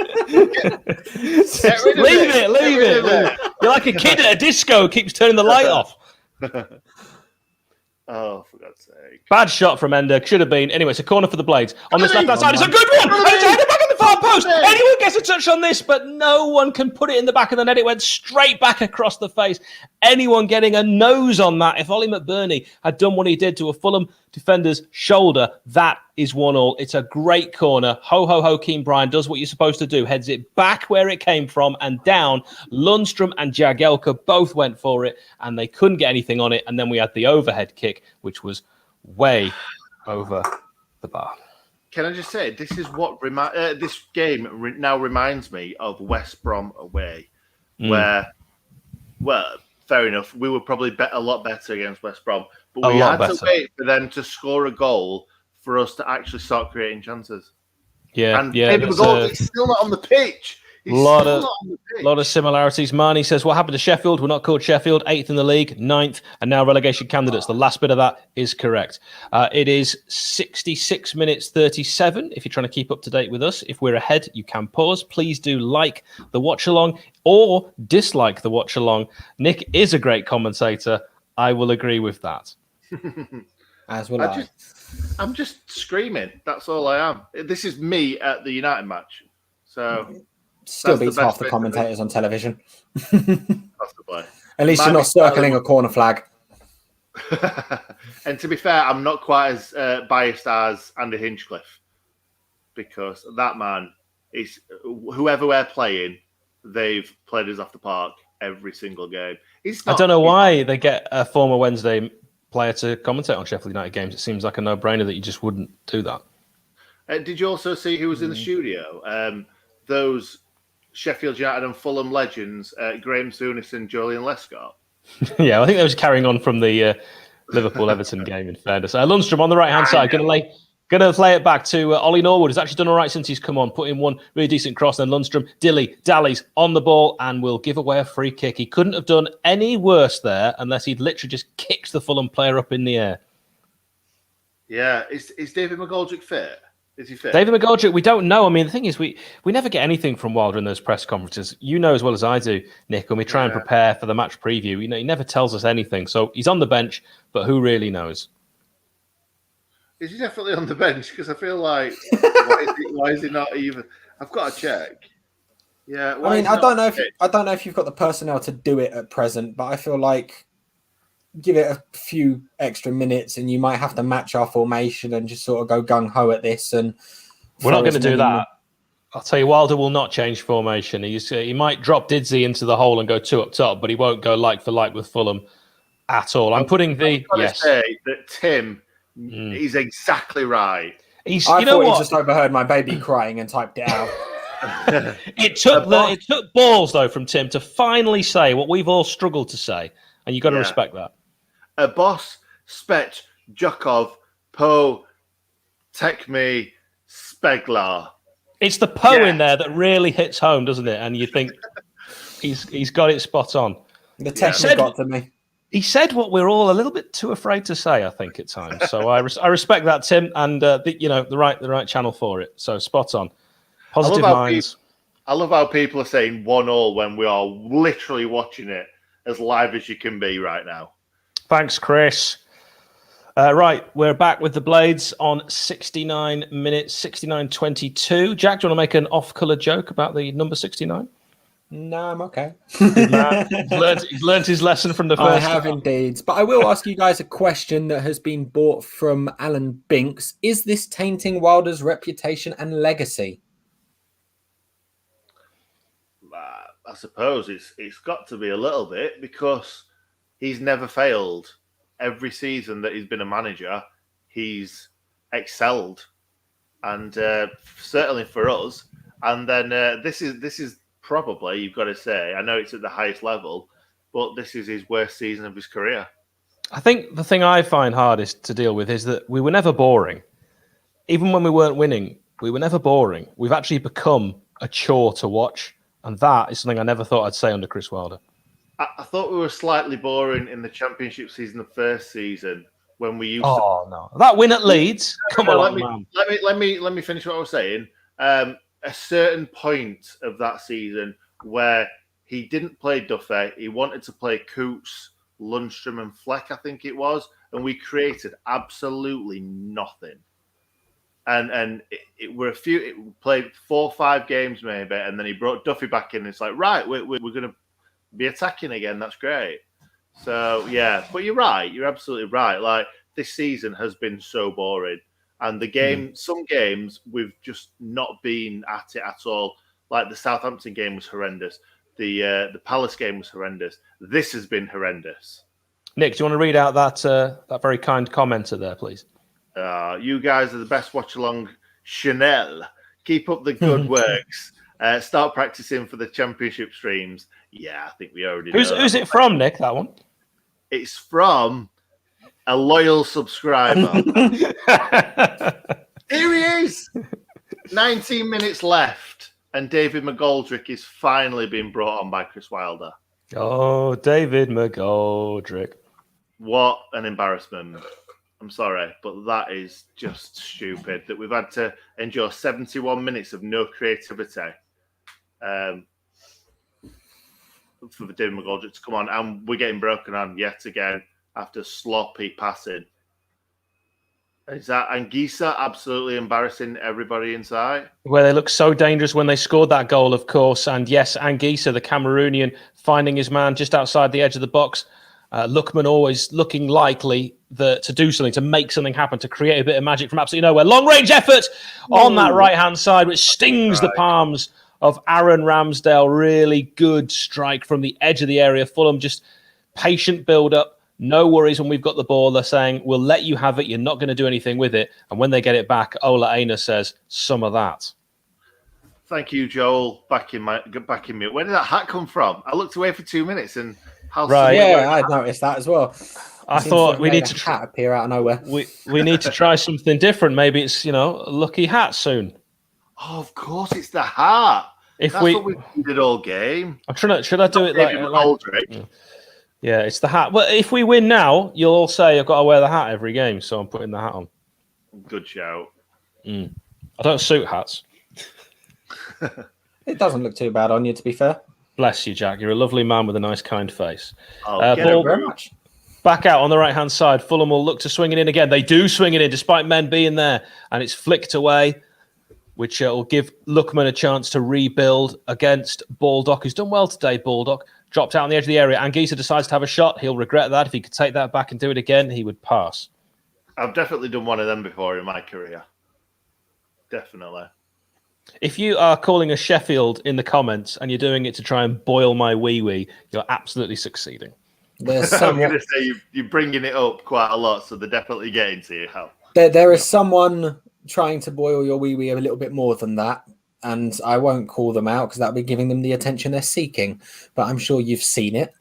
it. You're like a kid at a disco, keeps turning the light off. Oh, for God's sake. Bad shot from Ender. Should have been. Anyway, it's a corner for the Blades. On this left-hand side, it's a good one. And it's headed back in the far post. Anyone gets a touch on this, but no one can put it in the back of the net. It went straight back across the face. Anyone getting a nose on that, if Ollie McBurney had done what he did to a Fulham defender's shoulder, that is 1-1. It's a great corner. Ho, ho, ho, Keane Bryan does what you're supposed to do. Heads it back where it came from and down. Lundstrom and Jagielka both went for it, and they couldn't get anything on it. And then we had the overhead kick, which was way over the bar. Can I just say, this is what this game now reminds me of West Brom away, where, well, fair enough, we were probably a lot better against West Brom, but we had to wait for them to score a goal for us to actually start creating chances. And David McGoldrick's still not on the pitch. A lot of similarities. Marnie says, what happened to Sheffield? We're not called Sheffield. 8th in the league, 9th, and now relegation candidates. The last bit of that is correct. It is 66 minutes 37. If you're trying to keep up to date with us, if we're ahead, you can pause. Please do like the watch-along or dislike the watch-along. Nick is a great commentator. I will agree with that. As will I. I'm just screaming. That's all I am. This is me at the United match. So... Still beats half the commentators on television. Possibly. At least you're not circling a corner flag. And to be fair, I'm not quite as biased as Andy Hinchcliffe, because that man is, whoever we're playing, they've played us off the park every single game. I don't know why they get a former Wednesday player to commentate on Sheffield United games. It seems like a no-brainer that you just wouldn't do that. Did you also see who was in the studio? Those Sheffield United and Fulham legends, Graham Souness and Julian Lescott. Yeah, I think they was carrying on from the Liverpool-Everton game, in fairness. Lundstrom on the right-hand side, going to play it back to Ollie Norwood. He's actually done all right since he's come on, put in one really decent cross. Then Lundstrom, dallies on the ball and will give away a free kick. He couldn't have done any worse there unless he'd literally just kicked the Fulham player up in the air. Yeah, is David McGoldrick fit? Is he fit? David McGoldrick, we don't know. I mean, the thing is, we never get anything from Wilder in those press conferences. You know as well as I do, Nick, when we try and prepare for the match preview, he never tells us anything. So he's on the bench, but who really knows? Is he definitely on the bench? Because I feel like, why is he not even? I've got to check. Yeah, I mean, I don't know if you've got the personnel to do it at present, but I feel like give it a few extra minutes and you might have to match our formation and just sort of go gung-ho at this. And we're not going to do that. I'll tell you, Wilder will not change formation. He might drop Didsey into the hole and go 2 up top, but he won't go like for like with Fulham at all. I'm putting the... Yes. Say that Tim is exactly right. I thought he just overheard my baby crying and typed it out. It took balls, though, from Tim to finally say what we've all struggled to say, and you've got to respect that. A boss, Spet, Jokov, Po, Tekme, Speglar. It's the Po in there that really hits home, doesn't it? And you think he's got it spot on. The Tekme got to me. He said what we're all a little bit too afraid to say, I think, at times. So I respect that, Tim, and the right channel for it. So spot on. Positive minds. I love how people are saying 1-1 when we are literally watching it as live as you can be right now. Thanks, Chris. Right, we're back with the Blades on 69 minutes, 69:22. Jack, do you want to make an off-colour joke about the number 69? No, I'm okay. He's learned his lesson from the first. I have indeed. But I will ask you guys a question that has been brought from Alan Binks. Is this tainting Wilder's reputation and legacy? I suppose it's got to be a little bit, because he's never failed. Every season that he's been a manager, he's excelled, and certainly for us. And then this is probably, you've got to say, I know it's at the highest level, but this is his worst season of his career. I think the thing I find hardest to deal with is that we were never boring. Even when we weren't winning, we were never boring. We've actually become a chore to watch, and that is something I never thought I'd say under Chris Wilder. I thought we were slightly boring in the Championship season, the first season, when we used to. Oh no, that win at Leeds. Come on, man. Let me finish what I was saying. A certain point of that season where he didn't play Duffy, he wanted to play Coots, Lundstrom, and Fleck, I think it was, and we created absolutely nothing. And it played 4 or 5 games maybe, and then he brought Duffy back in. And it's like, right, we're going to be attacking again. That's great. So yeah, but you're right. You're absolutely right. Like, this season has been so boring, and some games we've just not been at it at all. Like the Southampton game was horrendous. The Palace game was horrendous. This has been horrendous. Nick, do you want to read out that very kind commenter there, please? You guys are the best watch-along. Chanel, keep up the good works. Start practicing for the Championship streams. Yeah, I think we already know. Who's it from, Nick, that one? It's from a loyal subscriber. Here he is! 19 minutes left, and David McGoldrick is finally being brought on by Chris Wilder. Oh, David McGoldrick. What an embarrassment. I'm sorry, but that is just stupid that we've had to endure 71 minutes of no creativity for David McGoldrick to come on, and we're getting broken on yet again after sloppy passing. Is that Anguissa absolutely embarrassing everybody inside? Well, they looked so dangerous when they scored that goal, of course. And yes, Anguissa, the Cameroonian, finding his man just outside the edge of the box. Lookman always looking likely to do something, to make something happen, to create a bit of magic from absolutely nowhere. Long-range effort on that right-hand side, which stings the palms of Aaron Ramsdale. Really good strike from the edge of the area. Fulham just patient build-up. No worries when we've got the ball. They're saying, we'll let you have it. You're not going to do anything with it. And when they get it back, Ola Aina says, some of that. Thank you, Joel. Back in me. Where did that hat come from? I looked away for 2 minutes and I noticed that as well. I thought we need to hat appear out of nowhere. We need to try something different. Maybe it's a lucky hat soon. Oh, of course, it's the hat. That's what we did all game. I'm trying to. Should I do it like? Yeah, it's the hat. Well, if we win now, you'll all say I've got to wear the hat every game, so I'm putting the hat on. Good shout. I don't suit hats. It doesn't look too bad on you, to be fair. Bless you, Jack. You're a lovely man with a nice, kind face. Ball very much. Back out on the right-hand side. Fulham will look to swing it in again. They do swing it in, despite men being there, and it's flicked away, which will give Lookman a chance to rebuild against Baldock, who's done well today, Baldock. Dropped out on the edge of the area. Anguissa decides to have a shot. He'll regret that. If he could take that back and do it again, he would pass. I've definitely done one of them before in my career. Definitely. If you are calling us Sheffield in the comments and you're doing it to try and boil my wee-wee, you're absolutely succeeding. There's I'm going to say you're bringing it up quite a lot, so they're definitely getting to you. There is someone trying to boil your wee-wee a little bit more than that. And I won't call them out because that'll be giving them the attention they're seeking. But I'm sure you've seen it.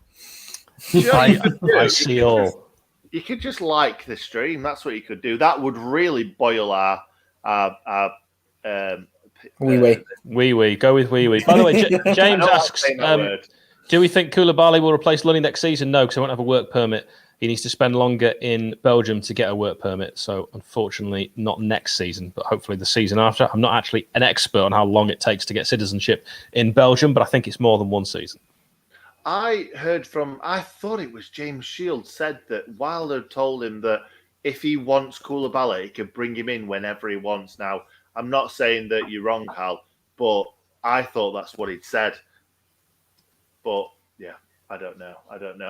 I see all. You could just like the stream. That's what you could do. That would really boil our wee-wee. Wee-wee. Go with wee-wee. By the way, James asks, do we think Koulibaly will replace Lunny next season? No, because he won't have a work permit. He needs to spend longer in Belgium to get a work permit. So, unfortunately, not next season, but hopefully the season after. I'm not actually an expert on how long it takes to get citizenship in Belgium, but I think it's more than 1 season. I thought it was James Shields said that Wilder told him that if he wants Koulibaly, he could bring him in whenever he wants. Now, I'm not saying that you're wrong, Hal, but I thought that's what he'd said. But, yeah. I don't know.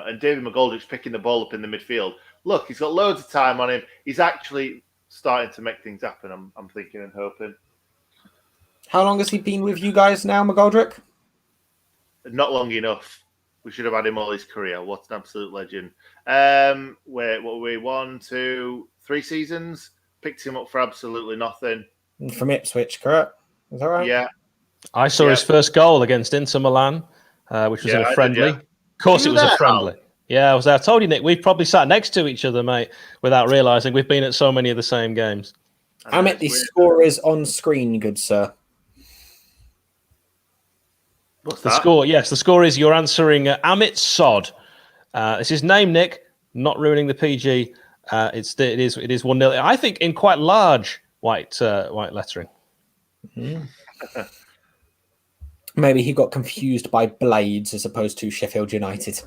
And David McGoldrick's picking the ball up in the midfield. Look, he's got loads of time on him. He's actually starting to make things happen, I'm thinking and hoping. How long has he been with you guys now, McGoldrick? Not long enough. We should have had him all his career. What an absolute legend. What were we? 1, 2, 3 seasons? Picked him up for absolutely nothing. From Ipswich, correct? Is that right? Yeah. I saw his first goal against Inter Milan, which was in a friendly. Of course, it was a friendly. Yeah, I was there. I told you, Nick, we've probably sat next to each other, mate, without realising we've been at so many of the same games. I meant the score is on screen, good sir. What's The that? score, yes, the score is you're answering Amit Sod. It's his name, Nick. Not ruining the PG. It is 1-0. I think in quite large white lettering. Maybe he got confused by Blades as opposed to Sheffield United.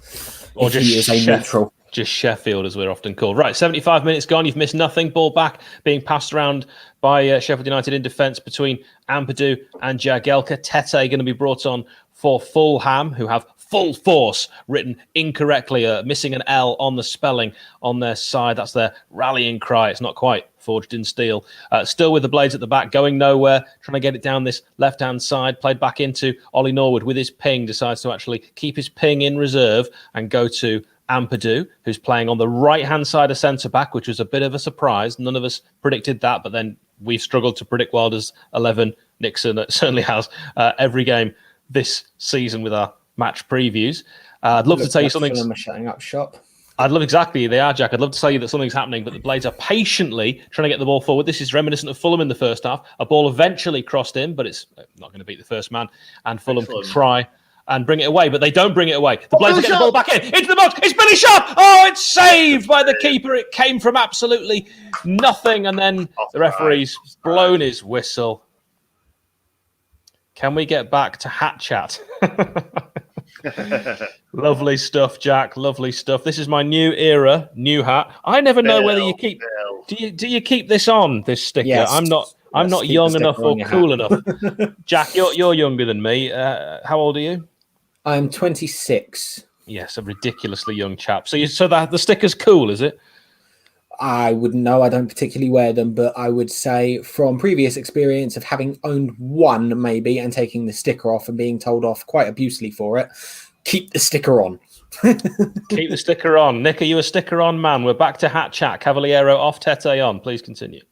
Or if just he is a neutral. Just Sheffield, as we're often called. Right, 75 minutes gone. You've missed nothing. Ball back, being passed around by Sheffield United in defence between Ampadu and Jagielka. Tete going to be brought on for Fulham, who have full force written incorrectly, missing an L on the spelling on their side. That's their rallying cry. It's not quite forged in steel. Still with the Blades at the back, going nowhere, trying to get it down this left-hand side. Played back into Ollie Norwood with his ping. Decides to actually keep his ping in reserve and go to Ampadu, who's playing on the right-hand side of centre-back, which was a bit of a surprise. None of us predicted that, but then we've struggled to predict Wilder's 11. Nixon certainly has every game this season with our match previews. I'd love to tell you something. Fulham are shutting up shop. I'd love exactly. They are, Jack. I'd love to tell you that something's happening, but the Blades are patiently trying to get the ball forward. This is reminiscent of Fulham in the first half. A ball eventually crossed in, but it's not going to beat the first man. And Fulham can try and bring it away, but they don't bring it away. The Blades are getting the ball back in. Into the box. It's Billy Sharp. Oh, it's saved by the keeper. It came from absolutely nothing. And then the referee's blown his whistle. Can we get back to hat chat? Lovely stuff, Jack. Lovely stuff. This is my new era, new hat. I never know whether you keep. Do you keep this on, this sticker? Yes. I'm not young enough or cool enough. Jack, you're younger than me. How old are you? I'm 26. Yes, a ridiculously young chap. So the sticker's cool, is it? I wouldn't know. I don't particularly wear them, but I would say from previous experience of having owned one maybe and taking the sticker off and being told off quite abusively for it, keep the sticker on. Keep the sticker on. Nick, are you a sticker on man? We're back to hat chat. Cavaliero off, Tete on. Please continue.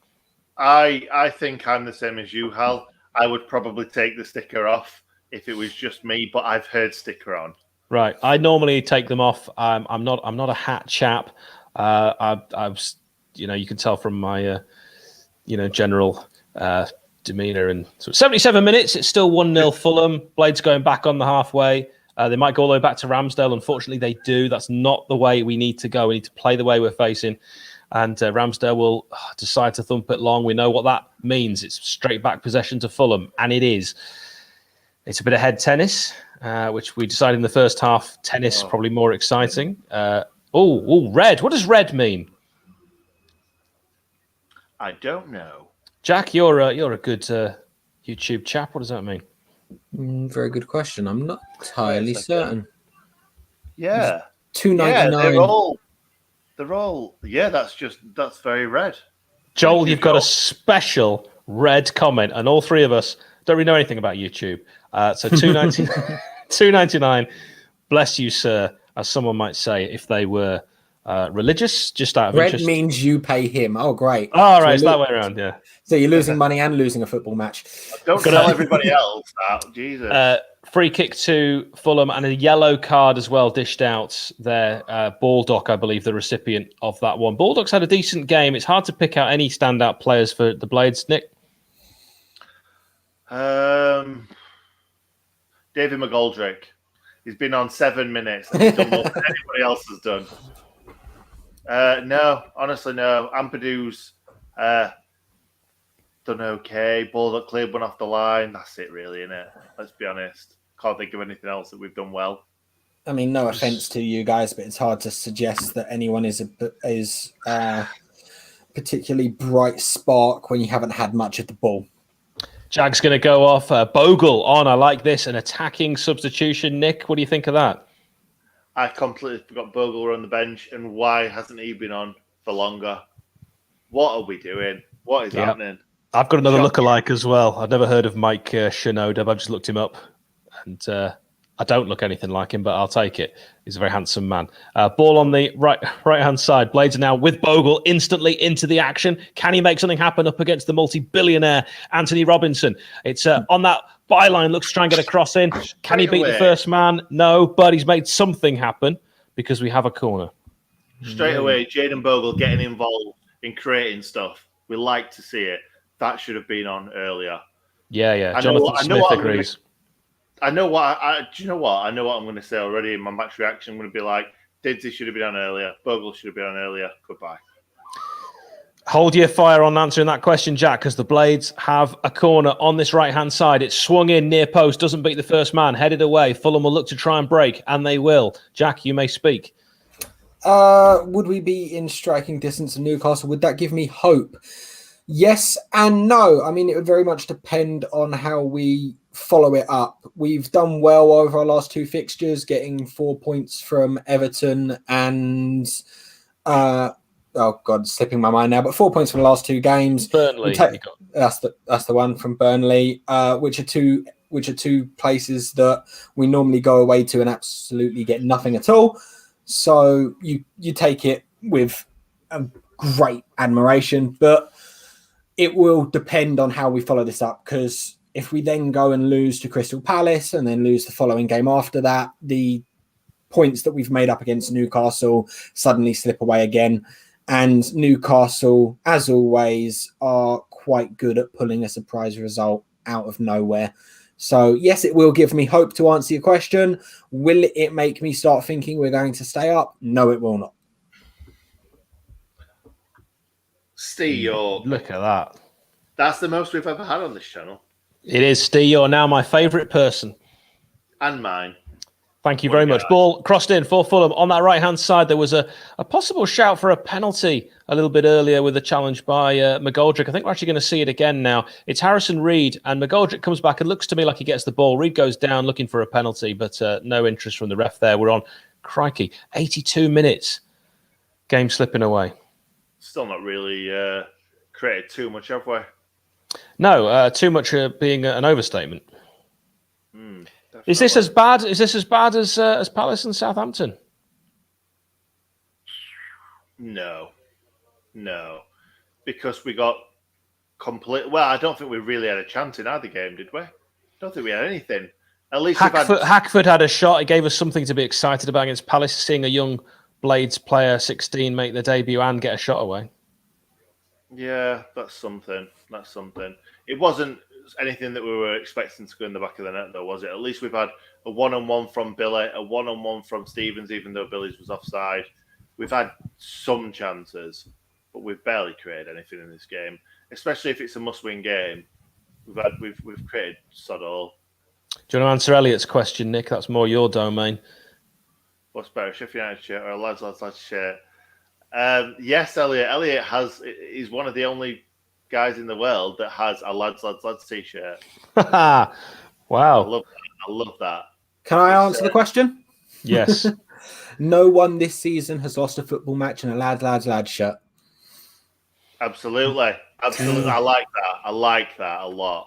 I think I'm the same as you, Hal. I would probably take the sticker off if it was just me, but I've heard sticker on. Right. I normally take them off. I'm not a hat chap. I've you can tell from my general demeanour. And so 77 minutes, it's still 1-0 Fulham. Blades going back on the halfway. They might go all the way back to Ramsdale. Unfortunately, they do. That's not the way we need to go. We need to play the way we're facing. And Ramsdale will decide to thump it long. We know what that means. It's straight back possession to Fulham. And it is. It's a bit of head tennis, which we decided in the first half. Tennis probably more exciting. Red. What does red mean? I don't know. Jack, you're a good YouTube chap. What does that mean? Very good question. I'm not entirely certain. Yeah. $2.99. Yeah, they're all. Yeah, that's very red. Joel, you've got a special red comment, and all three of us don't really know anything about YouTube. So $2.99. Bless you, sir, as someone might say if they were religious, just out of red interest. means you pay him. Oh, great. Oh, right, it's that way around, yeah. So you're losing money and losing a football match. Don't tell everybody else that. Jesus. Free kick to Fulham and a yellow card as well dished out there. Baldock, I believe, the recipient of that one. Baldock's had a decent game. It's hard to pick out any standout players for the Blades. Nick? David McGoldrick. He's been on 7 minutes and he's done more than anybody else has done. No, honestly, no. Ampadu's done okay. Baldock cleared one off the line. That's it, really, isn't it? Let's be honest. Can't think of anything else that we've done well. I mean, no offense to you guys, but it's hard to suggest that anyone is a particularly bright spark when you haven't had much of the ball. Jag's going to go off. Bogle on. I like this. An attacking substitution. Nick, what do you think of that? I completely forgot Bogle were on the bench, and why hasn't he been on for longer? What are we doing? What is happening? I've got another lookalike as well. I've never heard of Mike Shinoda. I've just looked him up, and I don't look anything like him, but I'll take it. He's a very handsome man. Ball on the right-hand side. Blades are now with Bogle instantly into the action. Can he make something happen up against the multi-billionaire Anthony Robinson? It's on that byline, looks to try and get a cross in. Can he beat the first man? No, but he's made something happen because we have a corner. Straight away, Jayden Bogle getting involved in creating stuff. We like to see it. That should have been on earlier. Yeah. Jonathan Smith agrees. I know what. Do you know what? I know what I'm going to say already. In my match reaction, I'm going to be like, Didsy should have been on earlier. Bogle should have been on earlier. Goodbye. Hold your fire on answering that question, Jack, because the Blades have a corner on this right-hand side. It's swung in near post, doesn't beat the first man, headed away. Fulham will look to try and break, and they will. Jack, you may speak. Would we be in striking distance of Newcastle? Would that give me hope? Yes and no. I mean, it would very much depend on how we follow it up. We've done well over our last two fixtures, getting 4 points from Everton and oh God, slipping my mind now, but 4 points from the last two games. Burnley, that's the one from Burnley, which are two places that we normally go away to and absolutely get nothing at all. So you take it with a great admiration, but it will depend on how we follow this up, because if we then go and lose to Crystal Palace and then lose the following game after that, the points that we've made up against Newcastle suddenly slip away again. And Newcastle, as always, are quite good at pulling a surprise result out of nowhere. So, yes, it will give me hope to answer your question. Will it make me start thinking we're going to stay up? No, it will not. Steve York. Look at that. That's the most we've ever had on this channel. It is, Steve. You're now my favourite person. And mine. Thank you very much. Ball crossed in for Fulham. On that right-hand side, there was a possible shout for a penalty a little bit earlier with a challenge by McGoldrick. I think we're actually going to see it again now. It's Harrison Reed, and McGoldrick comes back and looks to me like he gets the ball. Reed goes down looking for a penalty, but no interest from the ref there. We're on, crikey, 82 minutes. Game slipping away. Still not really created too much, have we? No, too much being an overstatement. Is this as bad? Is this as bad as Palace and Southampton? No, because we got complete. Well, I don't think we really had a chance in either game, did we? I don't think we had anything. At least Hackford had a shot. It gave us something to be excited about against Palace, seeing a young Blades player, 16, make their debut and get a shot away. Yeah, that's something. It wasn't anything that we were expecting to go in the back of the net, though, was it? At least we've had a one-on-one from Billy, a one-on-one from Stevens, even though Billy's was offside. We've had some chances, but we've barely created anything in this game, especially if it's a must-win game. We've created sod all. Do you want to answer Elliot's question, Nick? That's more your domain. What's better, Sheffield United shirt or a lads shirt? Yes, Elliot he's one of the only guys in the world that has a lads t-shirt. Wow. I love that. Can I answer the question? Yes. No one this season has lost a football match in a lads shirt. Absolutely. I like that a lot.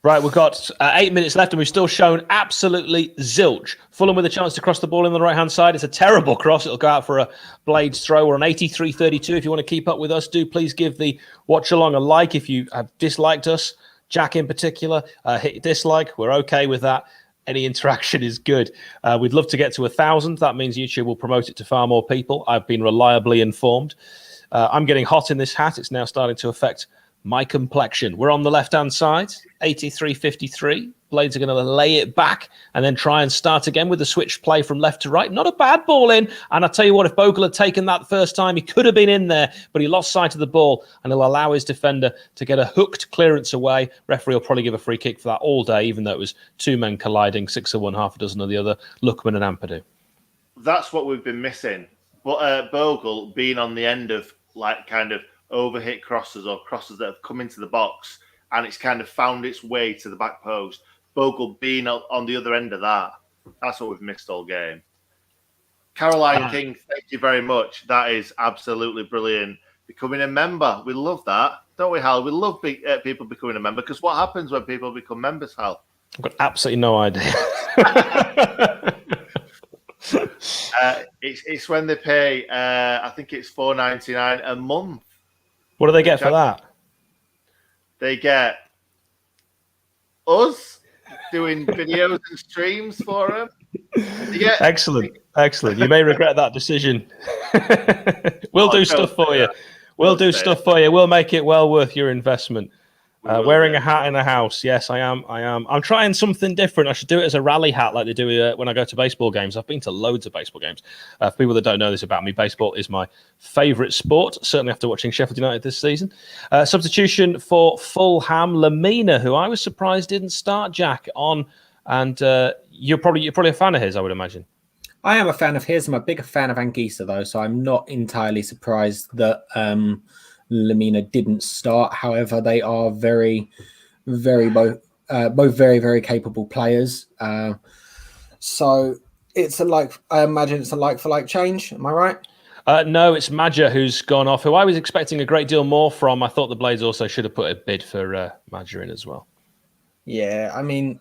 Right, we've got 8 minutes left and we've still shown absolutely zilch. Fulham with a chance to cross the ball in the right-hand side. It's a terrible cross. It'll go out for a Blades throw. We're on 83.32. If you want to keep up with us, do please give the watch-along a like if you have disliked us. Jack in particular, hit dislike. We're okay with that. Any interaction is good. We'd love to get to 1,000. That means YouTube will promote it to far more people. I've been reliably informed. I'm getting hot in this hat. It's now starting to affect my complexion. We're on the left-hand side, 83.53. Blades are going to lay it back and then try and start again with the switch play from left to right. Not a bad ball in. And I'll tell you what, if Bogle had taken that first time, he could have been in there, but he lost sight of the ball and he'll allow his defender to get a hooked clearance away. Referee will probably give a free kick for that all day, even though it was two men colliding, 6 of one, half a dozen of the other, Lookman and Ampadu. That's what we've been missing. But Bogle being on the end of kind of overhit crosses or crosses that have come into the box and it's kind of found its way to the back post. Bogle being on the other end of that. That's what we've missed all game. Caroline King, thank you very much. That is absolutely brilliant. Becoming a member. We love that. Don't we, Hal? We love people becoming a member because what happens when people become members, Hal? I've got absolutely no idea. It's when they pay, I think it's $4.99 a month. What do they get for that? They get us doing videos and streams for them. Excellent. You may regret that decision. We'll do stuff for you. We'll make it well worth your investment. Wearing a hat in the house. Yes, I am. I'm trying something different. I should do it as a rally hat like they do when I go to baseball games. I've been to loads of baseball games. For people that don't know this about me, baseball is my favourite sport, certainly after watching Sheffield United this season. Substitution for Fulham, Lamina, who I was surprised didn't start, Jack, on. And you're probably a fan of his, I would imagine. I am a fan of his. I'm a bigger fan of Anguissa, though, so I'm not entirely surprised that Lamina didn't start. However, they are both very, very capable players. So I imagine it's a like for like change. Am I right? No, it's Madja who's gone off, who I was expecting a great deal more from. I thought the Blades also should have put a bid for Madja in as well. Yeah, I mean,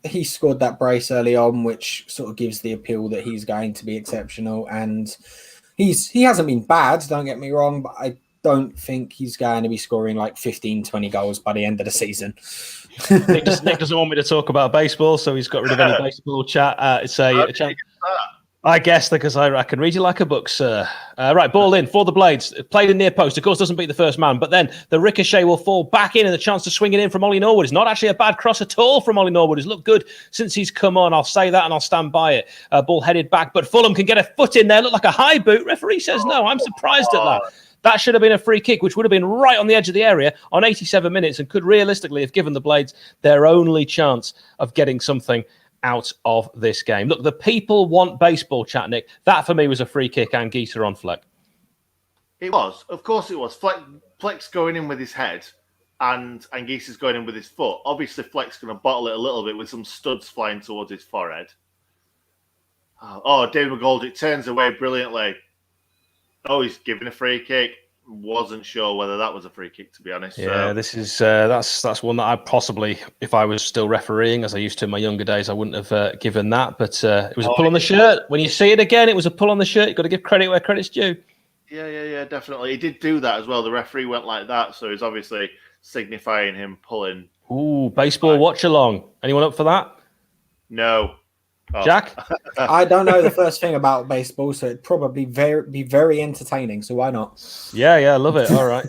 he scored that brace early on, which sort of gives the appeal that he's going to be exceptional. And he hasn't been bad, don't get me wrong, but I don't think he's going to be scoring like 15, 20 goals by the end of the season. Nick doesn't want me to talk about baseball, so he's got rid of any baseball chat. It's a chat. I guess because I can read you like a book, sir. Right, ball in for the Blades. Played in near post. Of course, doesn't beat the first man, but then the ricochet will fall back in and the chance to swing it in from Ollie Norwood. It's not actually a bad cross at all from Ollie Norwood. He's looked good since he's come on. I'll say that and I'll stand by it. Ball headed back, but Fulham can get a foot in there. Look like a high boot. Referee says no. I'm surprised at that. That should have been a free kick, which would have been right on the edge of the area on 87 minutes and could realistically have given the Blades their only chance of getting something out of this game. Look, the people want baseball chat, Nick. That for me was a free kick and Anguissa on Fleck. It was. Of course it was. Fleck's going in with his head and Anguissa's going in with his foot. Obviously, Fleck's going to bottle it a little bit with some studs flying towards his forehead. Oh, David McGoldrick turns away brilliantly. Oh, he's giving a free kick. Wasn't sure whether that was a free kick, to be honest. Yeah, this is that's one that I possibly, if I was still refereeing, as I used to in my younger days, I wouldn't have given that. But it was a pull on the shirt. When you see it again, it was a pull on the shirt. You've got to give credit where credit's due. Yeah, definitely. He did do that as well. The referee went like that, so he's obviously signifying him pulling. Ooh, baseball watch along. Anyone up for that? No. Oh. Jack? I don't know the first thing about baseball, so it'd probably be very entertaining. So why not? Yeah, I love it. All right.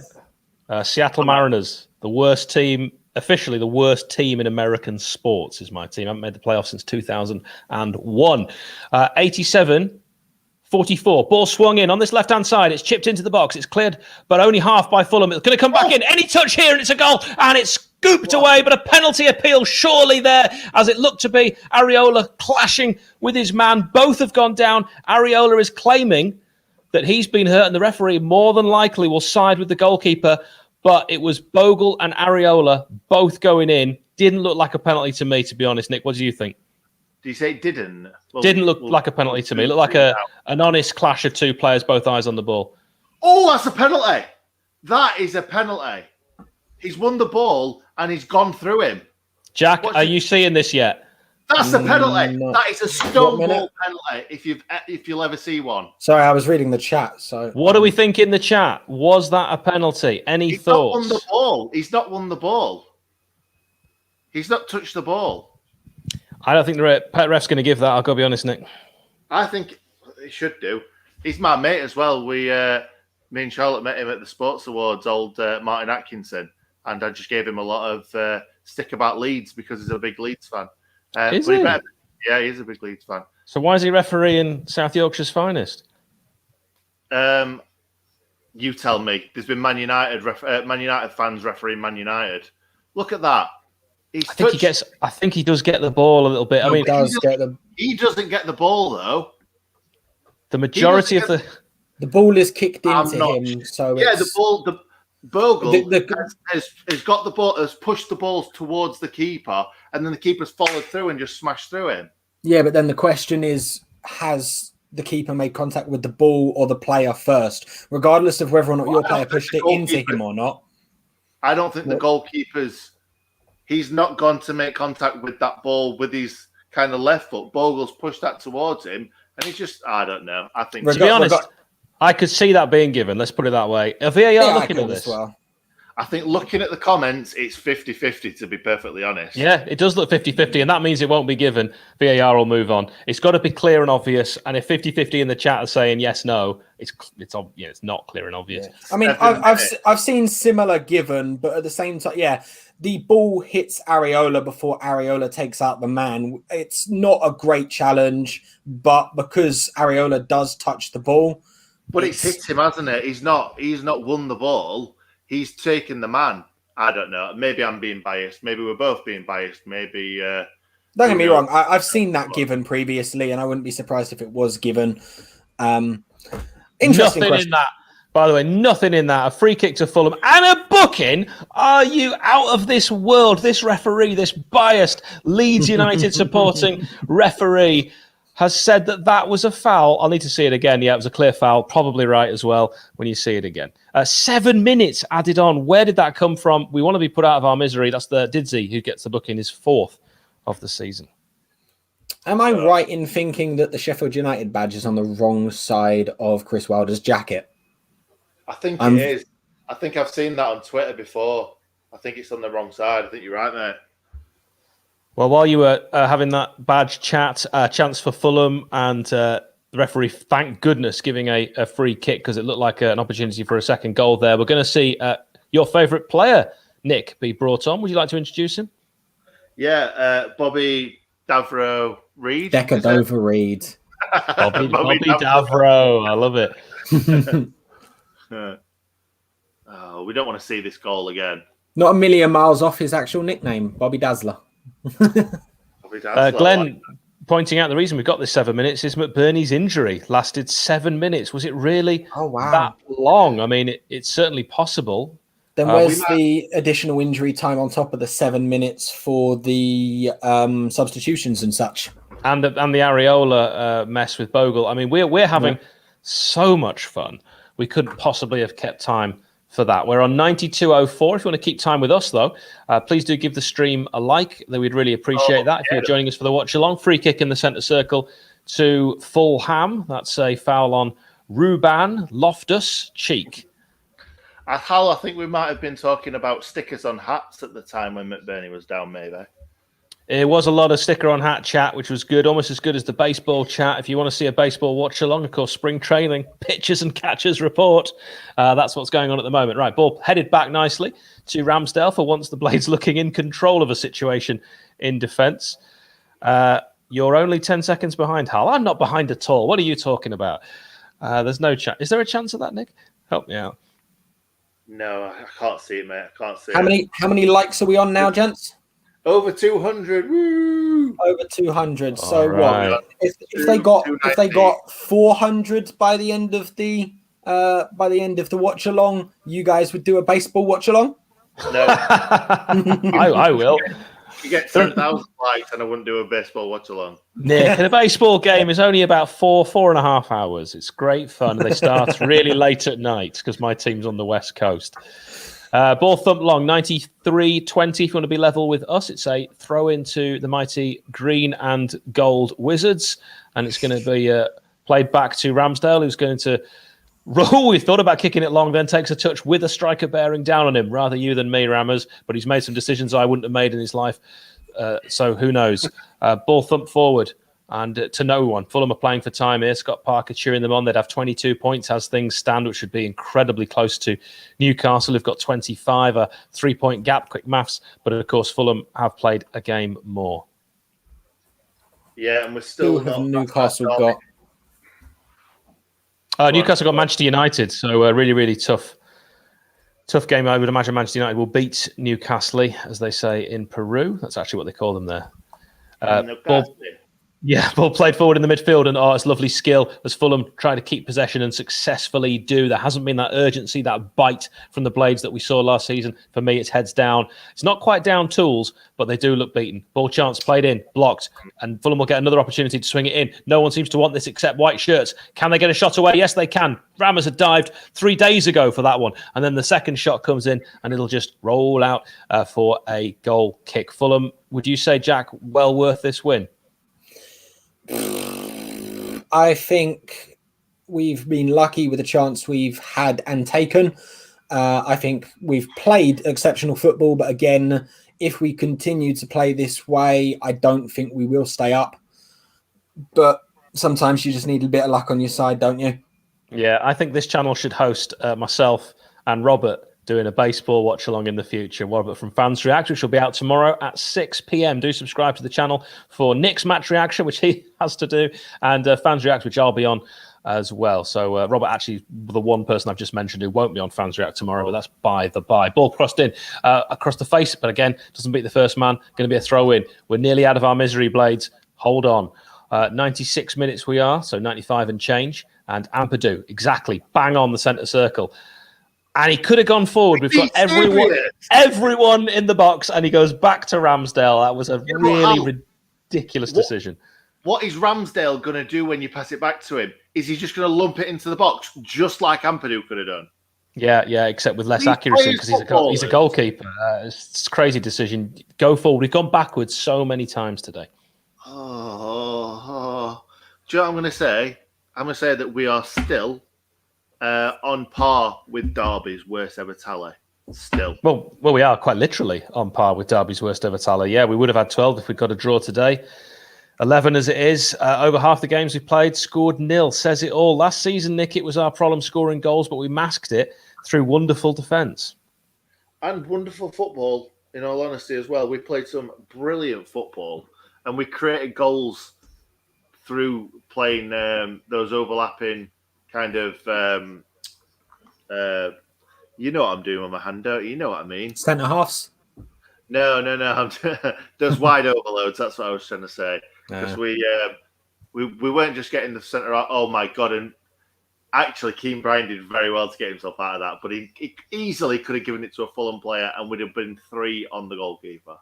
Seattle Mariners, the worst team, officially the worst team in American sports is my team. I haven't made the playoffs since 2001. 87-44. Ball swung in on this left-hand side. It's chipped into the box. It's cleared, but only half by Fulham. It's going to come back in. Any touch here, and it's a goal. And it's scooped away, but a penalty appeal surely there, as it looked to be. Areola clashing with his man. Both have gone down. Areola is claiming that he's been hurt, and the referee more than likely will side with the goalkeeper. But it was Bogle and Areola both going in. Didn't look like a penalty to me, to be honest. Nick, what do you think? Did you say it didn't? Well, didn't look like a penalty to me. It looked like an honest clash of two players, both eyes on the ball. Oh, that's a penalty. That is a penalty. He's won the ball and he's gone through him. Jack, are you seeing this yet? That's a penalty. That is a stone ball penalty if you'll ever see one. Sorry, I was reading the chat. So what do we think in the chat? Was that a penalty? Any thoughts? He's not won the ball. He's not won the ball. He's not touched the ball. I don't think the ref's going to give that. I'll go be honest, Nick. I think he should do. He's my mate as well. Me and Charlotte met him at the Sports Awards, old Martin Atkinson, and I just gave him a lot of stick about Leeds because he's a big Leeds fan. Is he? Yeah, he is a big Leeds fan. So why is he refereeing South Yorkshire's finest? You tell me. There's been Man United fans refereeing Man United. Look at that. I think he does get the ball a little bit. He doesn't get the ball though. The majority of the ball is kicked into him. So yeah, the ball. The Bogle has got the ball, has pushed the balls towards the keeper, and then the keeper's followed through and just smashed through him. Yeah, but then the question is, has the keeper made contact with the ball or the player first, regardless of whether or not your player pushed it into him or not? I don't think the goalkeeper's. He's not gone to make contact with that ball with his kind of left foot. Bogle's pushed that towards him, and he's just, I don't know. I think, to be honest, I could see that being given. Let's put it that way. Are VAR looking at this? Well. I think looking at the comments, it's 50-50, to be perfectly honest. Yeah, it does look 50-50, and that means it won't be given. VAR will move on. It's got to be clear and obvious, and if 50-50 in the chat are saying yes, no, it's not clear and obvious. Yeah. I mean, I've seen similar given, but at the same time, the ball hits Areola before Areola takes out the man. It's not a great challenge, but because Areola does touch the ball. But it's hit him, hasn't it? He's not won the ball. He's taken the man. I don't know. Maybe I'm being biased. Maybe we're both being biased. Maybe. Don't get me wrong. I've seen that given previously, and I wouldn't be surprised if it was given. Interesting nothing in that. By the way, nothing in that. A free kick to Fulham and a booking. Are you out of this world? This referee, this biased Leeds United supporting referee, has said that was a foul. I'll need to see it again. Yeah, it was a clear foul. Probably right as well when you see it again. 7 minutes added on. Where did that come from? We want to be put out of our misery. That's the Didsey who gets the booking, his 4th of the season. Am I right in thinking that the Sheffield United badge is on the wrong side of Chris Wilder's jacket? I think it is. I think I've seen that on Twitter before. I think it's on the wrong side. I think you're right, mate. Well, while you were having that badge chat, chance for Fulham, and the referee, thank goodness, giving a free kick because it looked like an opportunity for a second goal there. We're going to see your favourite player, Nick, be brought on. Would you like to introduce him? Yeah, Bobby Davro Reed. Decker Dover Reed. Bobby Davro. I love it. We don't want to see this goal again. Not a million miles off his actual nickname, Bobby Dazzler. Glenn pointing out the reason we've got this 7 minutes is McBurney's injury lasted 7 minutes. Was it really that long? I mean, it's certainly possible. Then where's the additional injury time on top of the 7 minutes for the substitutions and such? And the Areola mess with Bogle. I mean, we're having so much fun. We couldn't possibly have kept time for that. We're on 92.04. If you want to keep time with us, though, please do give the stream a like. We'd really appreciate that. If you're joining us for the watch-along, free kick in the centre circle to FULHAM. That's a foul on Ruban Loftus-Cheek. Hal, I think we might have been talking about stickers on hats at the time when McBurney was down, maybe. It was a lot of sticker on hat chat, which was good, almost as good as the baseball chat. If you want to see a baseball watch along, of course, spring training, pitchers and catchers report. That's what's going on at the moment. Right, ball headed back nicely to Ramsdale for once the Blades looking in control of a situation in defence. You're only 10 seconds behind, Hal. I'm not behind at all. What are you talking about? There's no chance. Is there a chance of that, Nick? Help me out. No, I can't see it, mate. I can't see it. How many likes are we on now, gents? Over 200. Woo! Over 200. So right. What? If they got 400 by the end of the watch along, you guys would do a baseball watch along? No. I will. You get 10,000 likes and I wouldn't do a baseball watch along. Nick, a baseball game is only about 4.5 hours. It's great fun. They start really late at night because my team's on the West Coast. Ball thump long, 93-20. If you want to be level with us, it's a throw into the mighty green and gold Wizards. And it's going to be played back to Ramsdale, who's going to... We thought about kicking it long, then takes a touch with a striker bearing down on him. Rather you than me, Rammers. But he's made some decisions I wouldn't have made in his life. So who knows? Ball thump forward. And to no one. Fulham are playing for time here. Scott Parker cheering them on. They'd have 22 points as things stand, which would be incredibly close to Newcastle, who've got 25, a 3-point gap, quick maths. But, of course, Fulham have played a game more. Yeah, and we're still Who have Newcastle got? Newcastle got Manchester United, so a really, really tough game. I would imagine Manchester United will beat Newcastle, as they say in Peru. That's actually what they call them there. Ball played forward in the midfield, and it's lovely skill as Fulham try to keep possession and successfully do. There hasn't been that urgency, that bite from the Blades that we saw last season. For me, it's heads down. It's not quite down tools, but they do look beaten. Ball chance played in, blocked, and Fulham will get another opportunity to swing it in. No one seems to want this except white shirts. Can they get a shot away? Yes, they can. Rammers had dived 3 days ago for that one, and then the second shot comes in, and it'll just roll out for a goal kick. Fulham, would you say, Jack, well worth this win? I think we've been lucky with the chance we've had and taken. I think we've played exceptional football, but again, if we continue to play this way, I don't think we will stay up. But sometimes you just need a bit of luck on your side, don't you? Yeah, I think this channel should host myself and Robert doing a baseball watch along in the future. Robert from Fans React, which will be out tomorrow at 6 p.m. Do subscribe to the channel for Nick's match reaction, which he has to do, and Fans React, which I'll be on as well. So Robert, actually, the one person I've just mentioned who won't be on Fans React tomorrow, but that's by the by. Ball crossed in across the face, but again, doesn't beat the first man. Going to be a throw-in. We're nearly out of our misery blades. Hold on. 96 minutes we are, so 95 and change. And Ampadu, exactly, bang on the centre circle. And he could have gone forward. We've got everyone in the box, and he goes back to Ramsdale. That was a really ridiculous decision. What is Ramsdale going to do when you pass it back to him? Is he just going to lump it into the box, just like Ampadu could have done? Yeah, except with less accuracy because he's a goalkeeper. It's a crazy decision. Go forward. We've gone backwards so many times today. Do you know what I'm going to say? I'm going to say that we are still on par with Derby's worst ever tally. Still. Well, we are quite literally on par with Derby's worst ever tally. Yeah, we would have had 12 if we'd got a draw today. 11 as it is. Over half the games we've played, scored nil. Says it all. Last season, Nick, it was our problem scoring goals, but we masked it through wonderful defence. And wonderful football, in all honesty, as well. We played some brilliant football, and we created goals through playing those overlapping kind of, you know what I'm doing with my hand, don't you? You know what I mean? Centre halves? No. Those wide overloads, that's what I was trying to say. Because we weren't just getting the centre out. Oh, my God. And actually, Keane Bryan did very well to get himself out of that. But he easily could have given it to a Fulham player and would have been 3 on the goalkeeper.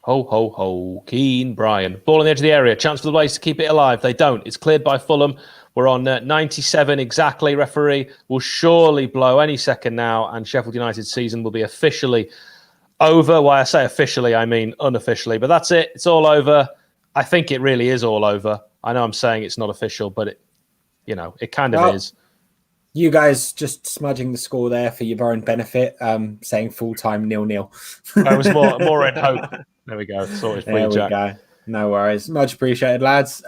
Ho, ho, ho. Keane Bryan. Ball on the edge of the area. Chance for the Blaze to keep it alive. They don't. It's cleared by Fulham. We're on 97 exactly. Referee will surely blow any second now, and Sheffield United's season will be officially over. Why I say officially, I mean unofficially. But that's it. It's all over. I think it really is all over. I know I'm saying it's not official, but it kind of is. You guys just smudging the score there for your own benefit, saying full-time 0-0. I was more in hope. There we go. Sorted for you, Jack. There we go. No worries. Much appreciated, lads.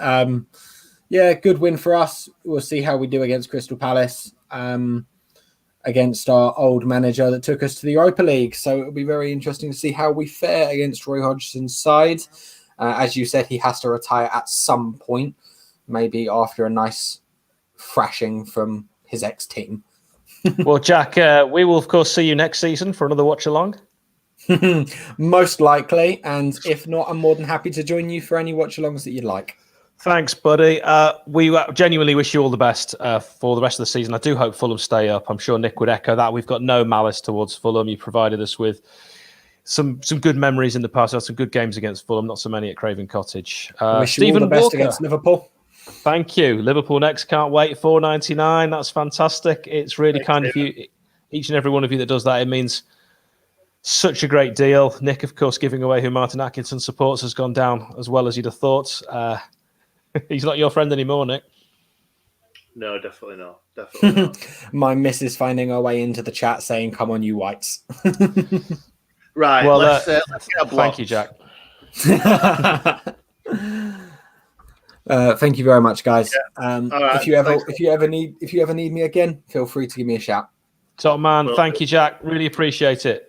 Yeah, good win for us. We'll see how we do against Crystal Palace, against our old manager that took us to the Europa League. So it'll be very interesting to see how we fare against Roy Hodgson's side. As you said, he has to retire at some point, maybe after a nice thrashing from his ex-team. Well, Jack, we will, of course, see you next season for another watch-along. Most likely. And if not, I'm more than happy to join you for any watch-alongs that you'd like. Thanks, buddy. We genuinely wish you all the best for the rest of the season. I do hope Fulham stay up. I'm sure Nick would echo that. We've got no malice towards Fulham. You provided us with some good memories in the past. We had some good games against Fulham, not so many at Craven Cottage. Wish you all the best against Liverpool. Thank you. Liverpool next. Can't wait. $4.99. That's fantastic. It's really kind of you, each and every one of you that does that. It means such a great deal. Nick, of course, giving away who Martin Atkinson supports has gone down as well as you'd have thought. He's not your friend anymore, Nick. No, definitely not. Definitely not. My missus finding her way into the chat saying, "Come on, you whites." Right. Well, let's get a block. Thank you, Jack. Thank you very much, guys. Yeah. Right, if you ever need me again, feel free to give me a shout. Top man, thank you, Jack. Really appreciate it.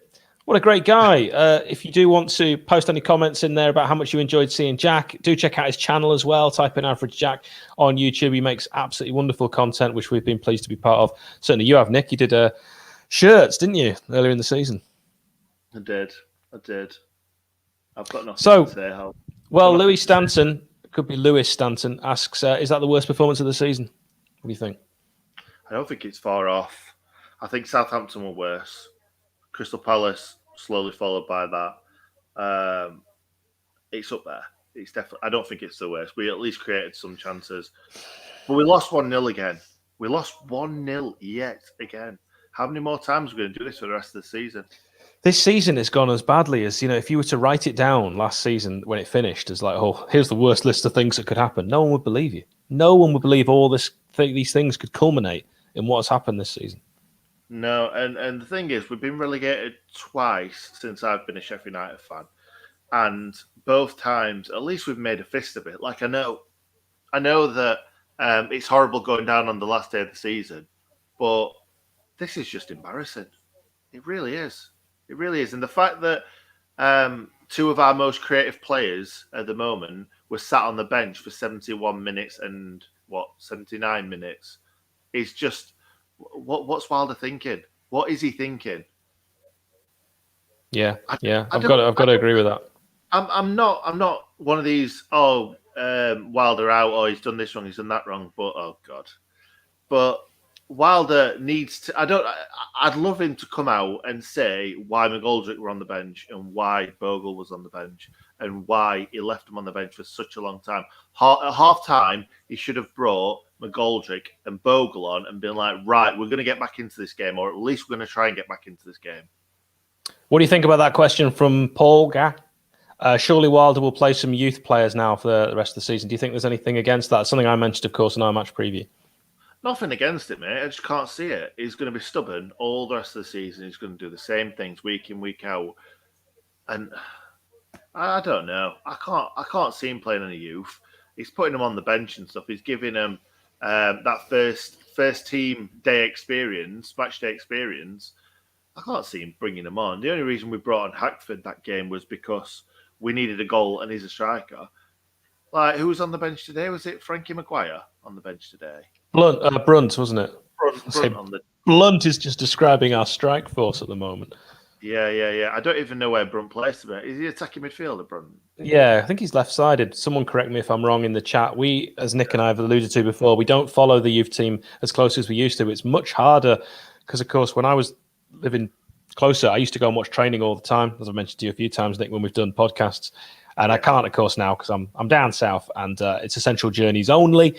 What a great guy. If you do want to post any comments in there about how much you enjoyed seeing Jack, do check out his channel as well. Type in Average Jack on YouTube. He makes absolutely wonderful content, which we've been pleased to be part of. Certainly you have, Nick. You did shirts, didn't you, earlier in the season? I did. I've got nothing to say. Well, Louis Stanton, could be Lewis Stanton, asks, is that the worst performance of the season? What do you think? I don't think it's far off. I think Southampton were worse. Crystal Palace slowly followed by that. It's up there. It's definitely. I don't think it's the worst. We at least created some chances, but we lost 1-0 again. We lost 1-0 yet again. How many more times are we going to do this for the rest of the season? This season has gone as badly as, if you were to write it down last season when it finished as like, oh, here's the worst list of things that could happen. No one would believe you. No one would believe all these things could culminate in what has happened this season. No, and the thing is, we've been relegated twice since I've been a Sheffield United fan, and both times, at least we've made a fist of it. Like I know that it's horrible going down on the last day of the season, but this is just embarrassing. It really is. It really is, and the fact that two of our most creative players at the moment were sat on the bench for 71 minutes and 79 minutes is just what's Wilder thinking? What is he thinking? Yeah, I've got to agree with that. I'm not one of these. Wilder out. Oh, he's done this wrong. He's done that wrong. But oh god. But Wilder needs to. I'd love him to come out and say why McGoldrick were on the bench and why Bogle was on the bench and why he left him on the bench for such a long time. At half time, he should have brought McGoldrick and Bogle on and been like, right, we're going to get back into this game, or at least we're going to try and get back into this game. What do you think about that question from Paul Gah? Surely Wilder will play some youth players now for the rest of the season. Do you think there's anything against that? Something I mentioned, of course, in our match preview. Nothing against it, mate. I just can't see it. He's going to be stubborn all the rest of the season. He's going to do the same things week in, week out. And I don't know. I can't see him playing any youth. He's putting them on the bench and stuff. He's giving them that first team day experience, match day experience. I can't see him bringing them on. The only reason we brought on Hackford that game was because we needed a goal and he's a striker. Like, who was on the bench today? Was it Frankie Maguire on the bench today? Brunt, wasn't it? Brunt Blunt is just describing our strike force at the moment. Yeah. I don't even know where Brunt plays today. Is he attacking midfielder, Brunt? Yeah, I think he's left-sided. Someone correct me if I'm wrong in the chat. We, as Nick and I have alluded to before, we don't follow the youth team as close as we used to. It's much harder because, of course, when I was living closer, I used to go and watch training all the time, as I've mentioned to you a few times, Nick, when we've done podcasts. And I can't, of course, now because I'm down south and it's essential journeys only.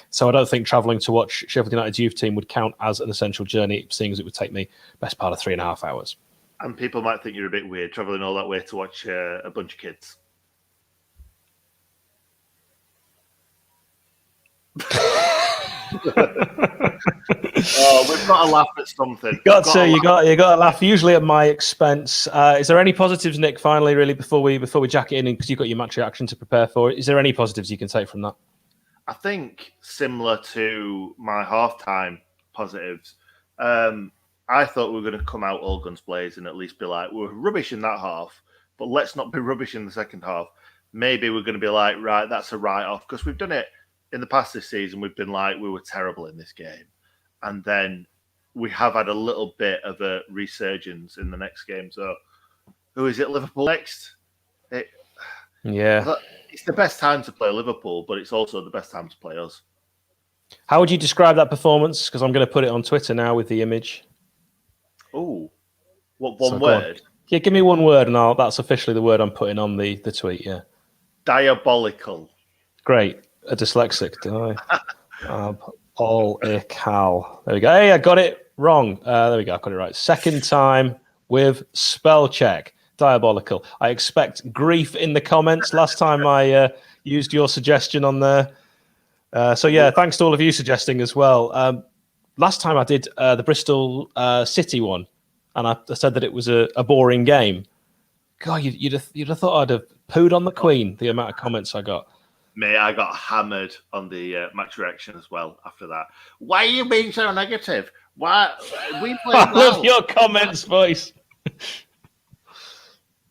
So I don't think travelling to watch Sheffield United's youth team would count as an essential journey, seeing as it would take me best part of 3.5 hours. And people might think you're a bit weird travelling all that way to watch a bunch of kids. We've got to laugh at something. You got to laugh. Usually at my expense. Is there any positives, Nick? Finally, really, before we jack it in, because you've got your match reaction to prepare for. Is there any positives you can take from that? I think similar to my halftime positives. I thought we were going to come out all guns blazing and at least be like, we're rubbish in that half, but let's not be rubbish in the second half. Maybe we're going to be like, right, that's a write-off, because we've done it in the past this season. We've been like, we were terrible in this game. And then we have had a little bit of a resurgence in the next game. So who is it, Liverpool next? Yeah. It's the best time to play Liverpool, but it's also the best time to play us. How would you describe that performance? Because I'm going to put it on Twitter now with the image. Oh, what one word? Yeah, give me one word, and that's officially the word I'm putting on the tweet. Yeah, diabolical. Great, a dyslexic. Diabolical. There we go. Hey, I got it wrong. There we go. I got it right. Second time with spell check. Diabolical. I expect grief in the comments. Last time I used your suggestion on there. So yeah, thanks to all of you suggesting as well. Last time I did the Bristol City one, and I said that it was a boring game. God, you'd have thought I'd have pooed on the Queen, the amount of comments I got. Mate, I got hammered on the match reaction as well after that. Why are you being so negative? Why we played I love your comments, voice.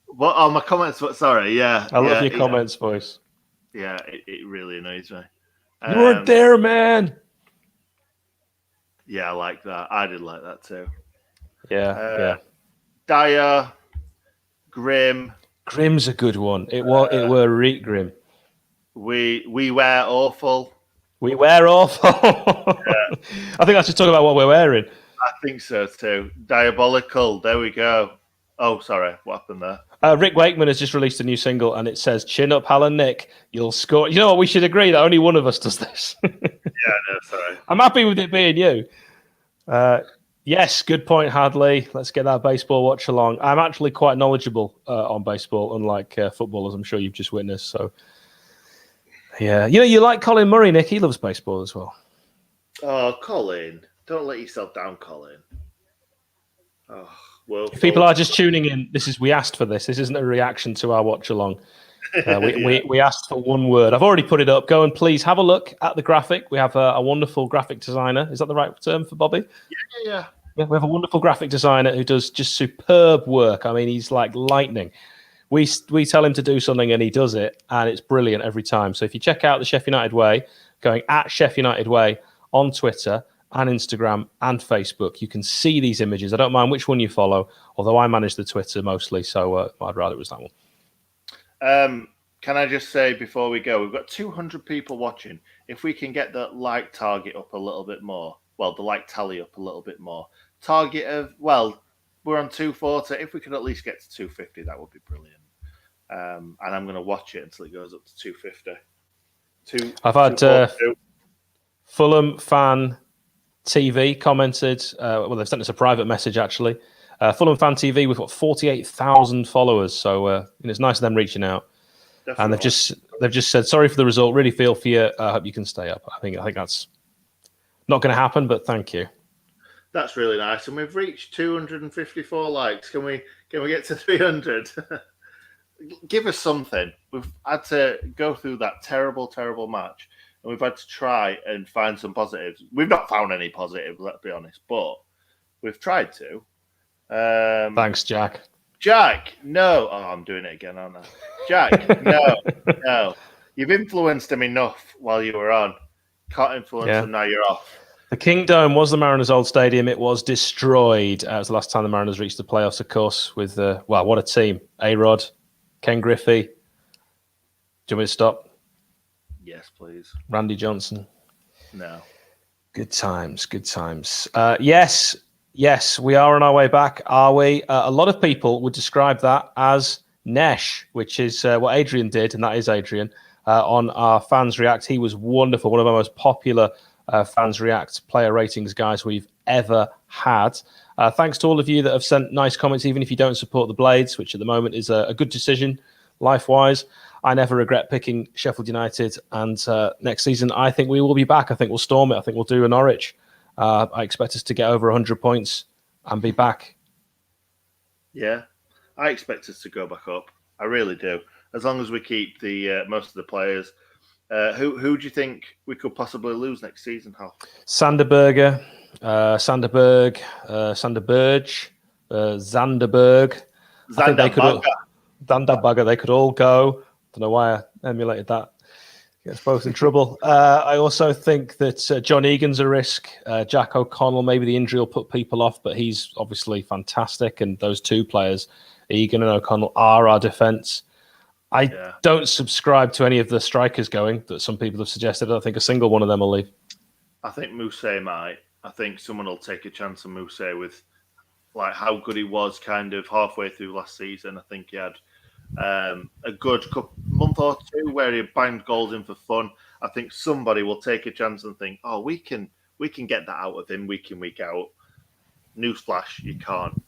What? Oh, my comments. Sorry, yeah. I love your comments, voice. Yeah, it really annoys me. You weren't there, man. Yeah, I like that. I did like that too. Yeah. Dire, grim. Grim's a good one. It were reet grim. We were awful. We were awful. Yeah. I think I should talk about what we're wearing. I think so too. Diabolical. There we go. Oh, sorry. What happened there? Rick Wakeman has just released a new single, and it says, "Chin up, Hal and Nick. You'll score." You know what? We should agree that only one of us does this. Yeah, no, sorry. I'm happy with it being you. Yes, good point, Hadley. Let's get that baseball watch along. I'm actually quite knowledgeable on baseball, unlike football, as I'm sure you've just witnessed. So, yeah. You know, you like Colin Murray, Nick. He loves baseball as well. Oh, Colin. Don't let yourself down, Colin. Oh, well, If people are just tuning in, we asked for this. This isn't a reaction to our watch along. We asked for one word. I've already put it up. Go and please have a look at the graphic. We have a wonderful graphic designer. Is that the right term for Bobby? Yeah. We have a wonderful graphic designer who does just superb work. I mean, he's like lightning. We tell him to do something and he does it, and it's brilliant every time. So if you check out the Sheff United Way, going at Sheff United Way on Twitter and Instagram and Facebook, you can see these images. I don't mind which one you follow, although I manage the Twitter mostly, so I'd rather it was that one. Can I just say before we go, we've got 200 people watching. If we can get the like target up a little bit more, well, the like tally up a little bit more. Target of, well, we're on 240. If we could at least get to 250, that would be brilliant. And I'm going to watch it until it goes up to 250. I've had Fulham fan TV commented. Well, they've sent us a private message actually. Fulham fan TV, we've got 48,000 followers, so it's nice of them reaching out. Definitely. And they've just said sorry for the result. Really feel for you. I hope you can stay up. I think that's not going to happen, but thank you. That's really nice, and we've reached 254 likes. Can we get to 300? Give us something. We've had to go through that terrible match, and we've had to try and find some positives. We've not found any positives, let's be honest, but we've tried to. Thanks, Jack. Jack, no. Oh, I'm doing it again, aren't I? Jack, no. You've influenced him enough while you were on. Can't influence him now. You're off. The Kingdome was the Mariners' old stadium. It was destroyed. It was the last time the Mariners reached the playoffs, of course, with, what a team. A-Rod, Ken Griffey. Do you want me to stop? Yes, please. Randy Johnson. No. Good times. Yes, we are on our way back, are we? A lot of people would describe that as Nesh, which is what Adrian did, and that is Adrian, on our Fans React. He was wonderful, one of our most popular Fans React player ratings guys we've ever had. Thanks to all of you that have sent nice comments, even if you don't support the Blades, which at the moment is a good decision life-wise. I never regret picking Sheffield United, and next season I think we will be back. I think we'll storm it. I think we'll do a Norwich. I expect us to get over 100 points and be back. Yeah, I expect us to go back up. I really do. As long as we keep the most of the players. Who do you think we could possibly lose next season, Hal? Sanderberg, Zanderberg. Zanderberg. They could all go. Don't know why I emulated that. Gets both in trouble. I also think that John Egan's a risk. Jack O'Connell, maybe the injury will put people off, but he's obviously fantastic. And those two players, Egan and O'Connell, are our defence. I don't subscribe to any of the strikers going that some people have suggested. I don't think a single one of them will leave. I think Moussé might. I think someone will take a chance on Moussé with like how good he was kind of halfway through last season. I think he had a good month or two where he banged goals in for fun. I think somebody will take a chance and think, oh, we can get that out of him week in, week out. Newsflash, you can't.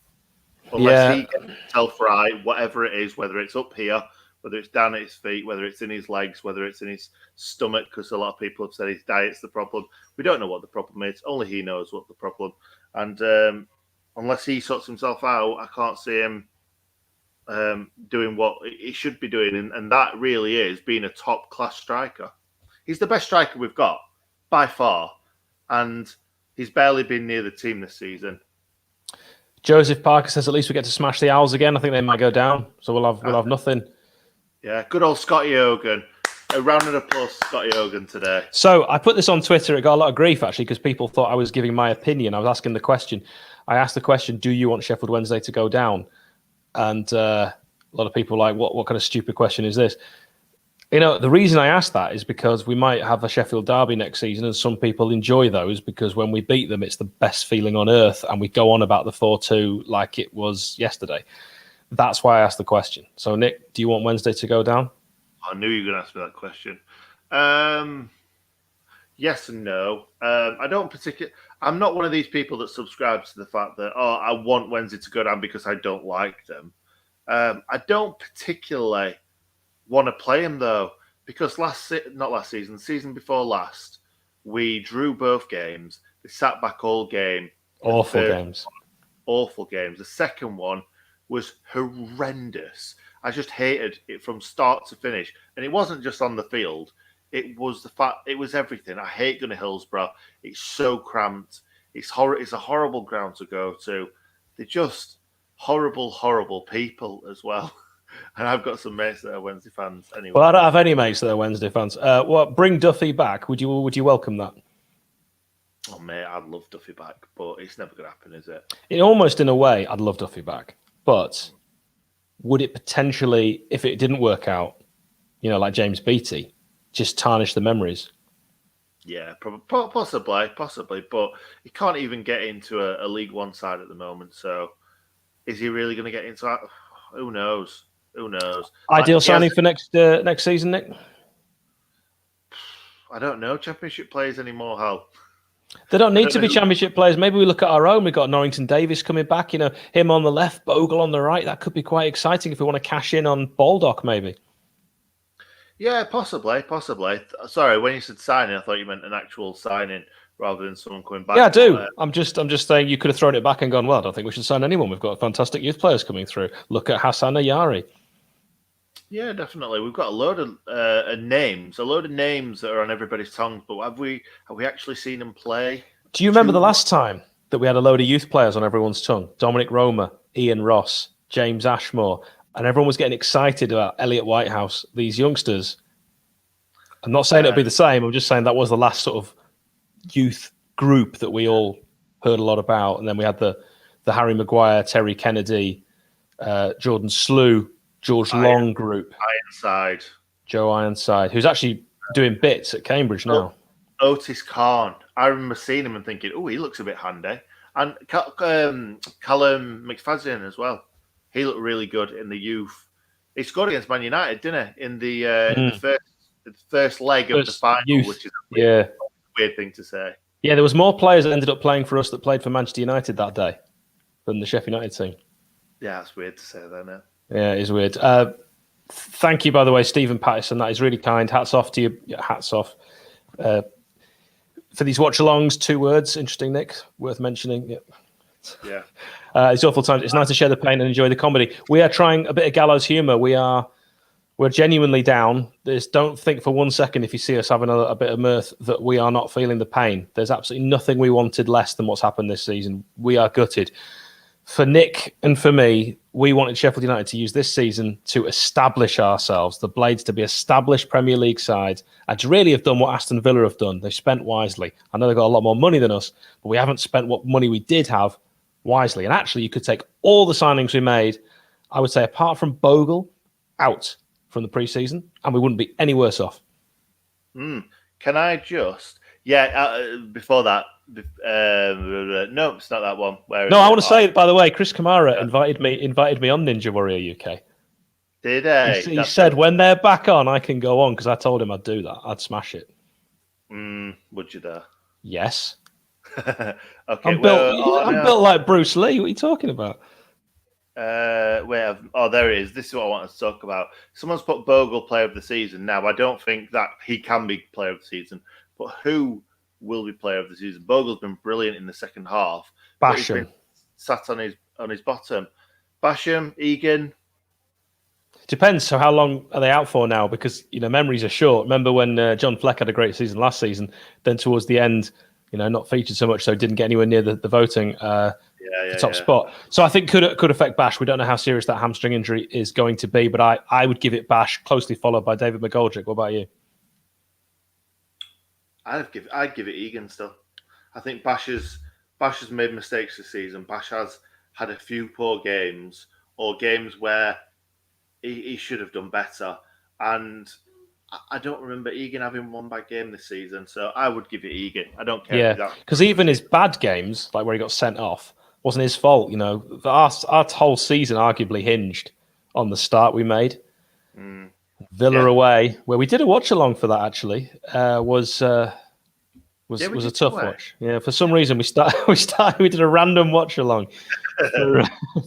Unless he gets himself right, whatever it is, whether it's up here, whether it's down at his feet, whether it's in his legs, whether it's in his stomach, because a lot of people have said his diet's the problem. We don't know what the problem is. Only he knows what the problem. And unless he sorts himself out, I can't see him doing what he should be doing. And that really is being a top-class striker. He's the best striker we've got, by far. And he's barely been near the team this season. Joseph Parker says at least we get to smash the Owls again. I think they might go down, so we'll have nothing. Yeah, good old Scotty Hogan. A round of applause to Scotty Hogan today. So I put this on Twitter. It got a lot of grief, actually, because people thought I was giving my opinion. I was asking the question. I asked the question, do you want Sheffield Wednesday to go down? And a lot of people were like, what kind of stupid question is this? You know, the reason I asked that is because we might have a Sheffield derby next season, and some people enjoy those because when we beat them, it's the best feeling on earth, and we go on about the 4-2 like it was yesterday. That's why I asked the question. So, Nick, do you want Wednesday to go down? I knew you were going to ask me that question. Yes and no. I don't particularly. I'm not one of these people that subscribes to the fact that I want Wednesday to go down because I don't like them. I don't particularly want to play them though, because season before last, we drew both games. They sat back all game. Awful games. awful games. The second one was horrendous. I just hated it from start to finish. And it wasn't just on the field. It was the fact, it was everything. I hate going to Hillsborough. It's so cramped. It's a horrible ground to go to. They're just horrible, horrible people as well. And I've got some mates that are Wednesday fans anyway. Well, I don't have any mates that are Wednesday fans. Bring Duffy back. Would you welcome that? Oh, mate, I'd love Duffy back, but it's never going to happen, is it? Almost in a way, I'd love Duffy back. But would it potentially, if it didn't work out, like James Beattie, just tarnish the memories? Yeah, possibly. But he can't even get into a League One side at the moment. So is he really going to get into that? Who knows? Ideal signing for next season, Nick? I don't know. Championship players anymore, Hal. They don't need to be championship players. Maybe we look at our own. We've got Norrington Davis coming back. Him on the left, Bogle on the right. That could be quite exciting if we want to cash in on Baldock, maybe. Yeah, possibly. Sorry, when you said signing, I thought you meant an actual signing rather than someone coming back. Yeah, I do. I'm just saying you could have thrown it back and gone, well, I don't think we should sign anyone. We've got fantastic youth players coming through. Look at Hassan Ayari. Yeah, definitely. We've got a load of names that are on everybody's tongues, but have we actually seen them play? Do you remember the last time that we had a load of youth players on everyone's tongue? Dominic Roma, Ian Ross, James Ashmore, and everyone was getting excited about Elliot Whitehouse, these youngsters. I'm not saying it'll be the same. I'm just saying that was the last sort of youth group that we all heard a lot about. And then we had the Harry Maguire, Terry Kennedy, Jordan Slew, George Long group. Ironside. Joe Ironside, who's actually doing bits at Cambridge now. Otis Khan. I remember seeing him and thinking, oh, he looks a bit handy. And Callum McFadden as well. He looked really good in the youth. He scored against Man United, didn't he? In the first leg of the final, youth. Which is a weird thing to say. Yeah, there was more players that ended up playing for us that played for Manchester United that day than the Sheffield United team. Yeah, that's weird to say, though, no? Yeah, it is weird. Thank you, by the way, Stephen Patterson. That is really kind. Hats off to you. Yeah, hats off. For these watch-alongs, 2 words. Interesting, Nick. Worth mentioning. Yeah. It's awful times. It's nice to share the pain and enjoy the comedy. We are trying a bit of gallows humour. We're genuinely down. Don't think for 1 second if you see us having a bit of mirth that we are not feeling the pain. There's absolutely nothing we wanted less than what's happened this season. We are gutted. For Nick and for me, we wanted Sheffield United to use this season to establish ourselves, the Blades to be established Premier League sides, and to really have done what Aston Villa have done. They've spent wisely. I know they've got a lot more money than us, but we haven't spent what money we did have wisely. And actually, you could take all the signings we made, I would say, apart from Bogle, out from the pre-season, and we wouldn't be any worse off. Can I just... Yeah, before that... no, it's not that one. I want to say, by the way, Chris Kamara invited me on Ninja Warrior UK. Did he said, when they're back on, I can go on, because I told him I'd do that. I'd smash it. Would you dare? Yes. Okay. I'm built like Bruce Lee. What are you talking about? There it is. This is what I wanted to talk about. Someone's put Bogle player of the season. Now, I don't think that he can be player of the season, but who will be player of the season? Bogle's been brilliant in the second half. Basham sat on his bottom. Basham, Egan. Depends. So how long are they out for now? Because memories are short. Remember when John Fleck had a great season last season? Then towards the end, not featured so much, so didn't get anywhere near the voting. Top spot. So I think could affect Bash. We don't know how serious that hamstring injury is going to be, but I would give it Bash, closely followed by David McGoldrick. What about you? I'd give it Egan still. I think Bash has made mistakes this season. Bash has had a few poor games or games where he should have done better. And I don't remember Egan having one bad game this season, so I would give it Egan. I don't care. Yeah, because even his bad games, like where he got sent off, wasn't his fault. Our whole season arguably hinged on the start we made. Villa away, where we did a watch along for that actually, was a tough watch. Yeah, for some reason we did a random watch along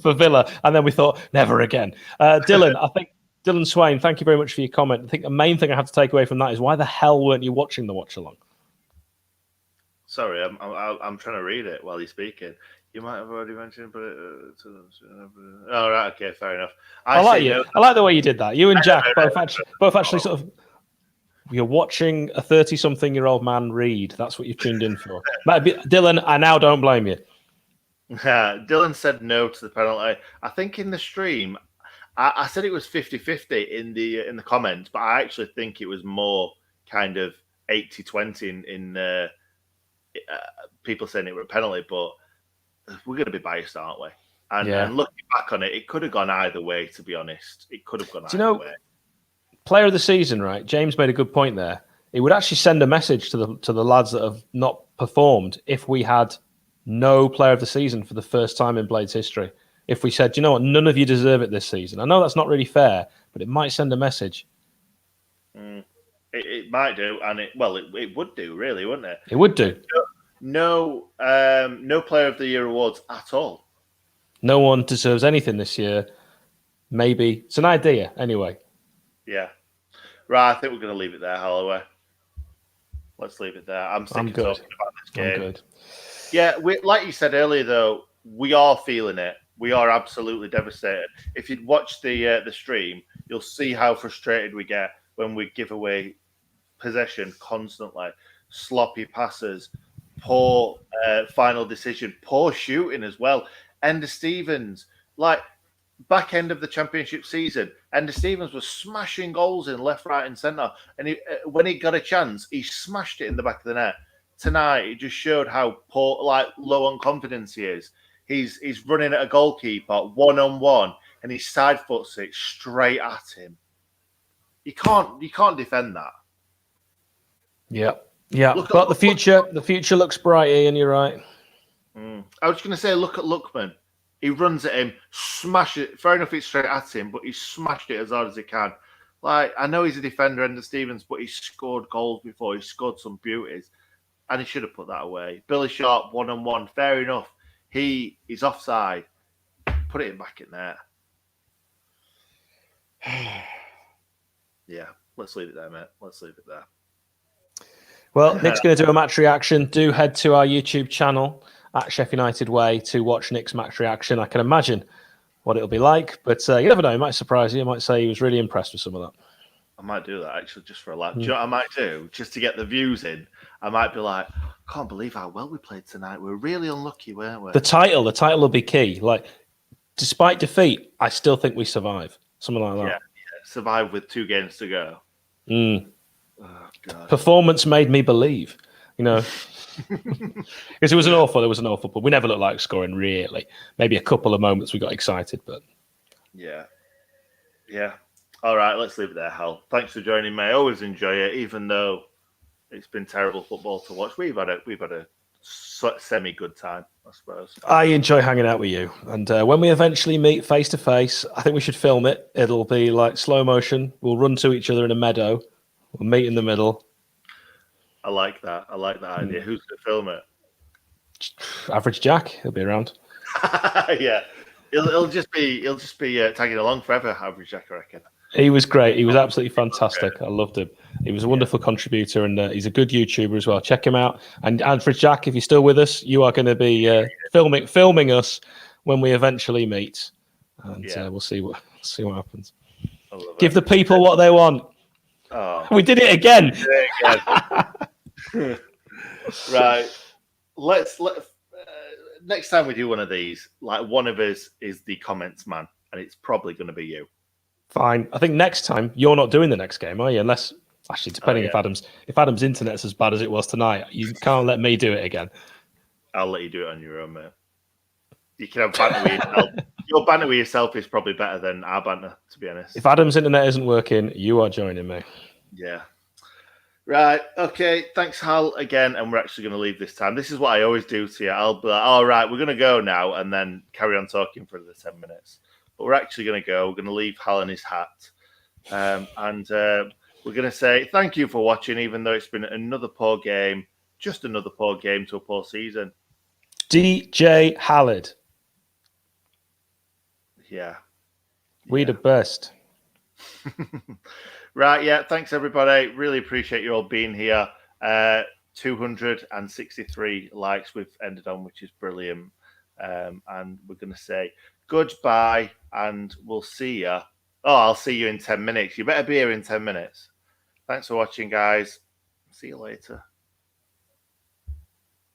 for Villa, and then we thought never again. Dylan Swain, thank you very much for your comment. I think the main thing I have to take away from that is why the hell weren't you watching the watch along? Sorry, I'm trying to read it while you're speaking. You might have already mentioned, but all right, okay, fair enough. I like you. No. I like the way you did that. You and Jack both actually sort of. You're watching a 30-something-year-old man read. That's what you've tuned in for. Dylan, I now don't blame you. Dylan said no to the penalty. I think in the stream, I said it was 50-50 in the comments, but I actually think it was more kind of 80-20 in people saying it was a penalty, but we're going to be biased, aren't we? And looking back on it, it could have gone either way, to be honest. It could have gone either way. Player of the season, right? James made a good point there. It would actually send a message to the lads that have not performed if we had no player of the season for the first time in Blades history. If we said, you know what, none of you deserve it this season. I know that's not really fair, but it might send a message. It might do, and it would do, really, wouldn't it? It would do. No player of the year awards at all. No one deserves anything this year. Maybe. It's an idea, anyway. Yeah. Right, I think we're going to leave it there, Holloway. Let's leave it there. I'm sick of talking about this game. I'm good. Yeah, like you said earlier, though, we are feeling it. We are absolutely devastated. If you'd watch the stream, you'll see how frustrated we get when we give away possession constantly. Sloppy passes, poor final decision, poor shooting as well. Ender Stevens, back end of the championship season, Ender Stevens was smashing goals in left, right, and centre. And when he got a chance, he smashed it in the back of the net. Tonight, it just showed how poor, low on confidence he is. He's running at a goalkeeper one-on-one, and he side foots it straight at him. You can't defend that. Yeah. But the future looks bright, Ian. You're right. I was going to say, look at Lookman. He runs at him, smash it. Fair enough, it's straight at him, but he smashed it as hard as he can. I know he's a defender, Ender Stevens, but he's scored goals before. He's scored some beauties, and he should have put that away. Billy Sharp, one-on-one, fair enough. He's offside. Put it back in there. Yeah, let's leave it there, mate. Let's leave it there. Well, Nick's going to do a match reaction. Do head to our YouTube channel at Sheffield United Way to watch Nick's match reaction. I can imagine what it'll be like, but you never know. He might surprise you. He might say he was really impressed with some of that. I might do that, actually, just for a laugh. Do you know what I might do? Just to get the views in. I might be like, I can't believe how well we played tonight. We're really unlucky, weren't we? The title will be key. Despite defeat, I still think we survive. Something like that. Yeah. Survive with 2 games to go. Oh, God. Performance made me believe, because there was an awful, but we never looked like scoring, really. Maybe a couple of moments we got excited, but yeah. All right, let's leave it there, Hal. Thanks for joining me. I always enjoy it, even though it's been terrible football to watch. We've had a semi-good time, I suppose. I enjoy hanging out with you, and when we eventually meet face to face, I think we should film it. It'll be like slow motion. We'll run to each other in a meadow. We'll meet in the middle. I like that. I like that idea. Who's going to film it? Average Jack. He'll be around. Yeah, he'll just be tagging along forever. Average Jack, I reckon. He was great. He was absolutely fantastic. I loved him. He was a wonderful contributor, and he's a good YouTuber as well. Check him out. And Average Jack, if you're still with us, you are going to be filming us when we eventually meet, and we'll see what happens. Give the people what they want. Oh, we did it again. Right. Let's next time we do one of these, one of us is the comments man, and it's probably going to be you. Fine. I think next time you're not doing the next game, are you? Unless, actually, depending if Adam's internet's as bad as it was tonight, you can't let me do it again. I'll let you do it on your own, mate. You can have banter with yourself. Your banter with yourself is probably better than our banter, to be honest. If Adam's internet isn't working, you are joining me. Yeah. Right. Okay. Thanks, Hal, again. And we're actually going to leave this time. This is what I always do to you. I'll be like, all right, we're going to go now, and then carry on talking for the 10 minutes. But we're actually going to go. We're going to leave Hal in his hat. And we're going to say thank you for watching, even though it's been another poor game. Just another poor game to a poor season. DJ Hallard. Yeah. We the best. Right, yeah. Thanks, everybody. Really appreciate you all being here. 263 likes we've ended on, which is brilliant. and we're going to say goodbye, and we'll see you. Oh, I'll see you in 10 minutes. You better be here in 10 minutes. Thanks for watching, guys. See you later.